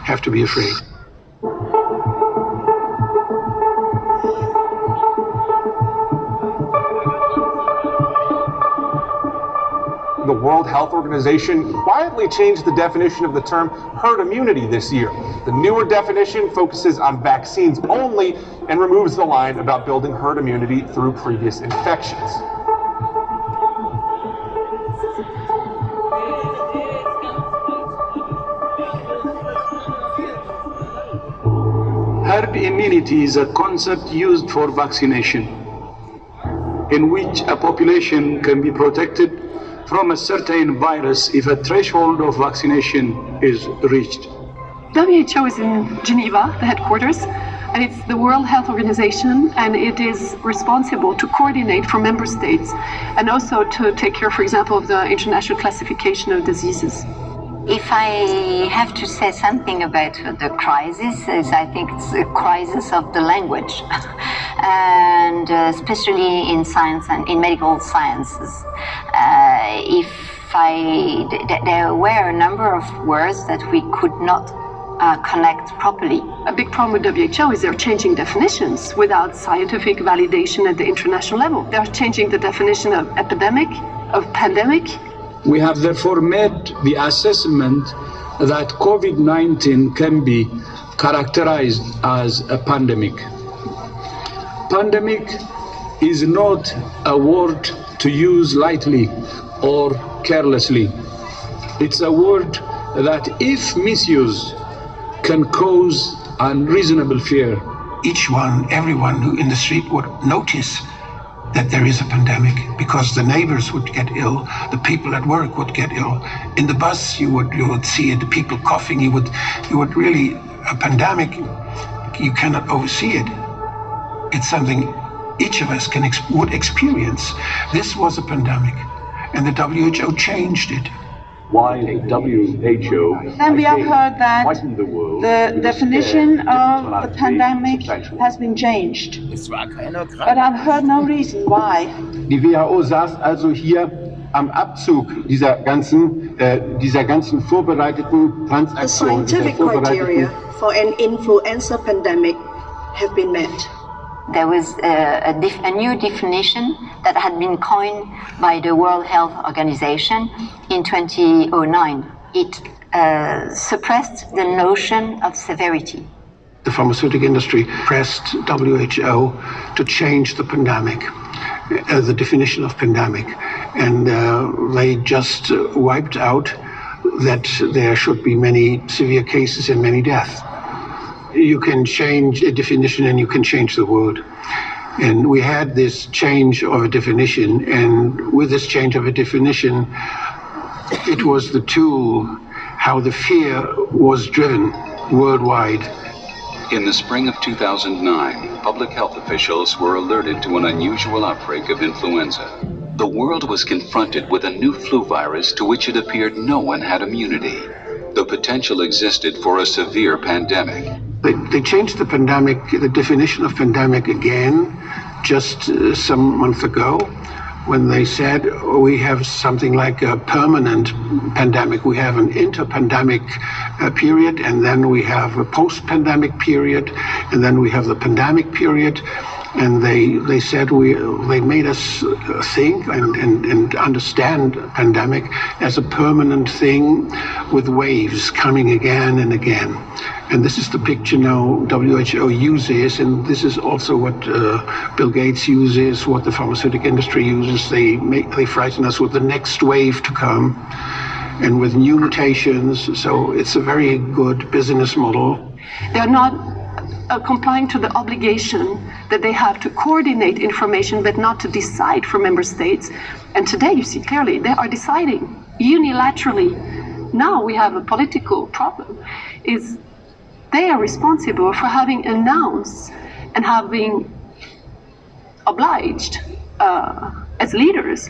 have to be afraid. The World Health Organization quietly changed the definition of the term herd immunity this year. The newer definition focuses on vaccines only and removes the line about building herd immunity through previous infections. Herd immunity is a concept used for vaccination, in which a population can be protected from a certain virus if a threshold of vaccination is reached. WHO is in Geneva, the headquarters, and it's the World Health Organization, and it is responsible to coordinate for member states and also to take care, for example, of the international classification of diseases. If I have to say something about the crisis, I think it's a crisis of the language, and especially in science and in medical sciences. There were a number of words that we could not connect properly. A big problem with WHO is they're changing definitions without scientific validation at the international level. They're changing the definition of epidemic, of pandemic. We have therefore made the assessment that COVID-19 can be characterized as a pandemic. Pandemic is not a word to use lightly or carelessly. It's a word that, if misused, can cause unreasonable fear. Everyone who in the street would notice that there is a pandemic, because the neighbors would get ill, the people at work would get ill. In the bus, you would see it, the people coughing. You would really, a pandemic, you cannot oversee it. It's something each of us would experience. This was a pandemic, and the WHO changed it. why the WHO Then we have heard that the definition of the pandemic has been changed. But I've heard no reason why. Die WHO saß also hier am Abzug dieser ganzen vorbereiteten Transaktionen. The scientific criteria for an influenza pandemic have been met. There was a new definition that had been coined by the World Health Organization in 2009. It suppressed the notion of severity. The pharmaceutical industry pressed WHO to change the pandemic, the definition of pandemic, and they just wiped out that there should be many severe cases and many deaths. You can change a definition and you can change the world. And we had this change of a definition, and with this change of a definition, it was the tool how the fear was driven worldwide. In the spring of 2009, public health officials were alerted to an unusual outbreak of influenza. The world was confronted with a new flu virus to which it appeared no one had immunity. The potential existed for a severe pandemic. They changed the pandemic, the definition of pandemic again, just some month ago, when they said we have something like a permanent pandemic. We have an interpandemic period, and then we have a post-pandemic period, and then we have the pandemic period. And they said they made us think and understand pandemic as a permanent thing with waves coming again and again. And this is the picture now WHO uses, and this is also what Bill Gates uses, what the pharmaceutical industry uses. They frighten us with the next wave to come and with new mutations. So it's a very good business model. They're not complying to the obligation that they have to coordinate information but not to decide for member states. And today you see clearly they are deciding unilaterally. Now we have a political problem. They are responsible for having announced and having obliged as leaders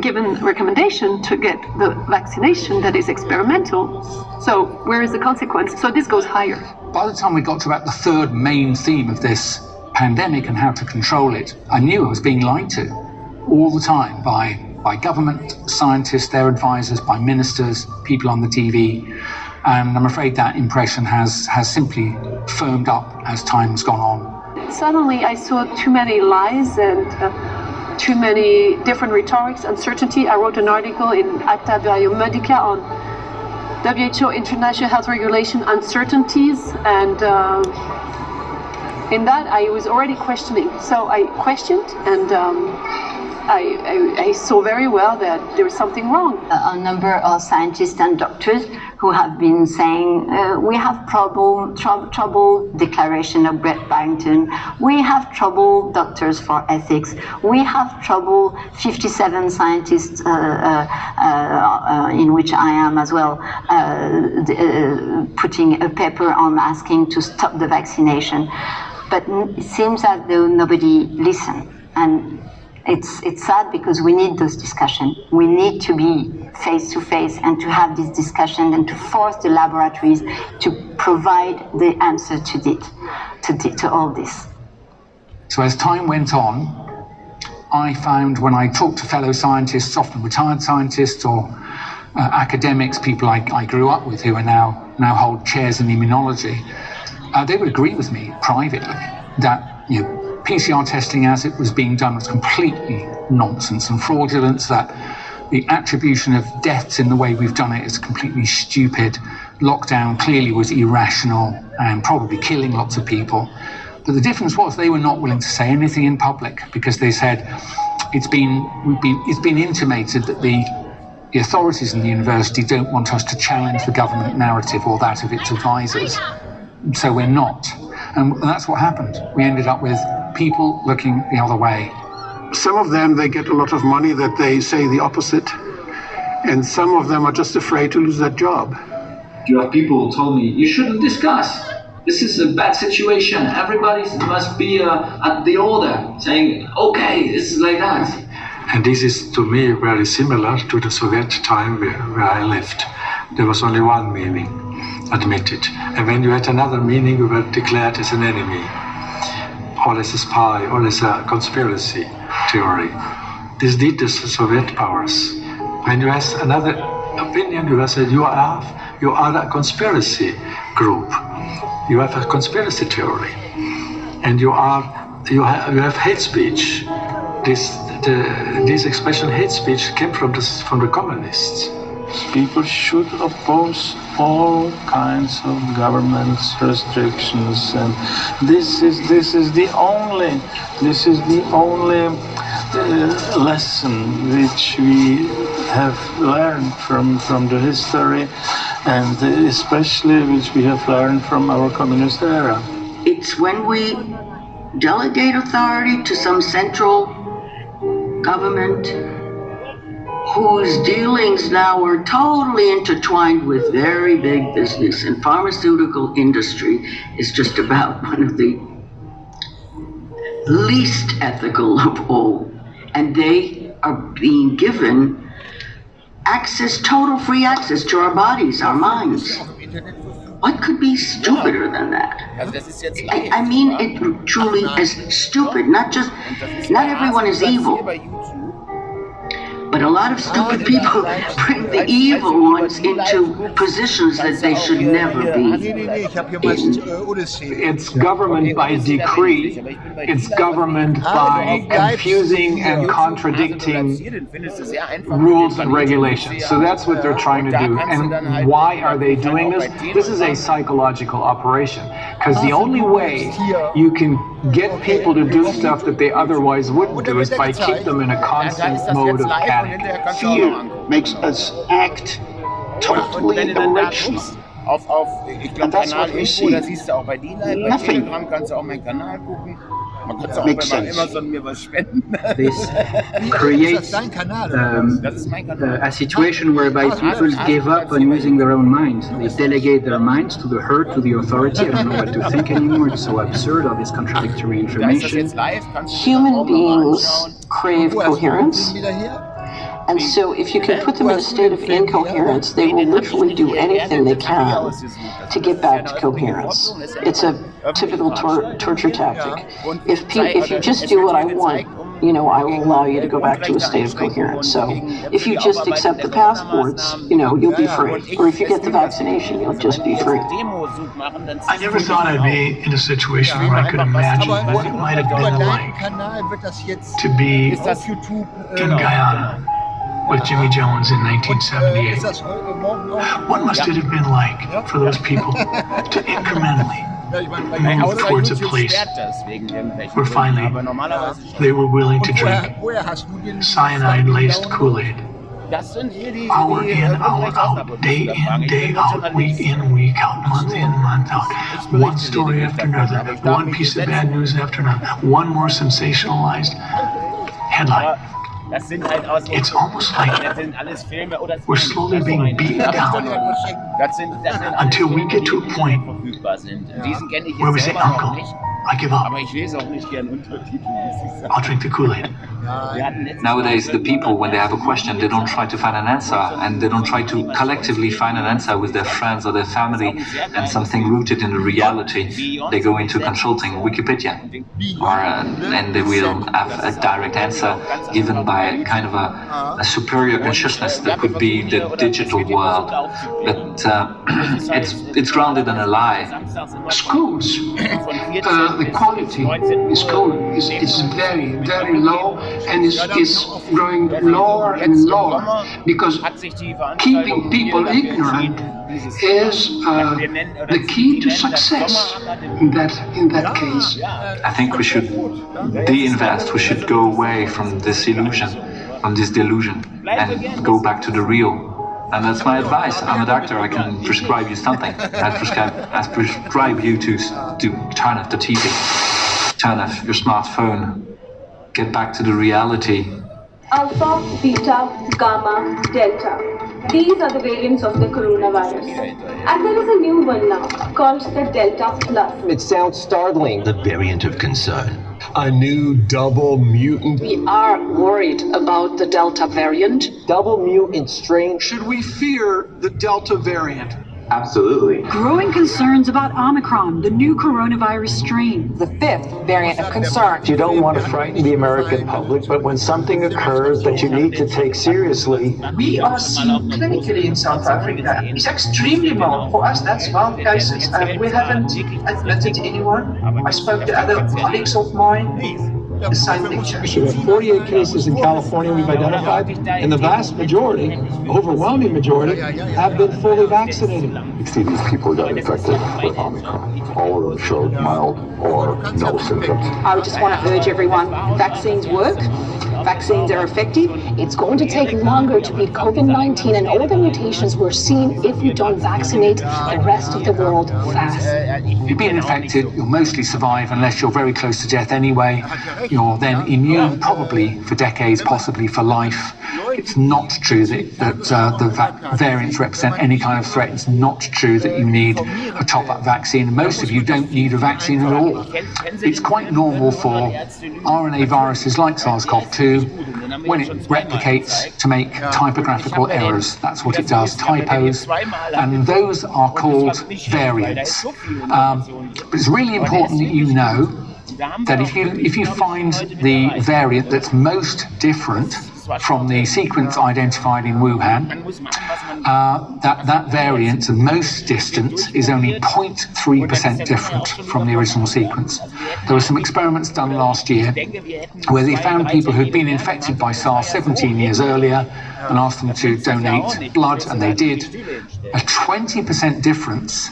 given recommendation to get the vaccination that is experimental. So where is the consequence? So this goes higher. By the time we got to about the third main theme of this pandemic and how to control it, I knew I was being lied to all the time by government, scientists, their advisors, by ministers, people on the TV. And I'm afraid that impression has simply firmed up as time's gone on. Suddenly I saw too many lies and too many different rhetorics, uncertainty. I wrote an article in Acta Biomedica on WHO International Health Regulation uncertainties, and in that I was already questioning. So I questioned, and I saw very well that there was something wrong. A number of scientists and doctors who have been saying we have trouble declaration of Brett Barrington, we have trouble doctors for ethics, we have trouble 57 scientists in which I am as well putting a paper on asking to stop the vaccination. But it seems as though nobody listened, and it's sad because we need those discussions. We need to be face to face and to have this discussion and to force the laboratories to provide the answer to all this. So as time went on, I found when I talked to fellow scientists, often retired scientists or academics, people I grew up with who are now hold chairs in immunology, they would agree with me privately that PCR testing as it was being done was completely nonsense and fraudulent, that the attribution of deaths in the way we've done it is completely stupid. Lockdown clearly was irrational and probably killing lots of people. But the difference was they were not willing to say anything in public because they said it's been intimated that the authorities in the university don't want us to challenge the government narrative or that of its advisors. So we're not. And that's what happened. We ended up with people looking the other way. Some of them, they get a lot of money that they say the opposite. And some of them are just afraid to lose their job. You have people who told me, you shouldn't discuss. This is a bad situation. Everybody must be at the order, saying, okay, this is like that. And this is, to me, very similar to the Soviet time where I lived. There was only one meaning admitted. And when you had another meaning, you were declared as an enemy, or as a spy, or as a conspiracy theory. This did the Soviet powers. When you have another opinion, you said you are a conspiracy group. You have a conspiracy theory, and you have hate speech. This expression hate speech came from the communists. People should oppose all kinds of government restrictions, and this is the only lesson which we have learned from the history, and especially which we have learned from our communist era. It's when we delegate authority to some central government whose dealings now are totally intertwined with very big business, and pharmaceutical industry is just about one of the least ethical of all. And they are being given access, total free access to our bodies, our minds. What could be stupider than that? I mean it truly as stupid, not everyone is evil. But a lot of stupid people bring the evil ones into positions that they should never be in. It's government by decree. It's government by confusing and contradicting rules and regulations. So that's what they're trying to do. And why are they doing this? This is a psychological operation. Because the only way you can get people to do stuff that they otherwise wouldn't do is by keep them in a constant mode of panic. Fear makes us act totally irrational. And that's what we see. Nothing makes sense. This creates a situation whereby people give up on using their own minds. They delegate their minds to the herd, to the authority. I don't know what to think anymore. It's so absurd, all this contradictory information. Human beings crave coherence. And so if you can put them in a state of incoherence, they will literally do anything they can to get back to coherence. It's a typical torture tactic. If you just do what I want, I will allow you to go back to a state of coherence. So if you just accept the passports, you'll be free. Or if you get the vaccination, you'll just be free. I never thought I'd be in a situation where I could imagine what it might have been like to be in Guyana with Jimmy Jones in 1978. What must it have been like for those people to incrementally move towards a place where finally they were willing to drink cyanide-laced Kool-Aid? Hour in, hour out, day in, day out, week in, week out, month in, month out. One story after another, one piece of bad news after another, one more sensationalized headline. It's almost like we're slowly being beaten down until we get to a point where we say, Uncle, I give up. I'll drink the Kool-Aid. Nowadays, the people, when they have a question, they don't try to find an answer, and they don't try to collectively find an answer with their friends or their family and something rooted in the reality. They go into consulting Wikipedia, and they will have a direct answer given by kind of a superior consciousness that could be the digital world. But it's grounded in a lie. Schools, the quality is very, very low, and is growing lower and lower, because keeping people ignorant is the key to success in that case. I think we should de-invest. We should go away from this illusion, from this delusion, and go back to the real. And that's my advice. I'm a doctor. I can prescribe you something. I prescribe you to turn off the TV, turn off your smartphone, get back to the reality. Alpha, beta, gamma, delta. These are the variants of the coronavirus. And there is a new one now, called the Delta Plus. It sounds startling. The variant of concern. a new double mutant? We are worried about the Delta variant. Double mutant strain. Should we fear the Delta variant? Absolutely. Growing concerns about Omicron, the new coronavirus strain. The fifth variant of concern. You don't want to frighten the American public, but when something occurs that you need to take seriously. We are seeing clinically in South Africa. It's extremely mild. For us, that's mild cases. We haven't admitted anyone. I spoke to other colleagues of mine. The same picture. We have 48 cases in California we've identified, and the vast majority, overwhelming majority, have been fully vaccinated. 60 of these people got infected with Omicron. All of them showed mild or no symptoms. I just want to urge everyone, vaccines work. Vaccines are effective. It's going to take longer to beat COVID-19 and all the mutations we're seeing if we don't vaccinate the rest of the world fast. If you've been infected, you'll mostly survive unless you're very close to death anyway. You're then immune probably for decades, possibly for life. It's not true that the variants represent any kind of threat. It's not true that you need a top-up vaccine. Most of you don't need a vaccine at all. It's quite normal for RNA viruses like SARS-CoV-2 when it replicates to make typographical errors. That's what it does, typos, and those are called variants. But it's really important that you know that if you find the variant that's most different from the sequence identified in Wuhan, that variant, the most distant, is only 0.3% different from the original sequence. There were some experiments done last year where they found people who'd been infected by SARS 17 years earlier and asked them to donate blood, and they did. A 20% difference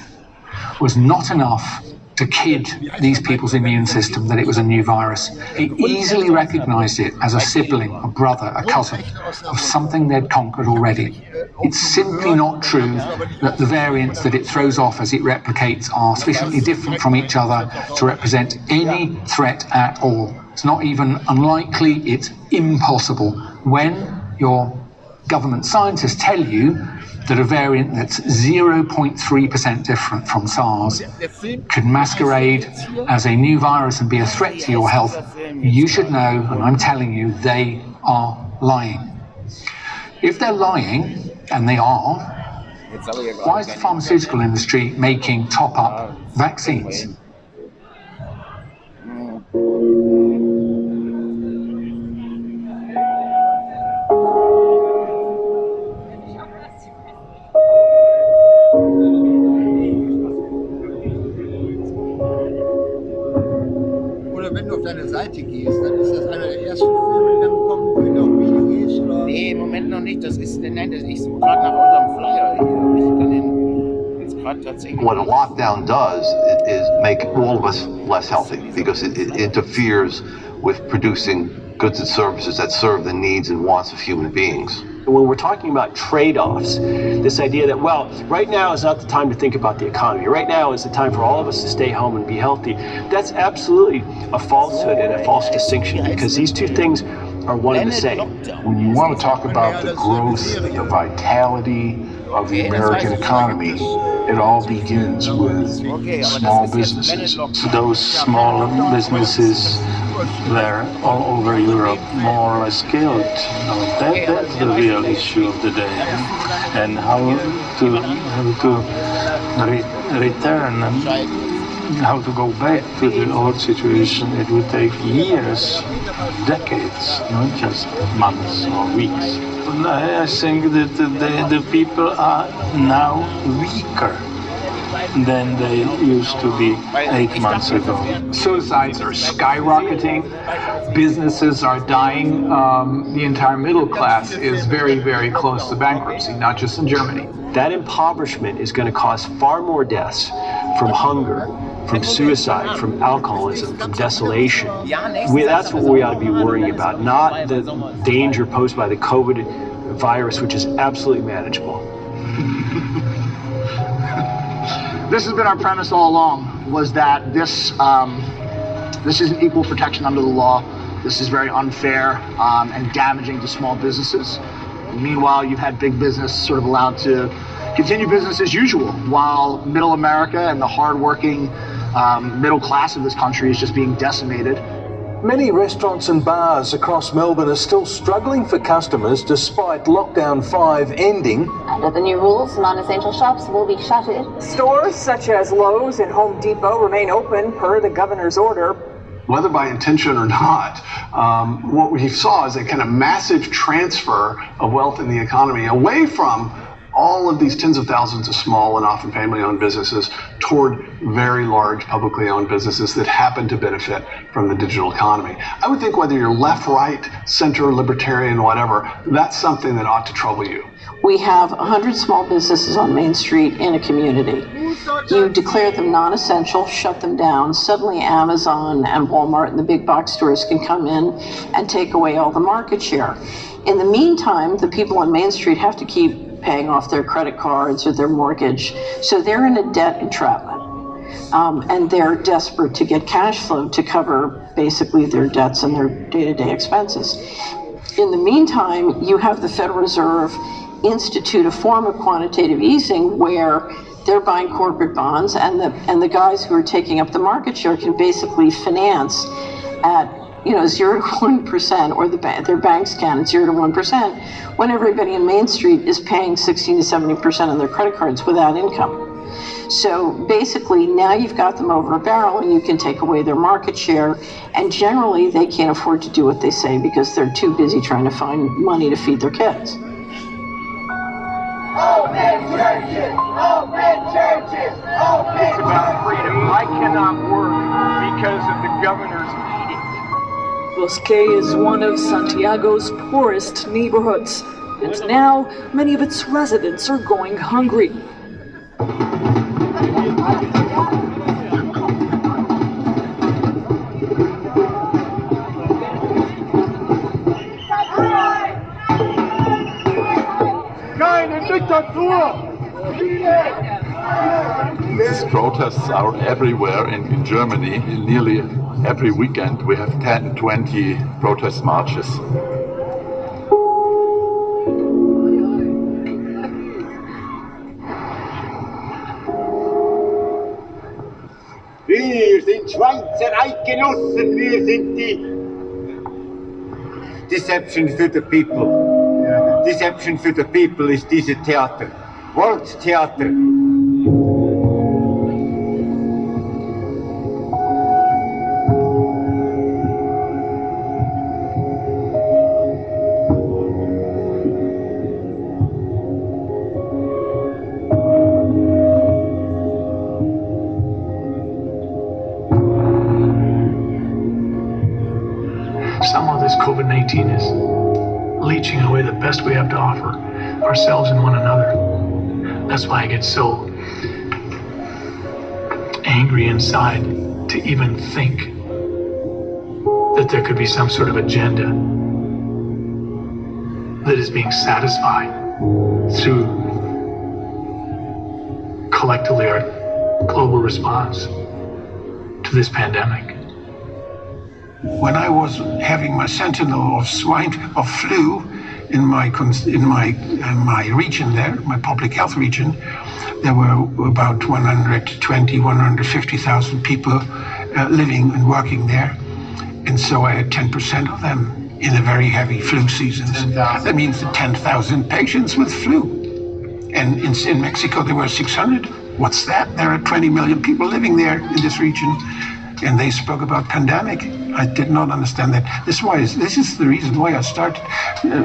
was not enough to kid these people's immune system that it was a new virus. It easily recognized it as a sibling, a brother, a cousin of something they'd conquered already. It's simply not true that the variants that it throws off as it replicates are sufficiently different from each other to represent any threat at all. It's not even unlikely, it's impossible. When your government scientists tell you that a variant that's 0.3% different from SARS could masquerade as a new virus and be a threat to your health, you should know, and I'm telling you, they are lying. If they're lying, and they are, why is the pharmaceutical industry making top-up vaccines? Wenn du auf deine Seite gehst, dann ist das einer der ersten Filme, die dann kommen, wenn du auf Video gehst, oder? Nee, im Moment noch nicht. Das ist, nein, ich suche gerade nach unserem Flyer hier. Ich kann den jetzt gerade tatsächlich. What a lockdown does is make all of us less healthy because it interferes with producing goods and services that serve the needs and wants of human beings. When we're talking about trade-offs, this idea that, well, right now is not the time to think about the economy. Right now is the time for all of us to stay home and be healthy. That's absolutely a falsehood and a false distinction, because these two things are one and the same. When you want to talk about the growth, the vitality of the American economy, it all begins with small businesses. Those small businesses were all over Europe more or less killed. That's the real issue of the day. And how to return and how to go back to the old situation, it would take years, decades, not just months or weeks. I think that the people are now weaker than they used to be 8 months ago. Suicides are skyrocketing. Businesses are dying. The entire middle class is very, very close to bankruptcy, not just in Germany. That impoverishment is going to cause far more deaths from hunger, from suicide, from alcoholism, from desolation. That's what we ought to be worrying about, not the danger posed by the COVID virus, which is absolutely manageable. This has been our premise all along, was that this isn't equal protection under the law. This is very unfair and damaging to small businesses. Meanwhile, you've had big business sort of allowed to continue business as usual, while middle America and the hardworking middle class of this country is just being decimated. Many restaurants and bars across Melbourne are still struggling for customers despite Lockdown 5 ending. Under the new rules, non-essential shops will be shuttered. Stores such as Lowe's and Home Depot remain open per the governor's order. Whether by intention or not, what we saw is a kind of massive transfer of wealth in the economy away from all of these tens of thousands of small and often family-owned businesses toward very large publicly owned businesses that happen to benefit from the digital economy. I would think whether you're left, right, center, libertarian, whatever, that's something that ought to trouble you. We have 100 small businesses on Main Street in a community. You declare them non-essential, shut them down. Suddenly Amazon and Walmart and the big box stores can come in and take away all the market share. In the meantime, the people on Main Street have to keep paying off their credit cards or their mortgage. So they're in a debt entrapment. And they're desperate to get cash flow to cover basically their debts and their day-to-day expenses. In the meantime, you have the Federal Reserve institute a form of quantitative easing where they're buying corporate bonds, and the guys who are taking up the market share can basically finance at 0 to 1%, or their banks can at 0 to 1%, when everybody in Main Street is paying 60 to 70% on their credit cards without income. So basically, now you've got them over a barrel and you can take away their market share, and generally they can't afford to do what they say because they're too busy trying to find money to feed their kids. Open churches! Open churches! Open It's about freedom. I cannot work because of the governor's edict. Bosque is one of Santiago's poorest neighborhoods, and now many of its residents are going hungry. These protests are everywhere in Germany. Nearly every weekend we have 10, 20 protest marches. Wir sind Schweizer Eidgenossen, wir sind die Deception for the people. Deception for the people ist diese Theater. Worttheater. Some of this COVID-19 is leeching away the best we have to offer ourselves and one another. That's why I get so angry inside to even think that there could be some sort of agenda that is being satisfied through collectively our global response to this pandemic. When I was having my sentinel of flu in my region there, my public health region, there were about 120, 150,000 people living and working there. And so I had 10% of them in a very heavy flu season. That means 10,000 patients with flu. And in Mexico, there were 600. What's that? There are 20 million people living there in this region. And they spoke about pandemic. I did not understand that. This is the reason why I started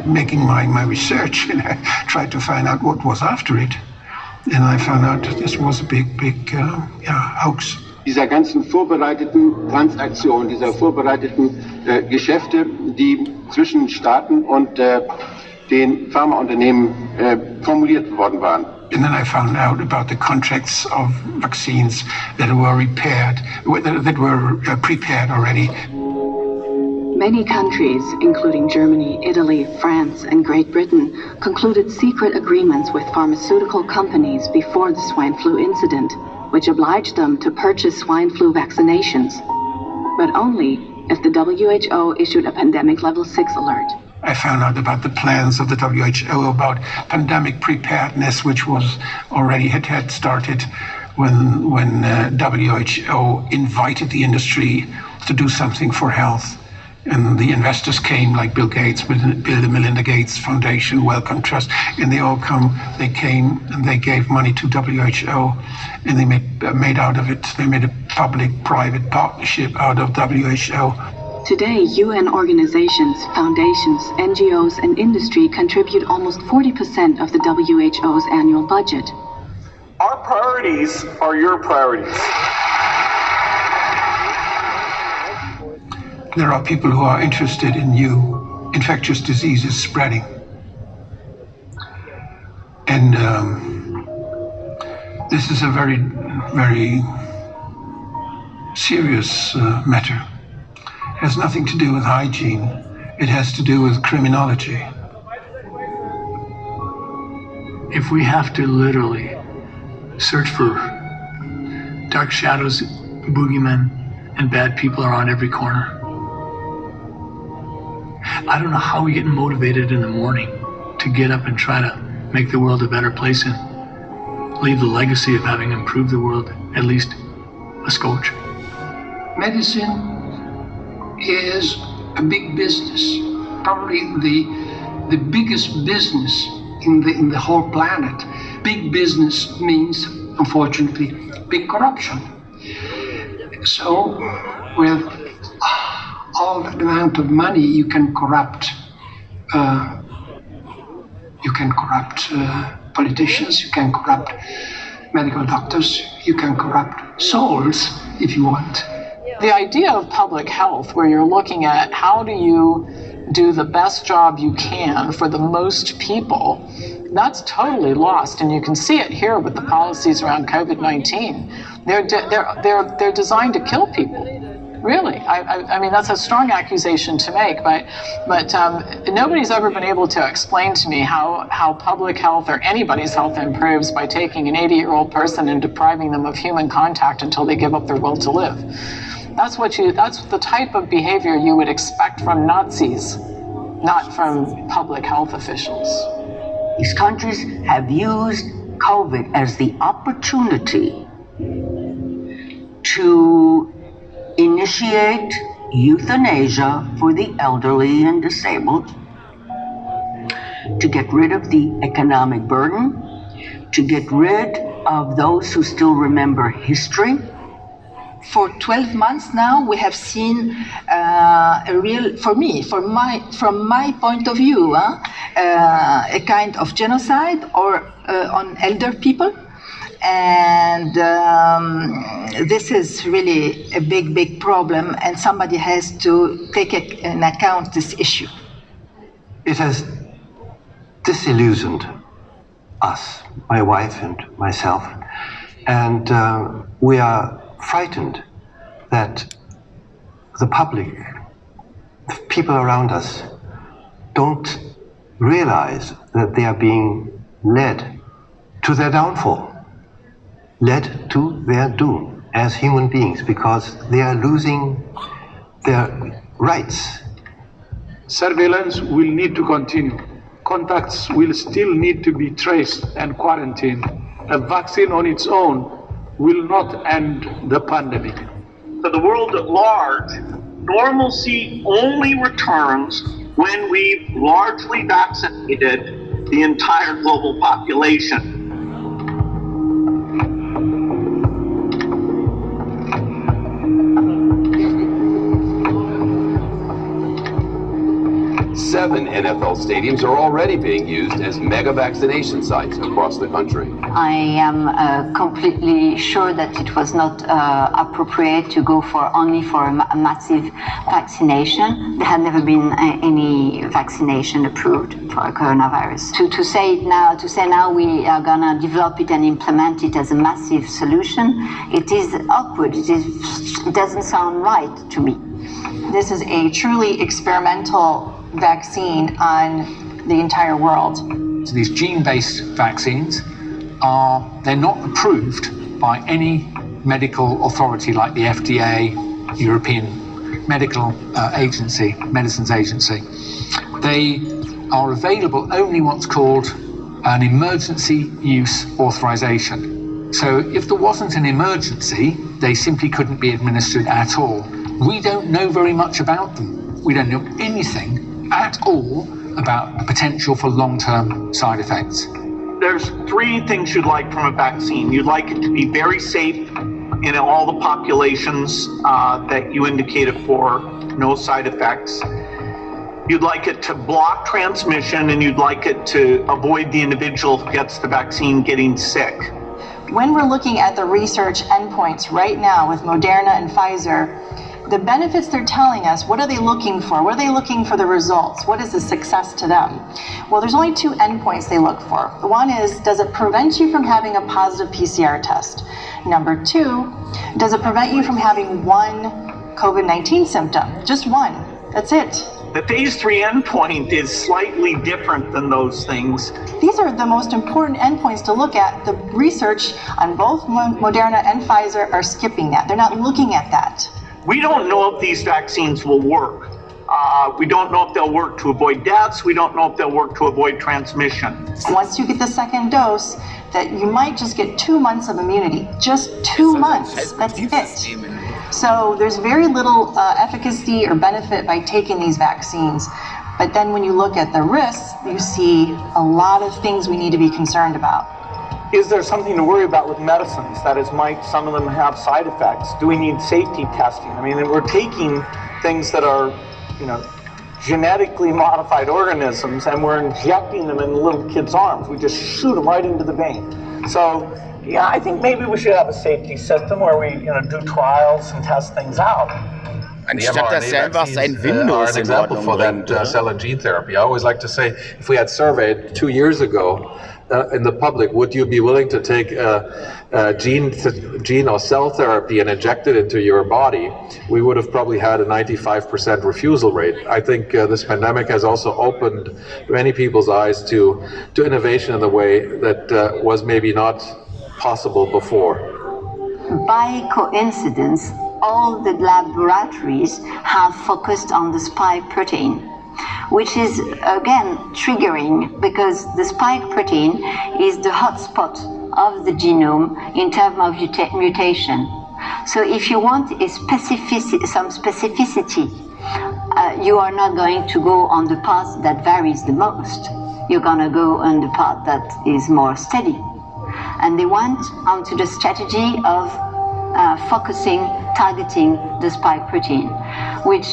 making my research, and I tried to find out what was after it. And I found out this was a big hoax. Dieser ganzen vorbereiteten Transaktionen, dieser vorbereiteten Geschäfte, die zwischen Staaten und den Pharmaunternehmen formuliert worden waren. And then I found out about the contracts of vaccines that were prepared already. Many countries, including Germany, Italy, France, and Great Britain, concluded secret agreements with pharmaceutical companies before the swine flu incident, which obliged them to purchase swine flu vaccinations, but only if the WHO issued a pandemic level 6 alert. I found out about the plans of the WHO about pandemic preparedness, which was already had started when WHO invited the industry to do something for health. And the investors came, like Bill Gates, Bill and Melinda Gates Foundation, Wellcome Trust, and they came and they gave money to WHO, and they made out of it, they made a public-private partnership out of WHO. Today, UN organizations, foundations, NGOs, and industry contribute almost 40% of the WHO's annual budget. Our priorities are your priorities. There are people who are interested in new infectious diseases spreading. And this is a very, very serious matter. It has nothing to do with hygiene. It has to do with criminology. If we have to literally search for dark shadows, boogeymen, and bad people around every corner, I don't know how we get motivated in the morning to get up and try to make the world a better place and leave the legacy of having improved the world at least a scotch. Medicine is a big business, probably the biggest business in the whole planet. Big business means, unfortunately, big corruption. So, with all that amount of money, you can corrupt politicians, you can corrupt medical doctors, you can corrupt souls if you want. The idea of public health, where you're looking at how do you do the best job you can for the most people, that's totally lost, and you can see it here with the policies around COVID-19. They're designed to kill people. Really, I mean, that's a strong accusation to make, but nobody's ever been able to explain to me how public health or anybody's health improves by taking an 80-year-old person and depriving them of human contact until they give up their will to live. That's the type of behavior you would expect from Nazis, not from public health officials. These countries have used COVID as the opportunity to initiate euthanasia for the elderly and disabled, to get rid of the economic burden, to get rid of those who still remember history. For 12 months now, we have seen a real, from my point of view, a kind of genocide on elder people. And this is really a big problem, and somebody has to take in account this issue. It has disillusioned us, my wife and myself, and we are frightened that the public, the people around us, don't realize that they are being led to their downfall, led to their doom as human beings, because they are losing their rights. Surveillance will need to continue. Contacts will still need to be traced and quarantined. A vaccine on its own will not end the pandemic. For the world at large, normalcy only returns when we've largely vaccinated the entire global population. Seven NFL stadiums are already being used as mega vaccination sites across the country. I am completely sure that it was not appropriate to go only for a massive vaccination. There had never been any vaccination approved for coronavirus. To say now we are gonna develop it and implement it as a massive solution, it is awkward. It doesn't sound right to me. This is a truly experimental vaccine on the entire world. So these gene-based vaccines they're not approved by any medical authority like the FDA, European Medical Agency, Medicines Agency. They are available only what's called an emergency use authorization. So if there wasn't an emergency, they simply couldn't be administered at all. We don't know very much about them. we don't know anything at all about the potential for long-term side effects. There's three things you'd like from a vaccine. You'd like it to be very safe in all the populations that you indicated for, no side effects. You'd like it to block transmission, and you'd like it to avoid the individual who gets the vaccine getting sick. When we're looking at the research endpoints right now with Moderna and Pfizer, the benefits they're telling us, what are they looking for? What are they looking for the results? What is the success to them? Well, there's only two endpoints they look for. One is, does it prevent you from having a positive PCR test? Number two, does it prevent you from having one COVID-19 symptom? Just one. That's it. The phase 3 endpoint is slightly different than those things. These are the most important endpoints to look at. The research on both Moderna and Pfizer are skipping that. They're not looking at that. We don't know if these vaccines will work. We don't know if they'll work to avoid deaths. We don't know if they'll work to avoid transmission. Once you get the second dose, that you might just get 2 months of immunity. Just 2 months. That's it. So there's very little efficacy or benefit by taking these vaccines. But then when you look at the risks, you see a lot of things we need to be concerned about. Is there something to worry about with medicines? That is, might some of them have side effects? Do we need safety testing? I mean, we're taking things that are, genetically modified organisms, and we're injecting them in little kids' arms. We just shoot them right into the vein. So, yeah, I think maybe we should have a safety system where we, do trials and test things out. Anstatt dass er einfach sein Windows in Ordnung bringt. Cell and gene therapy. I always like to say, if we had surveyed 2 years ago in the public, would you be willing to take gene or cell therapy and inject it into your body? We would have probably had a 95% refusal rate. I think this pandemic has also opened many people's eyes to innovation in a way that was maybe not possible before. By coincidence, all the laboratories have focused on the spike protein, which is again triggering because the spike protein is the hotspot of the genome in terms of mutation. So if you want some specificity, you are not going to go on the path that varies the most. You're going to go on the path that is more steady. And they went onto the strategy of targeting the spike protein, which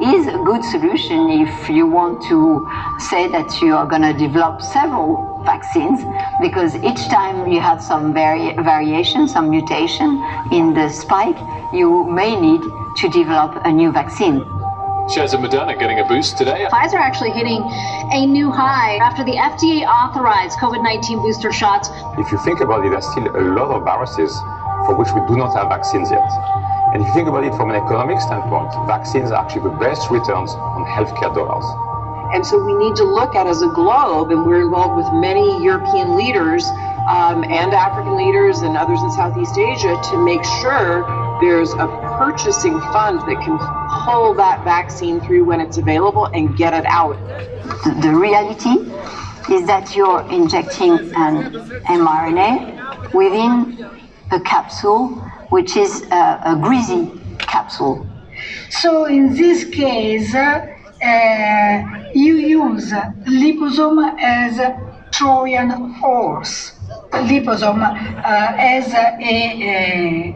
is a good solution if you want to say that you are going to develop several vaccines, because each time you have some variation, some mutation in the spike, you may need to develop a new vaccine. Shares of Moderna getting a boost today. Pfizer actually hitting a new high after the FDA authorized COVID-19 booster shots. If you think about it, there's still a lot of viruses for which we do not have vaccines yet. And if you think about it from an economic standpoint, vaccines are actually the best returns on healthcare dollars. And so we need to look at as a globe, and we're involved with many European leaders and African leaders and others in Southeast Asia to make sure there's a purchasing fund that can pull that vaccine through when it's available and get it out. The reality is that you're injecting an mRNA within a capsule, which is a greasy capsule. So in this case, you use liposome as a Trojan horse. Liposome as a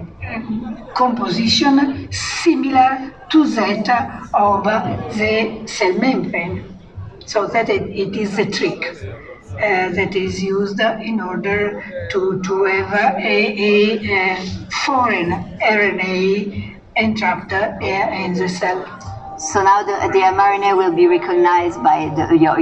composition similar to that of the cell membrane. So that it is the trick that is used in order to have a foreign RNA entrapped in the cell. So now the mRNA will be recognized by your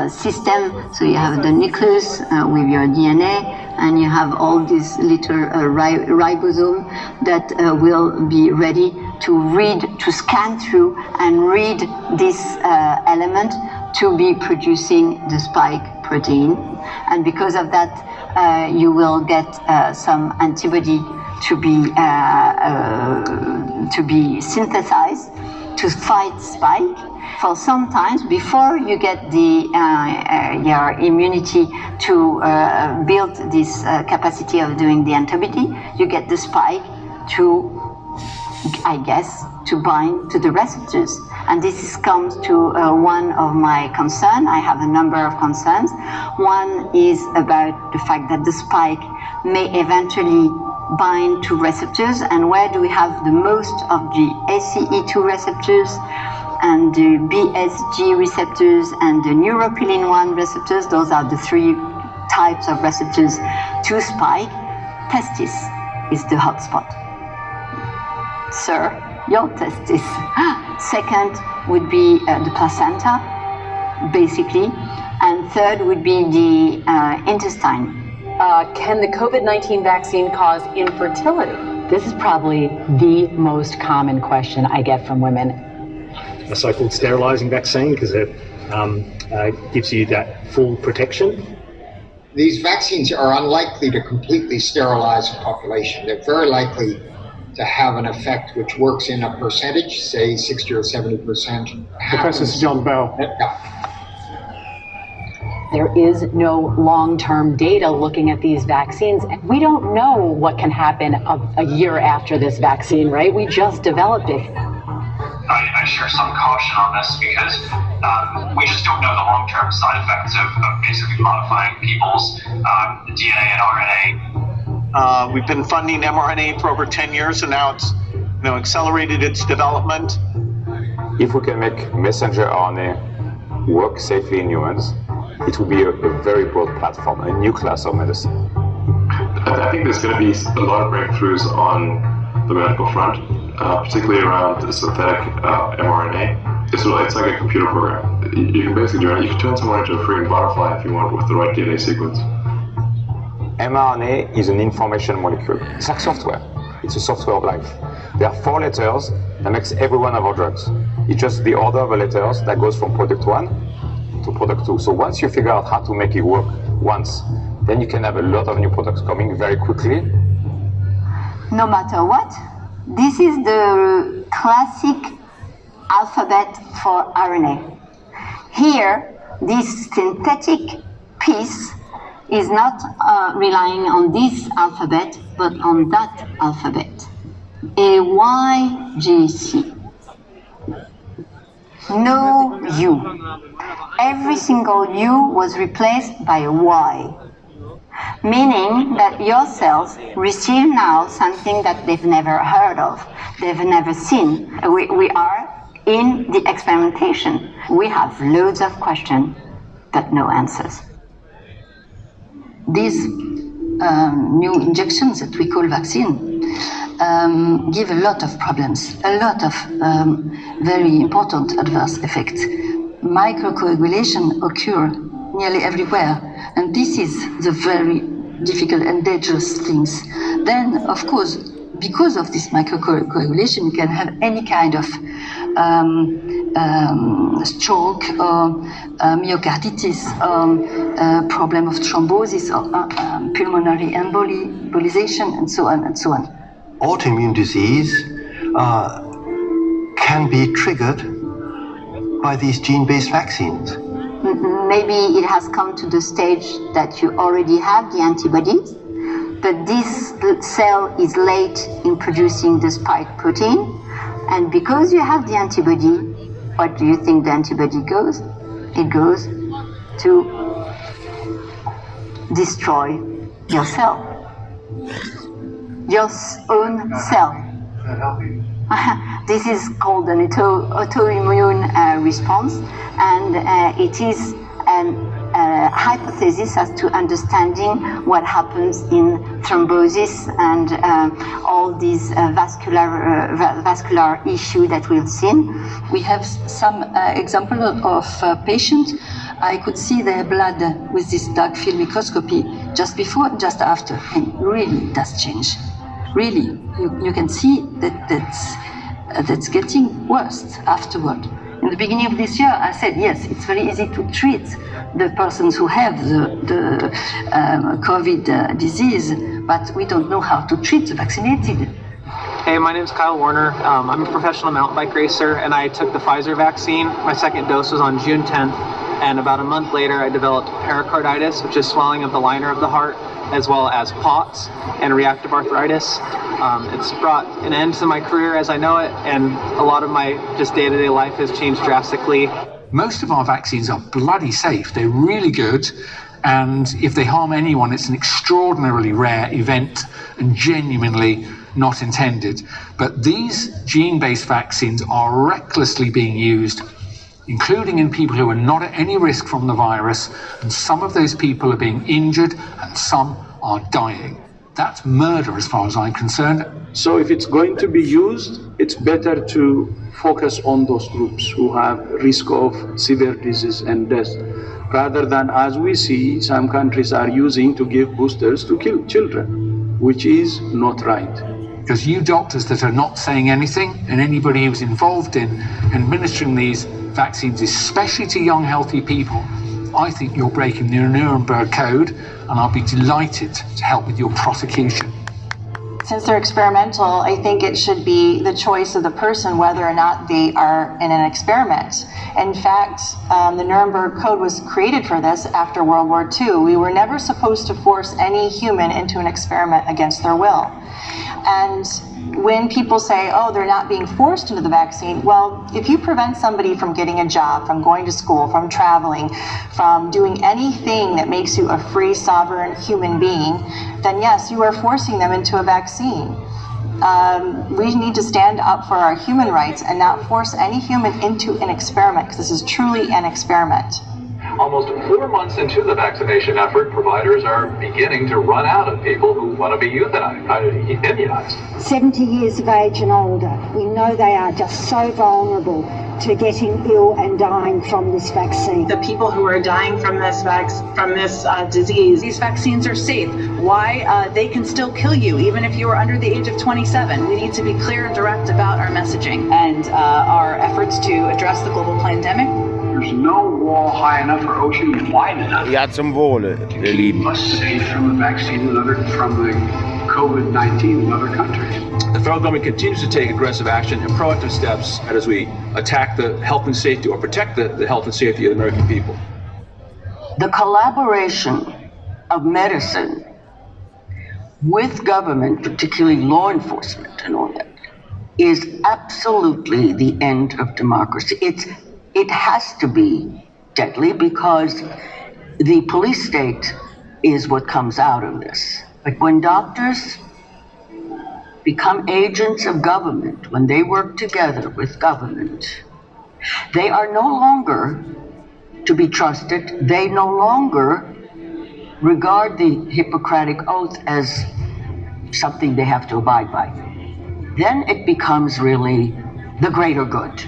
system. So you have the nucleus with your DNA, and you have all these little ribosome that will be ready to scan through and read this element to be producing the spike protein. And because of that, you will get some antibody to be synthesized to fight spike. For some times before you get your immunity to build this capacity of doing the antibody, you get the spike to I guess, to bind to the receptors. And this comes to one of my concerns. I have a number of concerns. One is about the fact that the spike may eventually bind to receptors, and where do we have the most of the ACE2 receptors and the BSG receptors and the neuropilin-1 receptors. Those are the three types of receptors to spike. Testis is the hotspot. Sir, your testis. Second would be the placenta, basically, and third would be the intestine. Can the COVID-19 vaccine cause infertility? This is probably the most common question I get from women. A so-called sterilizing vaccine, because it gives you that full protection. These vaccines are unlikely to completely sterilize a population. They're very likely to have an effect which works in a percentage, say 60 or 70%. Professor Sir John Bell. There is no long-term data looking at these vaccines. We don't know what can happen a year after this vaccine, right? We just developed it. I share some caution on this because we just don't know the long-term side effects of basically modifying people's DNA and RNA. We've been funding mRNA for over 10 years, and now it's accelerated its development. If we can make messenger RNA work safely in humans, it will be a very broad platform, a new class of medicine. I think there's going to be a lot of breakthroughs on the medical front, particularly around the synthetic mRNA. It's like a computer program. You can basically do it. You can turn someone into a freaking butterfly if you want with the right DNA sequence. mRNA is an information molecule. It's like software. It's a software of life. There are 4 letters that makes every one of our drugs. It's just the order of the letters that goes from product 1 to product 2. So once you figure out how to make it work once, then you can have a lot of new products coming very quickly. No matter what, this is the classic alphabet for RNA. Here, this synthetic piece is not relying on this alphabet, but on that alphabet. A, Y, G, C. No U. Every single U was replaced by a Y, meaning that your cells receive now something that they've never heard of, they've never seen. We are in the experimentation. We have loads of questions, but no answers. These new injections that we call vaccine give a lot of problems, a lot of very important adverse effects. Microcoagulation occur nearly everywhere, and this is the very difficult and dangerous things. Then, of course, because of this microcoagulation, you can have any kind of stroke or myocarditis, problem of thrombosis or pulmonary embolization, and so on and so on. Autoimmune disease can be triggered by these gene-based vaccines. Maybe it has come to the stage that you already have the antibodies, but this cell is late in producing the spike protein, and because you have the antibody, what do you think the antibody goes? It goes to destroy your cell, your own cell. This is called an autoimmune response, and it is a hypothesis as to understanding what happens in thrombosis and all these vascular issue that we've seen. We have some example of patients. I could see their blood with this dark field microscopy just before and just after, and really it does change. Really, you can see that's getting worse afterward. In the beginning of this year, I said, yes, it's very easy to treat the persons who have the COVID disease, but we don't know how to treat the vaccinated. Hey, my name's Kyle Warner. I'm a professional mountain bike racer, and I took the Pfizer vaccine. My second dose was on June 10th, And about a month later, I developed pericarditis, which is swelling of the liner of the heart, as well as POTS and reactive arthritis. It's brought an end to my career as I know it, and a lot of my just day-to-day life has changed drastically. Most of our vaccines are bloody safe. They're really good. And if they harm anyone, it's an extraordinarily rare event and genuinely not intended. But these gene-based vaccines are recklessly being used, including in people who are not at any risk from the virus, and some of those people are being injured and some are dying. That's murder as far as I'm concerned. So if it's going to be used, it's better to focus on those groups who have risk of severe disease and death, rather than, as we see, some countries are using to give boosters to kill children, which is not right. Because you doctors that are not saying anything, and anybody who's involved in administering these vaccines, especially to young, healthy people, I think you're breaking the Nuremberg Code, and I'll be delighted to help with your prosecution. Since they're experimental, I think it should be the choice of the person whether or not they are in an experiment. In fact, the Nuremberg Code was created for this after World War II. We were never supposed to force any human into an experiment against their will. And when people say, oh, they're not being forced into the vaccine, well, if you prevent somebody from getting a job, from going to school, from traveling, from doing anything that makes you a free, sovereign human being, then yes, you are forcing them into a vaccine. We need to stand up for our human rights and not force any human into an experiment, because this is truly an experiment. Almost 4 months into the vaccination effort, providers are beginning to run out of people who want to be immunized. 70 years of age and older, we know they are just so vulnerable to getting ill and dying from this vaccine. The people who are dying from this disease, these vaccines are safe. Why? They can still kill you, even if you are under the age of 27. We need to be clear and direct about our messaging and our efforts to address the global pandemic. There's no wall high enough or ocean wide enough. Ja, zum Wohle, ihr Lieben. Us safe from the vaccine and from the COVID-19 in other countries. The federal government continues to take aggressive action and proactive steps as we attack the health and safety or protect the health and safety of the American people. The collaboration of medicine with government, particularly law enforcement and all that, is absolutely the end of democracy. It has to be deadly because the police state is what comes out of this. But when doctors become agents of government, when they work together with government, they are no longer to be trusted. They no longer regard the Hippocratic Oath as something they have to abide by. Then it becomes really the greater good.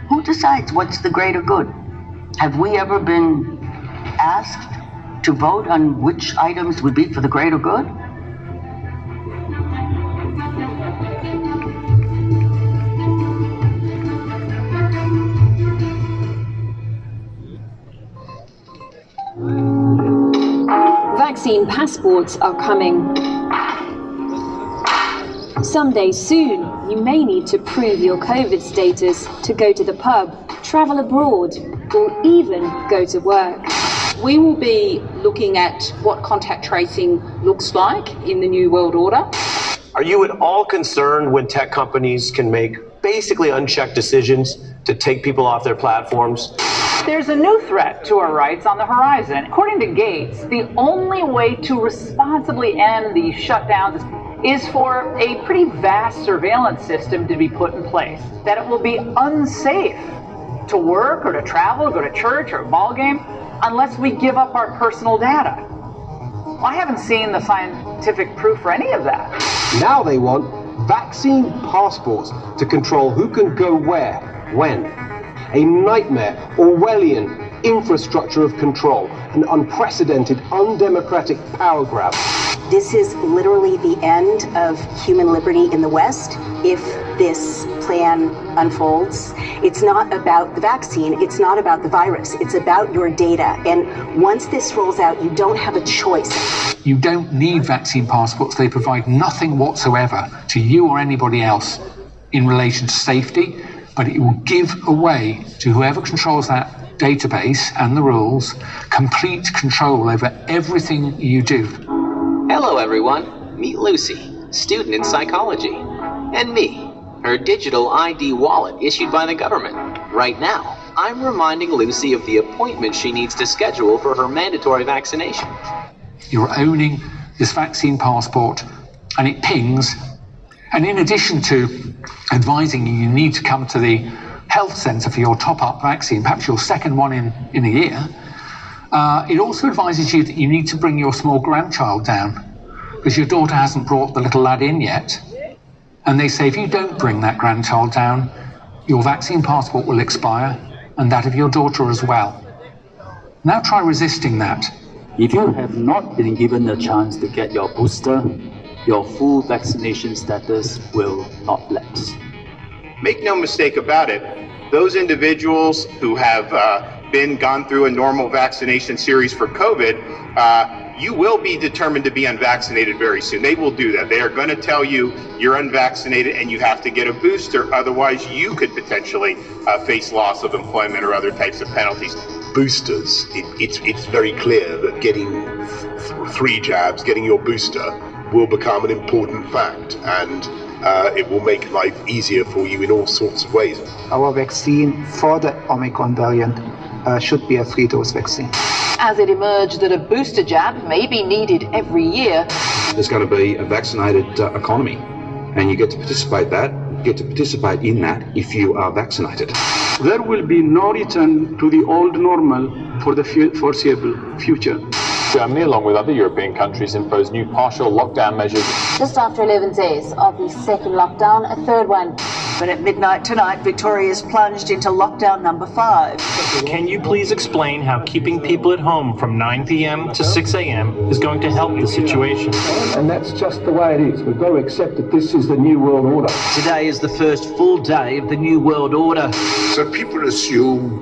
Who decides what's the greater good? Have we ever been asked to vote on which items would be for the greater good? Vaccine passports are coming. Someday soon, you may need to prove your COVID status to go to the pub, travel abroad, or even go to work. We will be looking at what contact tracing looks like in the New World Order. Are you at all concerned when tech companies can make basically unchecked decisions to take people off their platforms? There's a new threat to our rights on the horizon. According to Gates, the only way to responsibly end these shutdowns is for a pretty vast surveillance system to be put in place. That it will be unsafe to work or to travel, or go to church or a ball game, unless we give up our personal data. Well, I haven't seen the scientific proof for any of that. Now they want vaccine passports to control who can go where, when. A nightmare, Orwellian infrastructure of control, an unprecedented, undemocratic power grab. This is literally the end of human liberty in the West if this plan unfolds. It's not about the vaccine, it's not about the virus, it's about your data. And once this rolls out, you don't have a choice. You don't need vaccine passports. They provide nothing whatsoever to you or anybody else in relation to safety, but it will give away to whoever controls that database and the rules, complete control over everything you do. Hello everyone, meet Lucy, student in psychology, and me, her digital ID wallet issued by the government. Right now, I'm reminding Lucy of the appointment she needs to schedule for her mandatory vaccination. You're owning this vaccine passport and it pings. And in addition to advising you need to come to the health centre for your top-up vaccine, perhaps your second one in a year, it also advises you that you need to bring your small grandchild down because your daughter hasn't brought the little lad in yet. And they say if you don't bring that grandchild down, your vaccine passport will expire and that of your daughter as well. Now try resisting that. If you have not been given a chance to get your booster, your full vaccination status will not lapse. Make no mistake about it, those individuals who have gone through a normal vaccination series for COVID, you will be determined to be unvaccinated very soon. They will do that. They are going to tell you you're unvaccinated and you have to get a booster, otherwise you could potentially face loss of employment or other types of penalties. Boosters, it's very clear that getting 3 jabs, getting your booster, will become an important fact, and it will make life easier for you in all sorts of ways. Our vaccine for the Omicron variant should be a 3-dose vaccine. As it emerged that a booster jab may be needed every year. There's going to be a vaccinated economy, and you get to participate in that if you are vaccinated. There will be no return to the old normal for the foreseeable future. Germany, along with other European countries, imposed new partial lockdown measures. Just after 11 days of the second lockdown, a third one. But at midnight tonight, Victoria is plunged into lockdown number 5. Can you please explain how keeping people at home from 9 p.m. to 6 a.m. is going to help the situation? And that's just the way it is. We've got to accept that this is the new world order. Today is the first full day of the new world order. So people assume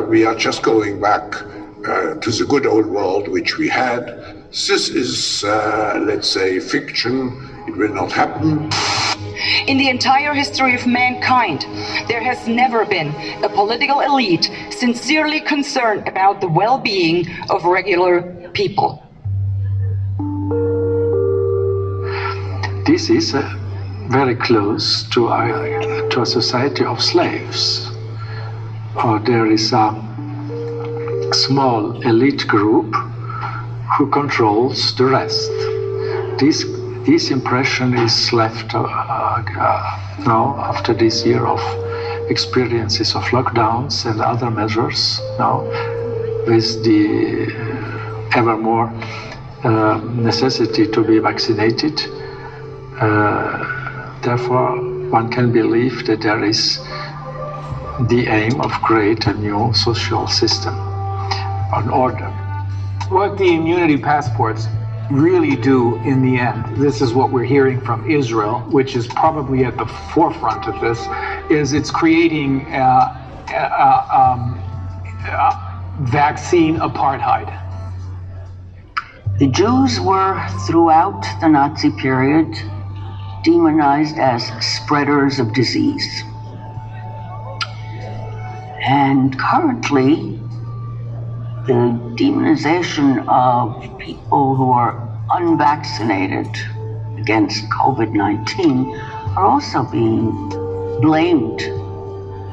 we are just going back to the good old world which we had. This is, let's say, fiction. It will not happen. In the entire history of mankind, there has never been a political elite sincerely concerned about the well-being of regular people. This is very close to a society of slaves. There is a small elite group who controls the rest. This impression is left now after this year of experiences of lockdowns and other measures now with the ever more necessity to be vaccinated. Therefore, one can believe that there is the aim of create a new social system, an order. What the immunity passports really do in the end, this is what we're hearing from Israel, which is probably at the forefront of this, is it's creating vaccine apartheid. The Jews were, throughout the Nazi period, demonized as spreaders of disease. And currently, the demonization of people who are unvaccinated against COVID-19 are also being blamed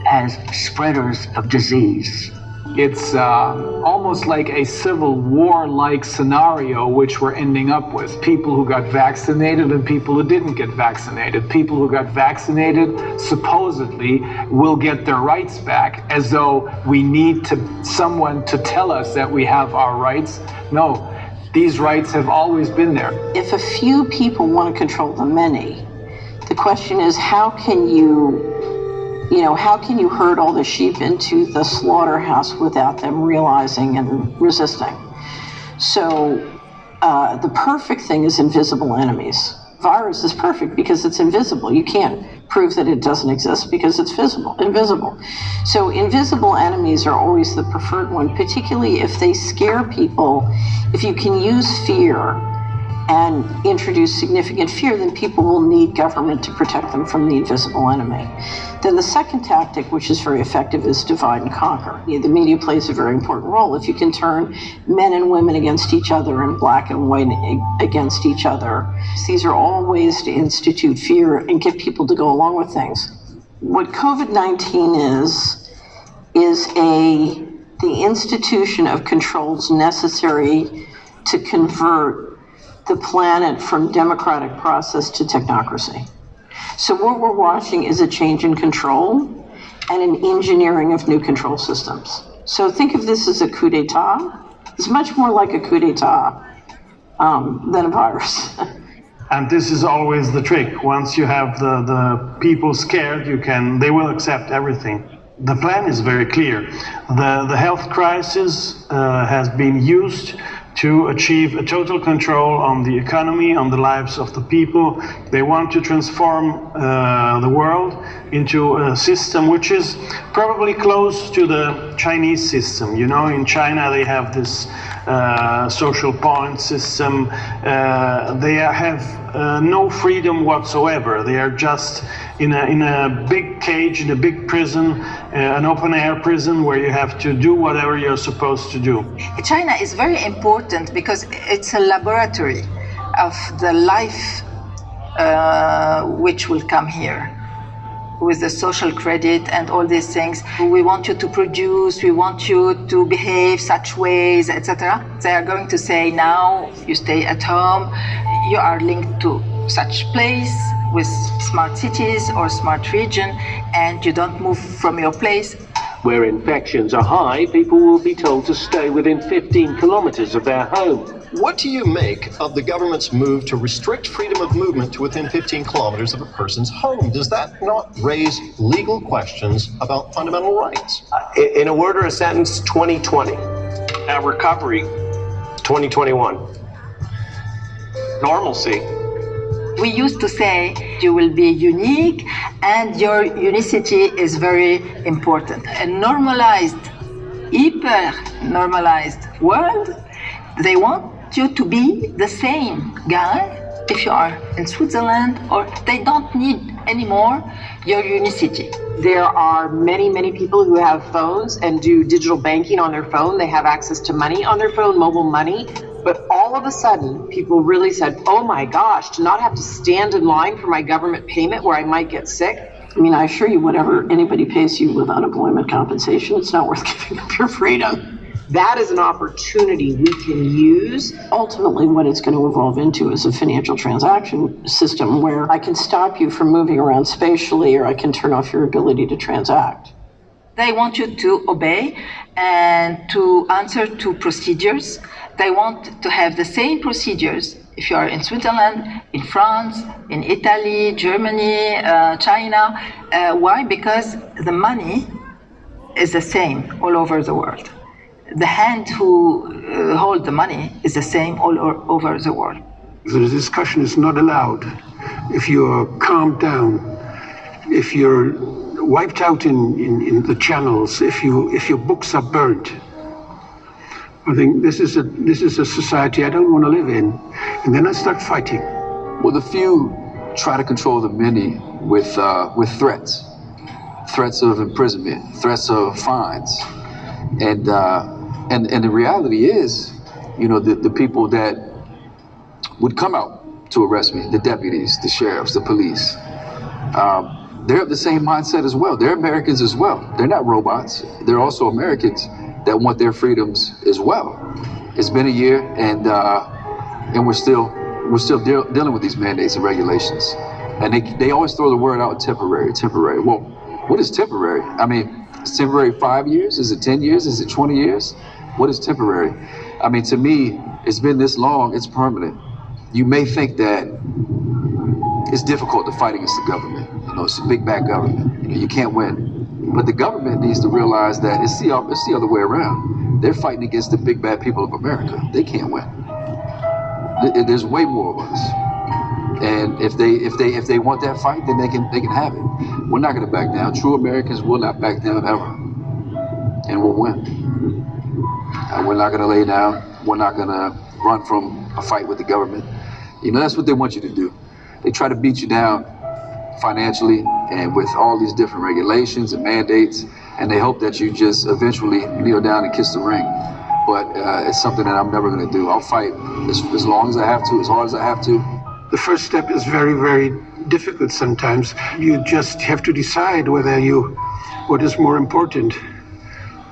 as spreaders of disease. It's almost like a civil war-like scenario which we're ending up with. People who got vaccinated and people who didn't get vaccinated. People who got vaccinated supposedly will get their rights back, as though we need someone to tell us that we have our rights. No, these rights have always been there. If a few people want to control the many, the question is how can you herd all the sheep into the slaughterhouse without them realizing and resisting? So the perfect thing is invisible enemies. Virus is perfect because it's invisible. You can't prove that it doesn't exist because it's invisible. So invisible enemies are always the preferred one, particularly if they scare people. If you can use fear and introduce significant fear, then people will need government to protect them from the invisible enemy. Then the second tactic, which is very effective, is divide and conquer. The media plays a very important role. If you can turn men and women against each other and black and white against each other, these are all ways to institute fear and get people to go along with things. What COVID-19 is the institution of controls necessary to convert the planet from democratic process to technocracy. So what we're watching is a change in control and an engineering of new control systems. So think of this as a coup d'etat. It's much more like a coup d'etat than a virus. And this is always the trick. Once you have the people scared, they will accept everything. The plan is very clear. The health crisis has been used to achieve a total control on the economy, on the lives of the people. They want to transform the world into a system which is probably close to the Chinese system. You know, in China they have this social point system. They have no freedom whatsoever. They are just in a big cage, in a big prison, an open-air prison where you have to do whatever you're supposed to do. China is very important because it's a laboratory of the life which will come here with the social credit and all these things. We want you to produce, we want you to behave such ways, etc. They are going to say, now you stay at home, you are linked to such place with smart cities or smart region, and you don't move from your place. Where infections are high, people will be told to stay within 15 kilometers of their home. What do you make of the government's move to restrict freedom of movement to within 15 kilometers of a person's home? Does that not raise legal questions about fundamental rights? In a word or a sentence, 2020. Recovery, 2021. Normalcy. We used to say you will be unique and your unicity is very important. A normalized, hyper-normalized world, they want you to be the same guy if you are in Switzerland, or they don't need anymore your unicity. There are many, many people who have phones and do digital banking on their phone. They have access to money on their phone, mobile money. But all of a sudden, people really said, oh my gosh, to not have to stand in line for my government payment where I might get sick. I mean, I assure you, whatever anybody pays you with unemployment compensation, it's not worth giving up your freedom. That is an opportunity we can use. Ultimately, what it's going to evolve into is a financial transaction system where I can stop you from moving around spatially, or I can turn off your ability to transact. They want you to obey and to answer to procedures. They want to have the same procedures if you are in Switzerland, in France, in Italy, Germany, China. Why? Because the money is the same all over the world. The hand who holds the money is the same all over the world. The discussion is not allowed. If you're calmed down, if you're wiped out in the channels, if your books are burnt, I think this is a society I don't want to live in. And then I start fighting. Well, the few try to control the many with threats of imprisonment, threats of fines, and the reality is, you know, the people that would come out to arrest me, the deputies, the sheriffs, the police, they're of the same mindset as well. They're Americans as well. They're not robots. They're also Americans that want their freedoms as well. It's been a year, and we're still dealing with these mandates and regulations. And they always throw the word out, temporary. Well, what is temporary? I mean, is temporary 5 years? Is it 10 years? Is it 20 years? What is temporary? I mean, to me, it's been this long, it's permanent. You may think that it's difficult to fight against the government. You know, it's a big bad government. You know, you can't win. But the government needs to realize that it's the other way around. They're fighting against the big bad people of America. They can't win. There's way more of us. And if they want that fight, then they can have it. We're not going to back down. True Americans will not back down ever, and we'll win. And we're not going to lay down. We're not going to run from a fight with the government. You know, that's what they want you to do. They try to beat you down financially and with all these different regulations and mandates, and they hope that you just eventually kneel down and kiss the ring. But it's something that I'm never going to do. I'll fight as long as I have to, as hard as I have to. The first step is very, very difficult sometimes. You just have to decide what is more important,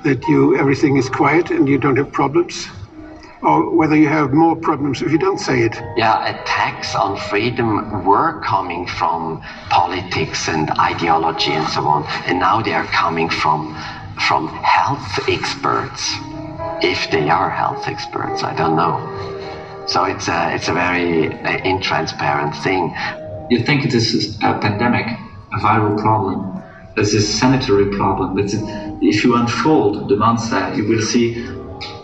that everything is quiet and you don't have problems, or whether you have more problems if you don't say it. Yeah, attacks on freedom were coming from politics and ideology and so on, and now they are coming from health experts. If they are health experts, I don't know. So it's a very intransparent thing. You think it is a pandemic, a viral problem, it's a sanitary problem. If you unfold the monster, you will see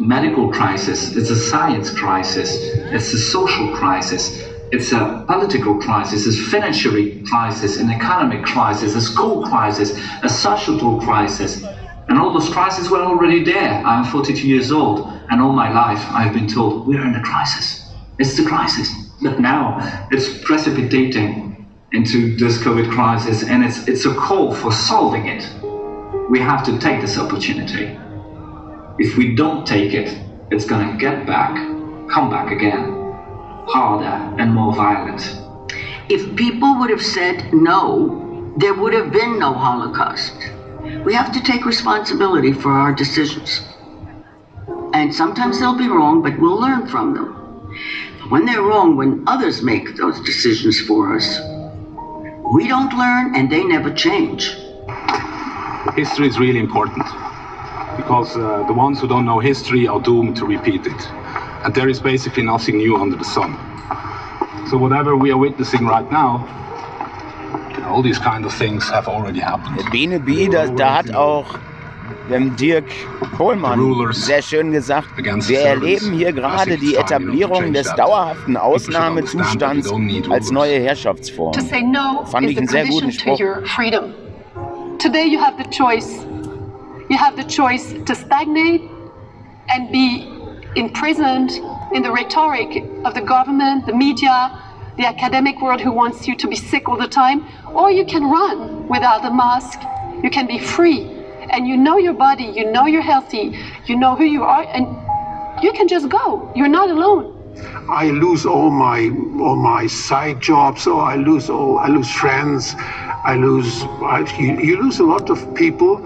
medical crisis, it's a science crisis, it's a social crisis, it's a political crisis, it's a financial crisis, an economic crisis, a school crisis, a societal crisis. And all those crises were already there. I'm 42 years old, and all my life I've been told, we're in a crisis. It's the crisis. But now it's precipitating into this COVID crisis, and it's a call for solving it. We have to take this opportunity. If we don't take it, it's gonna come back again, harder and more violent. If people would have said no, there would have been no Holocaust. We have to take responsibility for our decisions. And sometimes they'll be wrong, but we'll learn from them. But when they're wrong, when others make those decisions for us, we don't learn and they never change. History is really important because the ones who don't know history are doomed to repeat it. And there is basically nothing new under the sun. So whatever we are witnessing right now, all these kind of things have already happened. BNB, da hat auch Dirk Pohlmann sehr schön gesagt, wir erleben hier gerade die Etablierung des dauerhaften Ausnahmezustands als neue Herrschaftsform. To say no Fand ich einen sehr guten Spruch. Today you have the choice. You have the choice to stagnate and be imprisoned in the rhetoric of the government, the media, the academic world who wants you to be sick all the time, or you can run without a mask. You can be free, and you know your body, you know you're healthy, you know who you are, and you can just go. You're not alone. I lose all my side jobs, or I lose friends. You lose a lot of people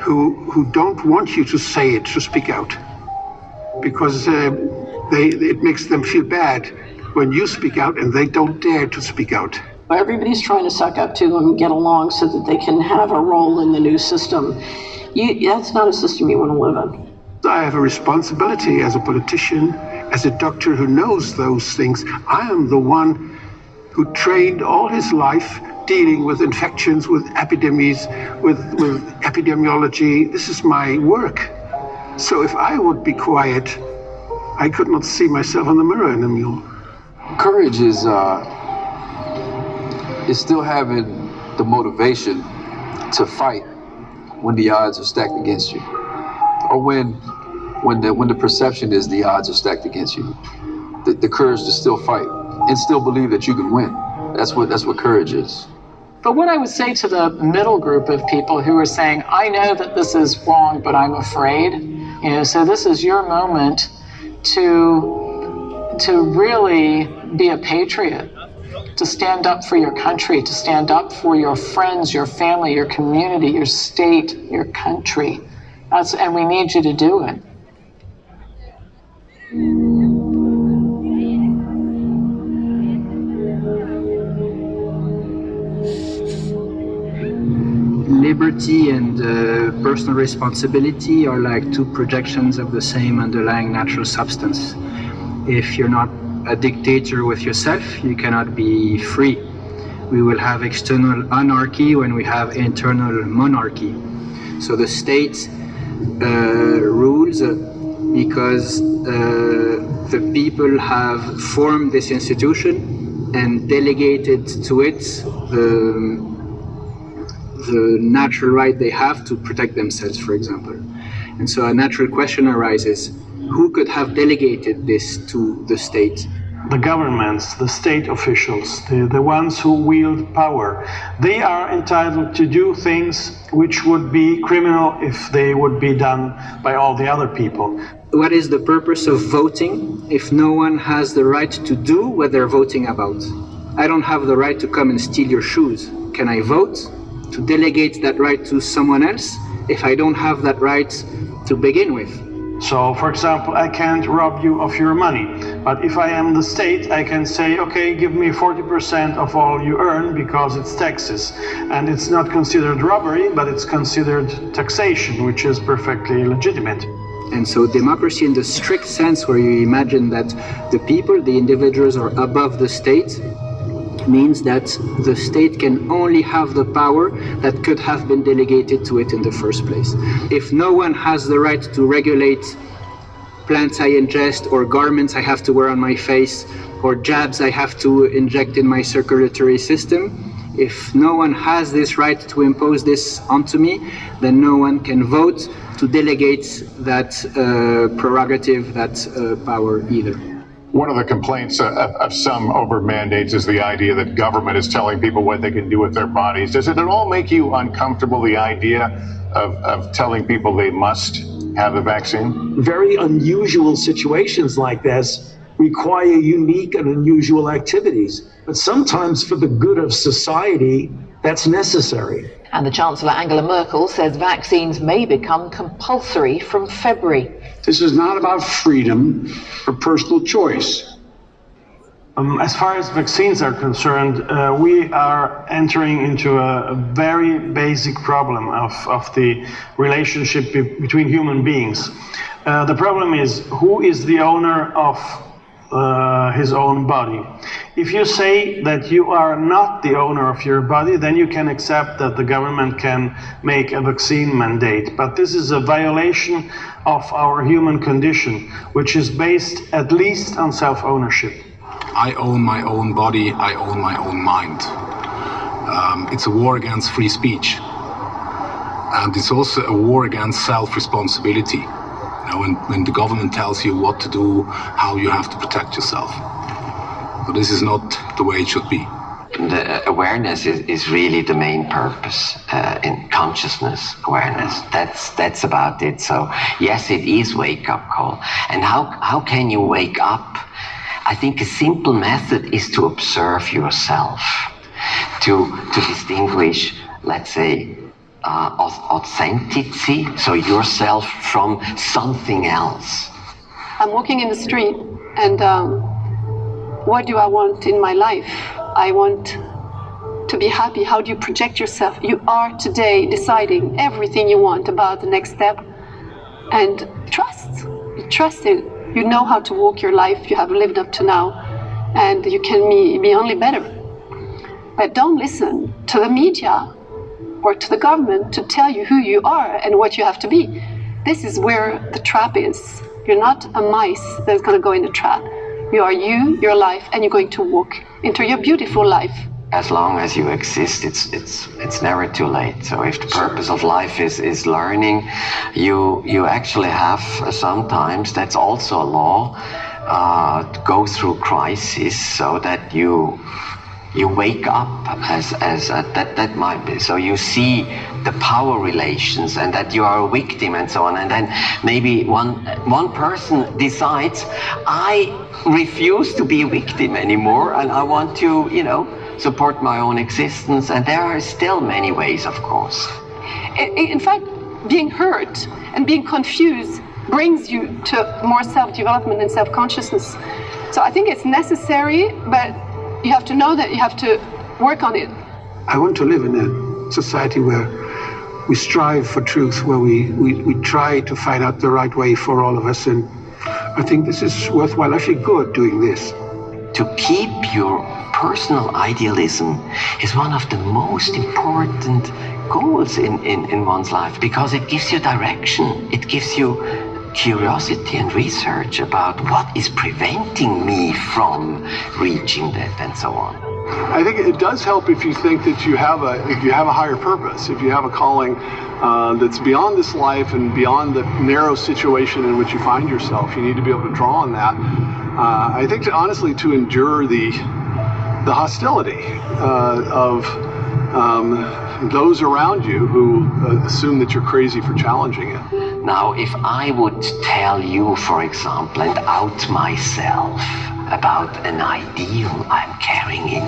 who don't want you to say it, to speak out, because it makes them feel bad when you speak out and they don't dare to speak out. Everybody's trying to suck up to and get along so that they can have a role in the new system. That's not a system you want to live in. I have a responsibility as a politician, as a doctor who knows those things. I am the one who trained all his life dealing with infections, with epidemics, with epidemiology. This is my work. So if I would be quiet, I could not see myself in the mirror anymore. Courage is still having the motivation to fight when the odds are stacked against you, or when the perception is the odds are stacked against you. The courage to still fight and still believe that you can win. That's what courage is. But what I would say to the middle group of people who are saying, I know that this is wrong, but I'm afraid, so this is your moment to really be a patriot, to stand up for your country, to stand up for your friends, your family, your community, your state, your country. And we need you to do it. Liberty and personal responsibility are like two projections of the same underlying natural substance. If you're not a dictator with yourself, you cannot be free. We will have external anarchy when we have internal monarchy. So the state rules because the people have formed this institution and delegated to it the natural right they have to protect themselves, for example. And so a natural question arises, who could have delegated this to the state? the governments, the state officials, the ones who wield power, they are entitled to do things which would be criminal if they would be done by all the other people. What is the purpose of voting if no one has the right to do what they're voting about? I don't have the right to come and steal your shoes. Can I vote to delegate that right to someone else if I don't have that right to begin with? So, for example, I can't rob you of your money, but if I am the state, I can say, okay, give me 40% of all you earn because it's taxes. And it's not considered robbery, but it's considered taxation, which is perfectly legitimate. And so democracy in the strict sense, where you imagine that the people, the individuals, are above the state, means that the state can only have the power that could have been delegated to it in the first place. If no one has the right to regulate plants I ingest, or garments I have to wear on my face, or jabs I have to inject in my circulatory system, if no one has this right to impose this onto me, then no one can vote to delegate that prerogative, that power either. One of the complaints of some over mandates is the idea that government is telling people what they can do with their bodies. Does it at all make you uncomfortable, the idea of telling people they must have the vaccine? Very unusual situations like this require unique and unusual activities. But sometimes for the good of society, that's necessary. And the Chancellor Angela Merkel says vaccines may become compulsory from February. This is not about freedom or personal choice. As far as vaccines are concerned, we are entering into a very basic problem of the relationship between human beings. The problem is, who is the owner of his own body? If you say that you are not the owner of your body, then you can accept that the government can make a vaccine mandate. But this is a violation of our human condition, which is based at least on self-ownership. I own my own body, I own my own mind. It's a war against free speech. And it's also a war against self-responsibility. You know, when the government tells you what to do, how you have to protect yourself. So this is not the way it should be. The awareness is really the main purpose in consciousness awareness. That's about it. So yes, it is wake-up call. And how can you wake up? I think a simple method is to observe yourself, to distinguish, let's say, authenticity, so yourself from something else. I'm walking in the street, and what do I want in my life? I want to be happy. How do you project yourself? You are today deciding everything you want about the next step, and trust it. You know how to walk your life you have lived up to now, and you can be only better. But don't listen to the media or to the government to tell you who you are and what you have to be. This is where the trap is. You're not a mice that's going to go in the trap. You are you, your life, and you're going to walk into your beautiful life. As long as you exist, it's never too late. So if the purpose of life is learning, you actually have sometimes, that's also a law, to go through crisis so that you wake up as that might be. So you see the power relations and that you are a victim and so on. And then maybe one person decides, I refuse to be a victim anymore and I want to, support my own existence. And there are still many ways, of course. In fact, being hurt and being confused brings you to more self-development and self-consciousness. So I think it's necessary, but you have to know that you have to work on it. I want to live in a society where we strive for truth, where we try to find out the right way for all of us. And I think this is worthwhile. I feel good doing this. To keep your personal idealism is one of the most important goals in one's life, because it gives you direction. It gives you curiosity and research about what is preventing me from reaching that and so on. I think it does help if you think that you have a higher purpose, if you have a calling that's beyond this life and beyond the narrow situation in which you find yourself. You need to be able to draw on that. I think honestly to endure the hostility of those around you who assume that you're crazy for challenging it. Now, if I would tell you, for example, and out myself about an ideal I'm carrying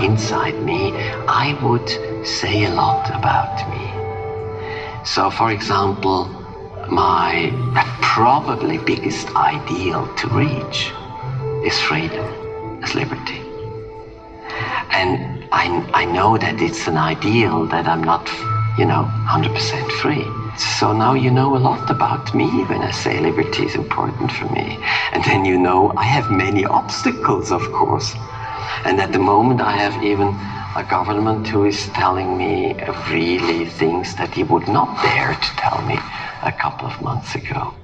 inside me, I would say a lot about me. So, for example, my probably biggest ideal to reach is freedom, is liberty. And I know that it's an ideal that I'm not, 100% free. So now you know a lot about me when I say liberty is important for me. And then I have many obstacles, of course. And at the moment I have even a government who is telling me really things that he would not dare to tell me a couple of months ago.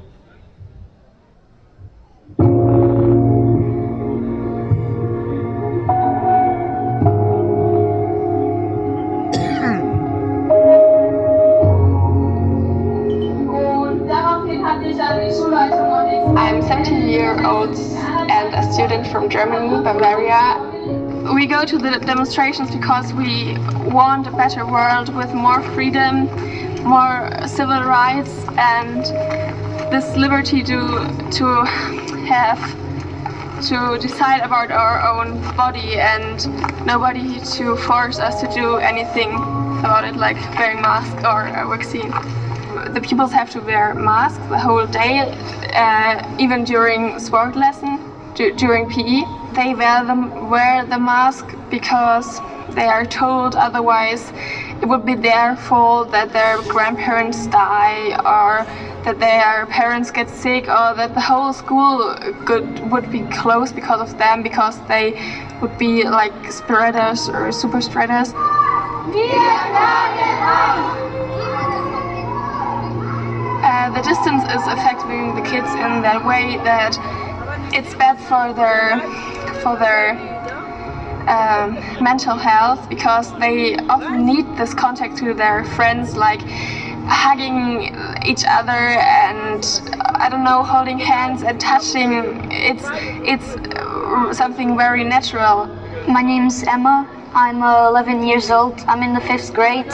I'm 17-year-old and a student from Germany, Bavaria. We go to the demonstrations because we want a better world with more freedom, more civil rights, and this liberty to decide about our own body, and nobody to force us to do anything about it, like wearing mask or a vaccine. The pupils have to wear masks the whole day, even during sport lesson, during PE. They wear the mask because they are told otherwise it would be their fault that their grandparents die, or that their parents get sick, or that the whole school would be closed because of them, because they would be like spreaders or super spreaders. The distance is affecting the kids in that way that it's bad for their mental health, because they often need this contact to their friends, like hugging each other and holding hands and touching. It's something very natural. My name's Emma. I'm 11 years old. I'm in the 5th grade.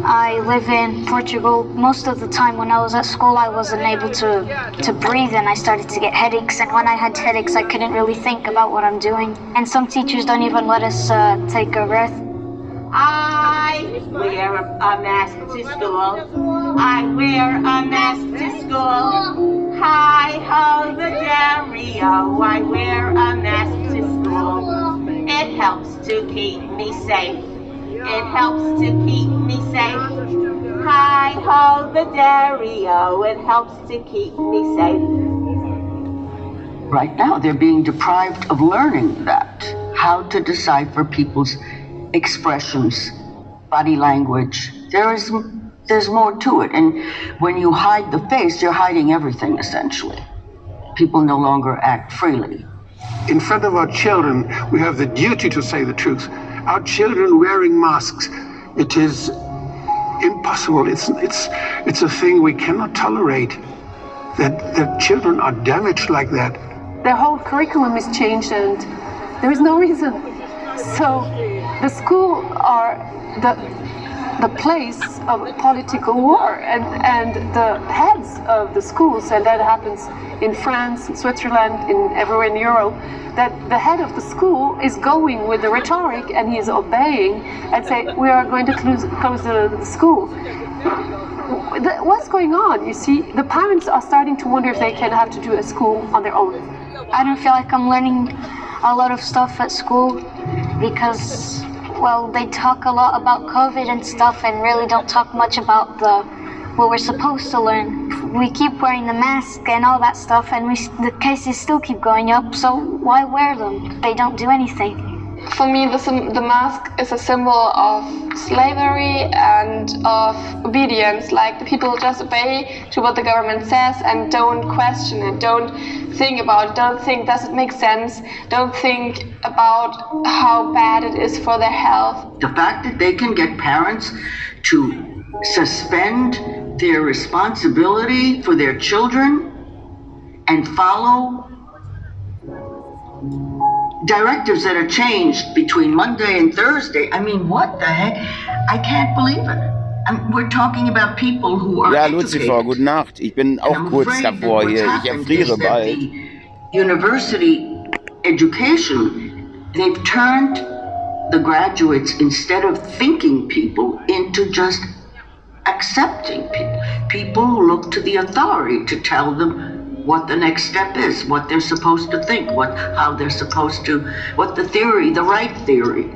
I live in Portugal. Most of the time when I was at school, I wasn't able to breathe, and I started to get headaches. And when I had headaches, I couldn't really think about what I'm doing. And some teachers don't even let us take a breath. I wear a mask to school. I wear a mask to school. Hi-ho the Dario. I wear a mask to school. It helps to keep me safe. It helps to keep me safe. Hi-ho the Dario. It helps to keep me safe. Right now, they're being deprived of learning that, how to decipher people's expressions, body language. There's more to it. And when you hide the face, you're hiding everything, essentially. People no longer act freely. In front of our children, we have the duty to say the truth. Our children wearing masks, it is impossible. It's a thing we cannot tolerate, that children are damaged like that. Their whole curriculum is changed, and there is no reason. So the school are the place of political war, and the heads of the schools, and that happens in France, in Switzerland, everywhere in Europe, that the head of the school is going with the rhetoric, and he is obeying and say, we are going to close the school. What's going on? You see, the parents are starting to wonder if they can have to do a school on their own. I don't feel like I'm learning a lot of stuff at school because, well, they talk a lot about COVID and stuff and really don't talk much about what we're supposed to learn. We keep wearing the mask and all that stuff, and the cases still keep going up, so why wear them? They don't do anything. For me, the mask is a symbol of slavery and of obedience. Like, the people just obey to what the government says and don't question it, don't think about it, don't think, does it make sense, don't think about how bad it is for their health. The fact that they can get parents to suspend their responsibility for their children and follow directives that are changed between Monday and Thursday. I mean, what the heck? I can't believe it. We're talking about people who are Ja, Lucifer, gute Nacht. Ich bin auch kurz davor hier. Ich erfriere bald. University education, they've turned the graduates, instead of thinking people, into just accepting people. People who look to the authority to tell them what the next step is, what they're supposed to think, how they're supposed to, what the theory, the right theory.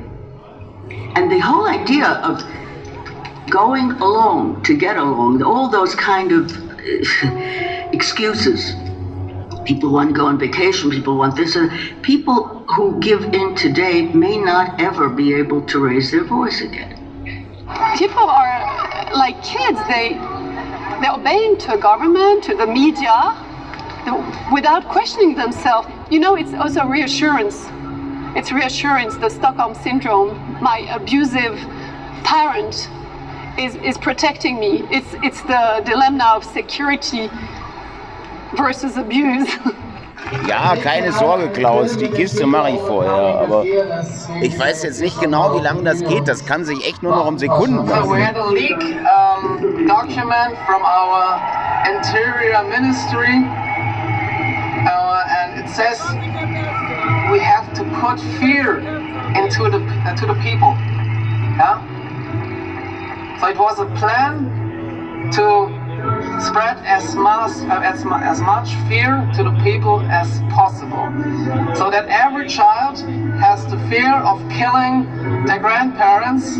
And the whole idea of going along to get along, all those kind of excuses. People want to go on vacation, people want this. People who give in today may not ever be able to raise their voice again. People are like kids, they're obeying to a government, to the media, without questioning themselves. You know, it's also reassurance. It's reassurance, the Stockholm syndrome. My abusive parent is protecting me. It's the dilemma of security versus abuse. Ja, keine Sorge, Klaus, die Kiste mache ich vorher, aber ich weiß jetzt nicht genau, wie lange das geht. Das kann sich echt nur noch um Sekunden So we machen. had a leak document from our Interior Ministry, and it says we have to put fear into the people. Yeah. So it was a plan to spread as much fear to the people as possible, so that every child has the fear of killing their grandparents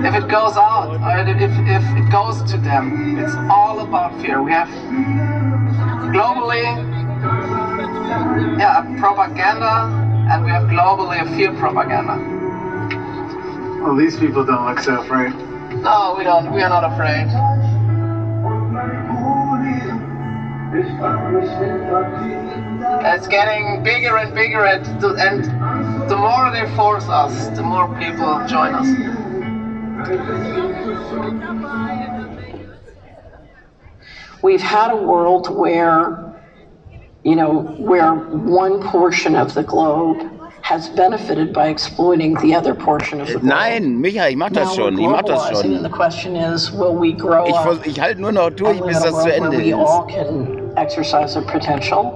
if it goes out, or if it goes to them. It's all about fear. We have globally, propaganda, and we have globally a fear propaganda. Well, these people don't look so afraid. No, we don't. We are not afraid. It's getting bigger and bigger, and the more they force us, the more people join us. We've had a world where, where one portion of the globe has benefited by exploiting the other portion of the globe. Nein, Micha, ich mach das schon. Ich mach das schon. And the question is, will we grow up Ich halte nur noch durch, bis das zu Ende where we all ist. can exercise their potential,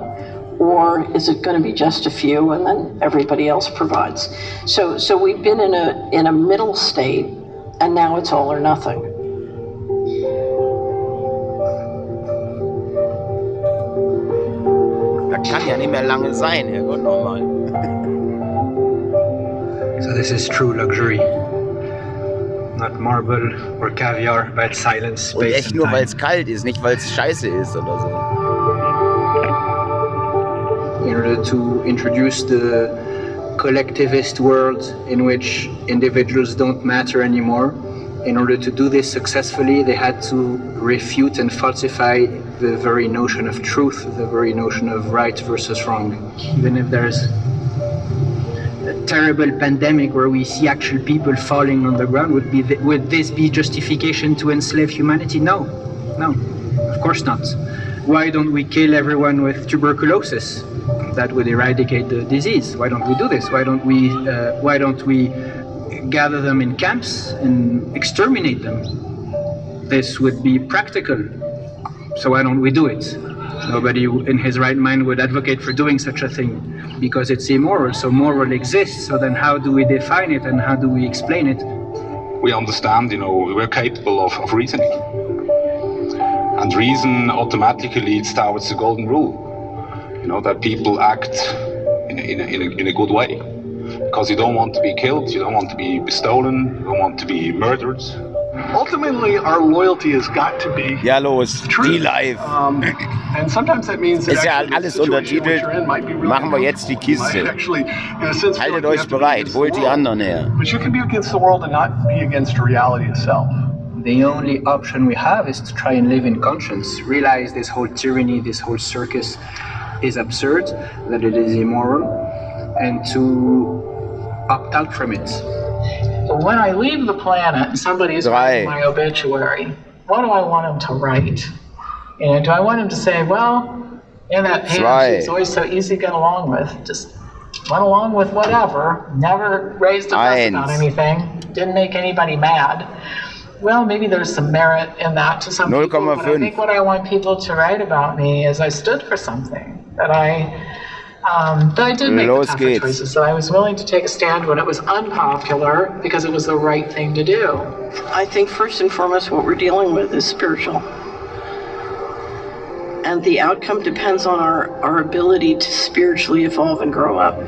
or is it going to be just a few and then everybody else provides? So we've been in a middle state, and now it's all or nothing. Das kann ja nicht mehr lange sein, Herrgott nochmal. So this is true luxury. Not marble or caviar, but silence, Und space echt and nur, time. weil es kalt ist, nicht weil es scheiße ist oder so. In order to introduce the collectivist world in which individuals don't matter anymore, in order to do this successfully, they had to refute and falsify the very notion of truth, the very notion of right versus wrong. Even if there's a terrible pandemic where we see actual people falling on the ground, would this be justification to enslave humanity? No, of course not. Why don't we kill everyone with tuberculosis? That would eradicate the disease. Why don't we do this? Why don't we gather them in camps and exterminate them? This would be practical. So why don't we do it? Nobody in his right mind would advocate for doing such a thing because it's immoral. So moral exists. So then how do we define it and how do we explain it? We understand, we're capable of reasoning. And reason automatically leads towards the golden rule. That people act in a good way. Because you don't want to be killed, you don't want to be stolen, you don't want to be murdered. Ultimately, our loyalty has got to be Ja, los, die live. And sometimes that means that Ist ja actually alles the situation untertitelt. which you're in might be really Machen wir jetzt die Kiste. Haltet euch bereit, holt die anderen her. But you can be against the world and not be against reality itself. The only option we have is to try and live in conscience, realize this whole tyranny, this whole circus is absurd, that it is immoral, and to opt out from it. When I leave the planet, somebody is writing my obituary. What do I want him to write? Do I want him to say, well, that Pam, she's always so easy to get along with, just went along with whatever, never raised a fuss about anything, didn't make anybody mad. Well, maybe there's some merit in that to some people, but I think what I want people to write about me is I stood for something, that I did make the tougher choices, that I was willing to take a stand when it was unpopular because it was the right thing to do. I think first and foremost what we're dealing with is spiritual. And the outcome depends on our ability to spiritually evolve and grow up.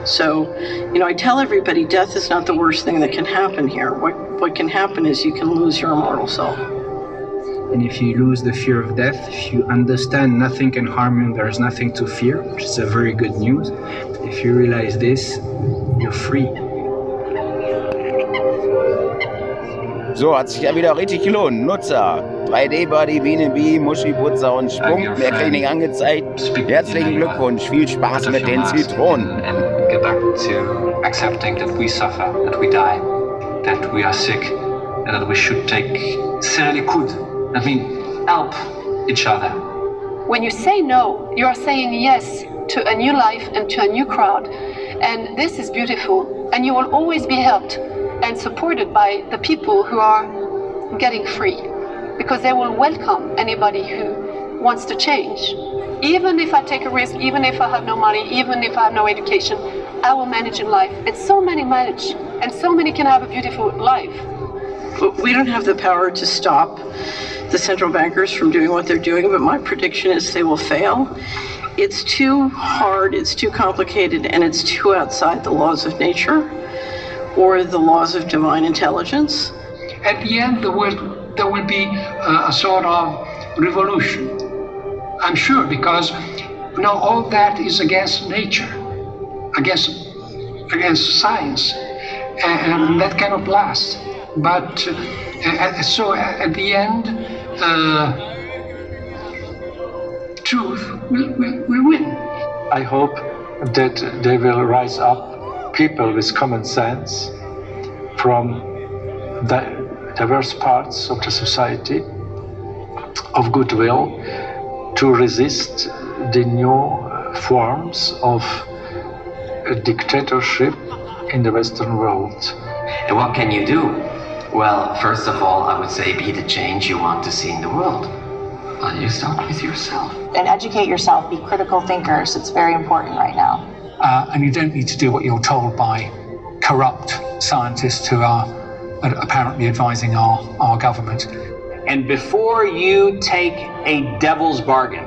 So, I tell everybody death is not the worst thing that can happen here. What can happen is you can lose your immortal soul. And if you lose the fear of death, if you understand nothing can harm you and there's nothing to fear, which is a very good news, if you realize this, you're free. So, hat sich ja wieder richtig gelohnt. Nutzer, 3D-Body, BNB, Muschiputzer und Sprung, mehr krieg ich nicht angezeigt. Herzlichen Glückwunsch, viel Spaß mit den Zitronen. And get back to accepting that we suffer, that we die, that we are sick, and that we should take seriously good. I mean, help each other. When you say no, you are saying yes to a new life and to a new crowd. And this is beautiful. And you will always be helped and supported by the people who are getting free. Because they will welcome anybody who wants to change. Even if I take a risk, even if I have no money, even if I have no education, I will manage in life. And so many manage. And so many can have a beautiful life. We don't have the power to stop the central bankers from doing what they're doing, but my prediction is they will fail. It's too hard, it's too complicated, and it's too outside the laws of nature or the laws of divine intelligence. At the end, there will be a sort of revolution. I'm sure, because all that is against nature, against science, and that cannot last. But so at the end, truth will win. I hope that they will rise up people with common sense from the diverse parts of the society, of goodwill, to resist the new forms of dictatorship in the Western world. And what can you do? Well, first of all, I would say be the change you want to see in the world. You start with yourself. And educate yourself, be critical thinkers. It's very important right now. And you don't need to do what you're told by corrupt scientists who are apparently advising our government. And before you take a devil's bargain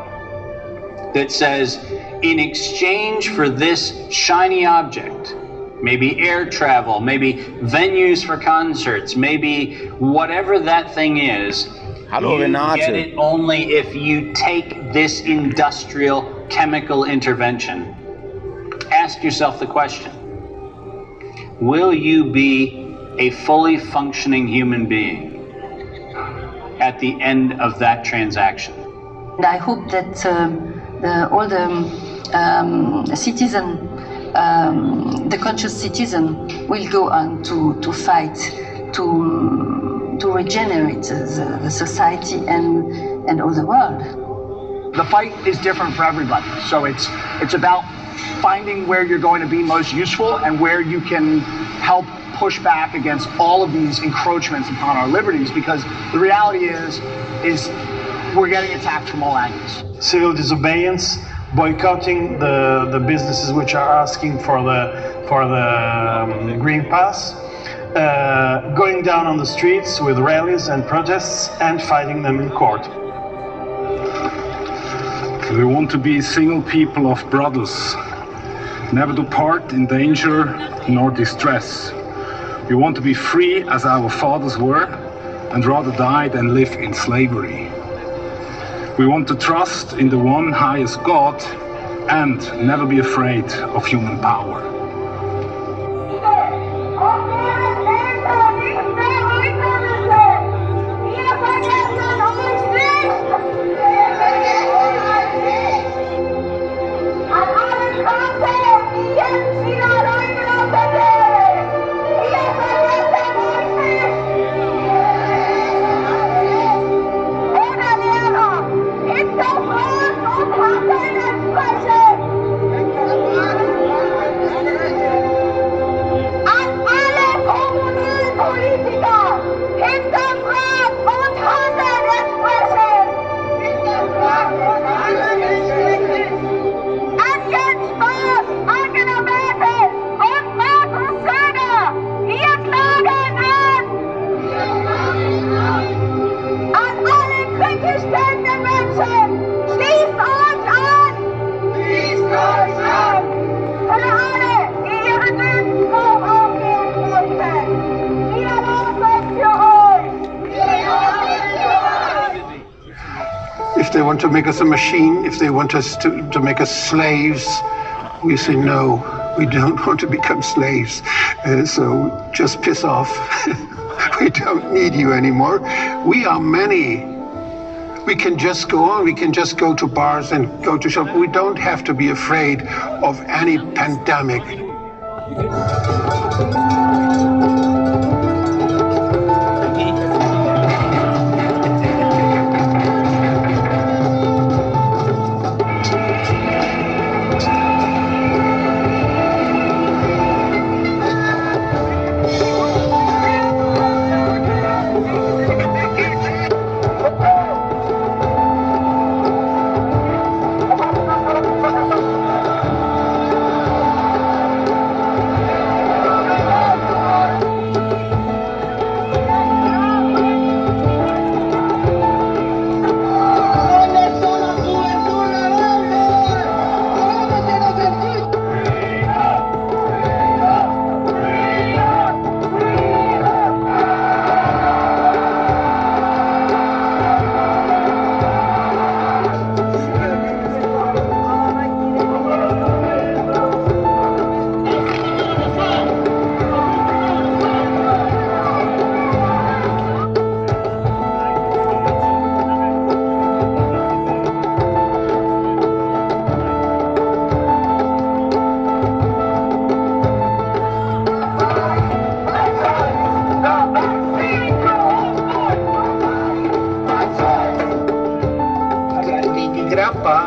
that says, in exchange for this shiny object, maybe air travel, maybe venues for concerts, maybe whatever that thing is, Hallo, you Renate. get it only if you take this industrial chemical intervention. Ask yourself the question, will you be a fully functioning human being at the end of that transaction? And I hope that all the citizens, the conscious citizen will go on to fight, to regenerate the society and all the world. The fight is different for everybody, so it's about finding where you're going to be most useful and where you can help push back against all of these encroachments upon our liberties, because the reality is we're getting attacked from all angles. Civil disobedience, boycotting the businesses which are asking for the green pass, going down on the streets with rallies and protests and fighting them in court. We want to be single people of brothers, never to part in danger nor distress. We want to be free as our fathers were, and rather die than live in slavery. We want to trust in the one highest God and never be afraid of human power. If they want to make us a machine, if they want us to make us slaves, we say no, we don't want to become slaves. So just piss off. We don't need you anymore. We are many. We can just go on. We can just go to bars and go to shops. We don't have to be afraid of any pandemic.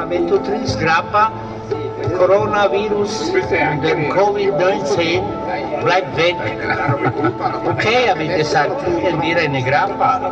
Wenn du trinkst Grappa, Coronavirus, den Covid-19, bleibt weg. Okay, habe ich gesagt, trinken wir eine Grappa.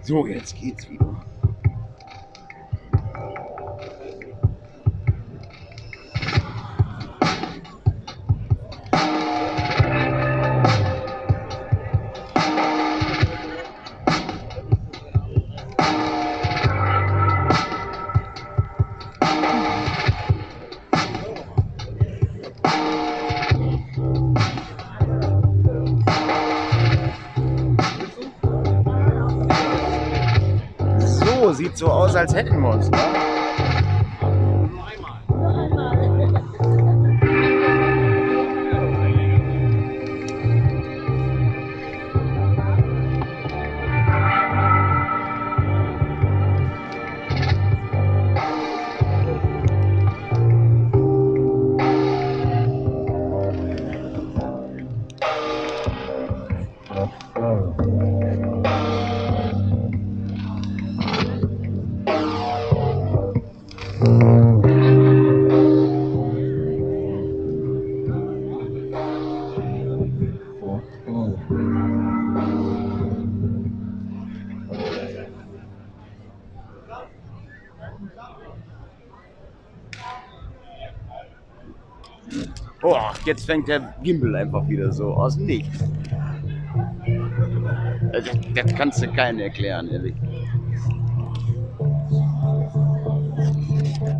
So, jetzt geht's wieder. sieht so aus, als hätten wir uns. Ne? Oh, jetzt fängt der Gimbal einfach wieder so aus dem Nichts. Das kannst du keinen erklären, ehrlich.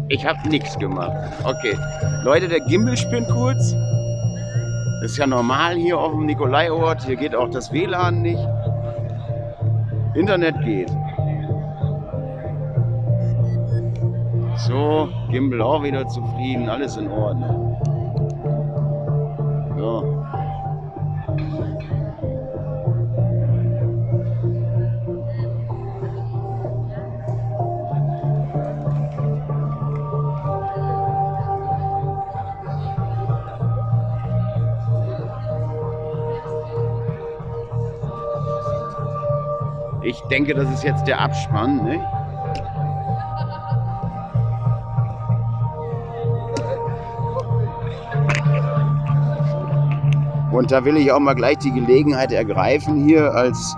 Ich habe nichts gemacht. Okay, Leute, der Gimbal spinnt kurz. Das ist ja normal hier auf dem Nikolaiort. Hier geht auch das WLAN nicht. Internet geht. So, Gimbal auch wieder zufrieden. Alles in Ordnung. So. Ich denke, das ist jetzt der Abspann, ne? Und da will ich auch mal gleich die Gelegenheit ergreifen, hier als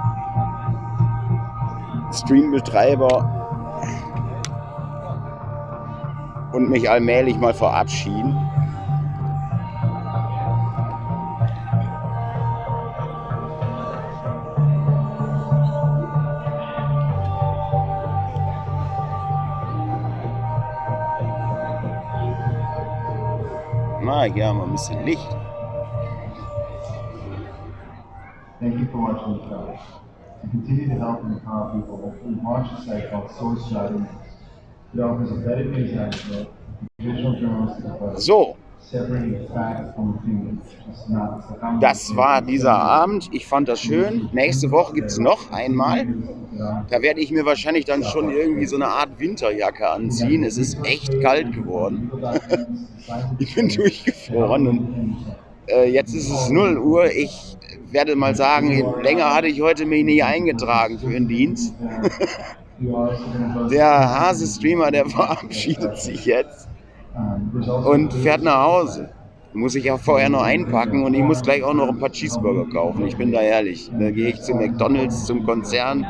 Streambetreiber und mich allmählich mal verabschieden. Na, hier haben wir ein bisschen Licht. Thank you for watching the show. To continue to help and empower people, we launched a site called Source.net. It offers a better news antidote, traditional journalistic approach, So, separating the fact from opinion. das war dieser Abend. Ich fand das schön. Nächste Woche gibt es noch einmal. Da werde ich mir wahrscheinlich dann schon irgendwie so eine Art Winterjacke anziehen. Es ist echt kalt geworden. Ich bin durchgefroren und jetzt ist es 0 Uhr. Ich werde mal sagen, länger hatte ich heute mich nicht eingetragen für den Dienst. Der Hase-Streamer, der verabschiedet sich jetzt und fährt nach Hause. Muss ich auch vorher noch einpacken und ich muss gleich auch noch ein paar Cheeseburger kaufen. Ich bin da ehrlich. Da gehe ich zu McDonald's, zum Konzern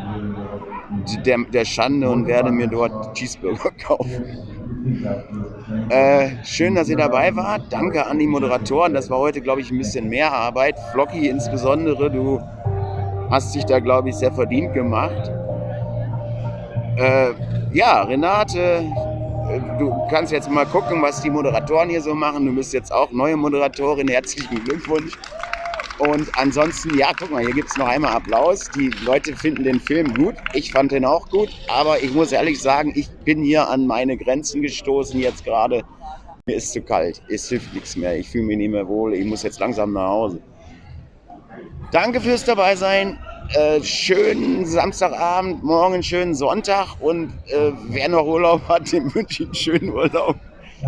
der Schande und werde mir dort Cheeseburger kaufen. Schön, dass ihr dabei wart. Danke an die Moderatoren. Das war heute, glaube ich, ein bisschen mehr Arbeit. Flocky insbesondere, du hast dich da, glaube ich, sehr verdient gemacht. Ja, Renate, du kannst jetzt mal gucken, was die Moderatoren hier so machen. Du bist jetzt auch neue Moderatorin. Herzlichen Glückwunsch. Und ansonsten, ja, guck mal, hier gibt es noch einmal Applaus. Die Leute finden den Film gut. Ich fand den auch gut. Aber ich muss ehrlich sagen, ich bin hier an meine Grenzen gestoßen jetzt gerade. Mir ist zu kalt. Es hilft nichts mehr. Ich fühle mich nicht mehr wohl. Ich muss jetzt langsam nach Hause. Danke fürs Dabeisein. Schönen Samstagabend, morgen einen schönen Sonntag. Und wer noch Urlaub hat, dem wünsche ich einen schönen Urlaub.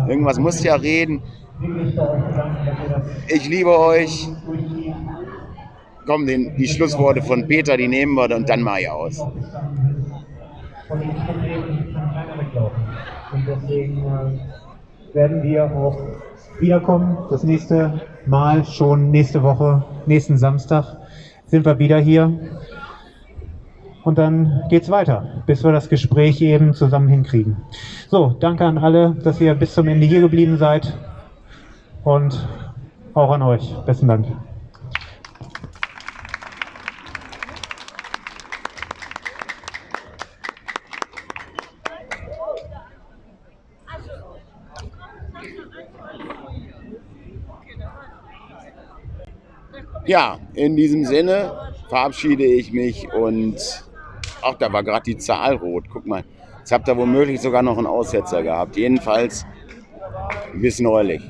Irgendwas muss ja reden. Ich liebe euch. Komm, die Schlussworte von Peter, die nehmen wir und dann mache ich aus. Und deswegen werden wir auch wiederkommen. Das nächste Mal, schon nächste Woche, nächsten Samstag, sind wir wieder hier. Und dann geht's weiter, bis wir das Gespräch eben zusammen hinkriegen. So, danke an alle, dass ihr bis zum Ende hier geblieben seid. Und auch an euch. Besten Dank. Ja, in diesem Sinne verabschiede ich mich und auch da war gerade die Zahl rot. Guck mal, Jetzt habt ihr womöglich sogar noch einen Aussetzer gehabt. Jedenfalls bis neulich.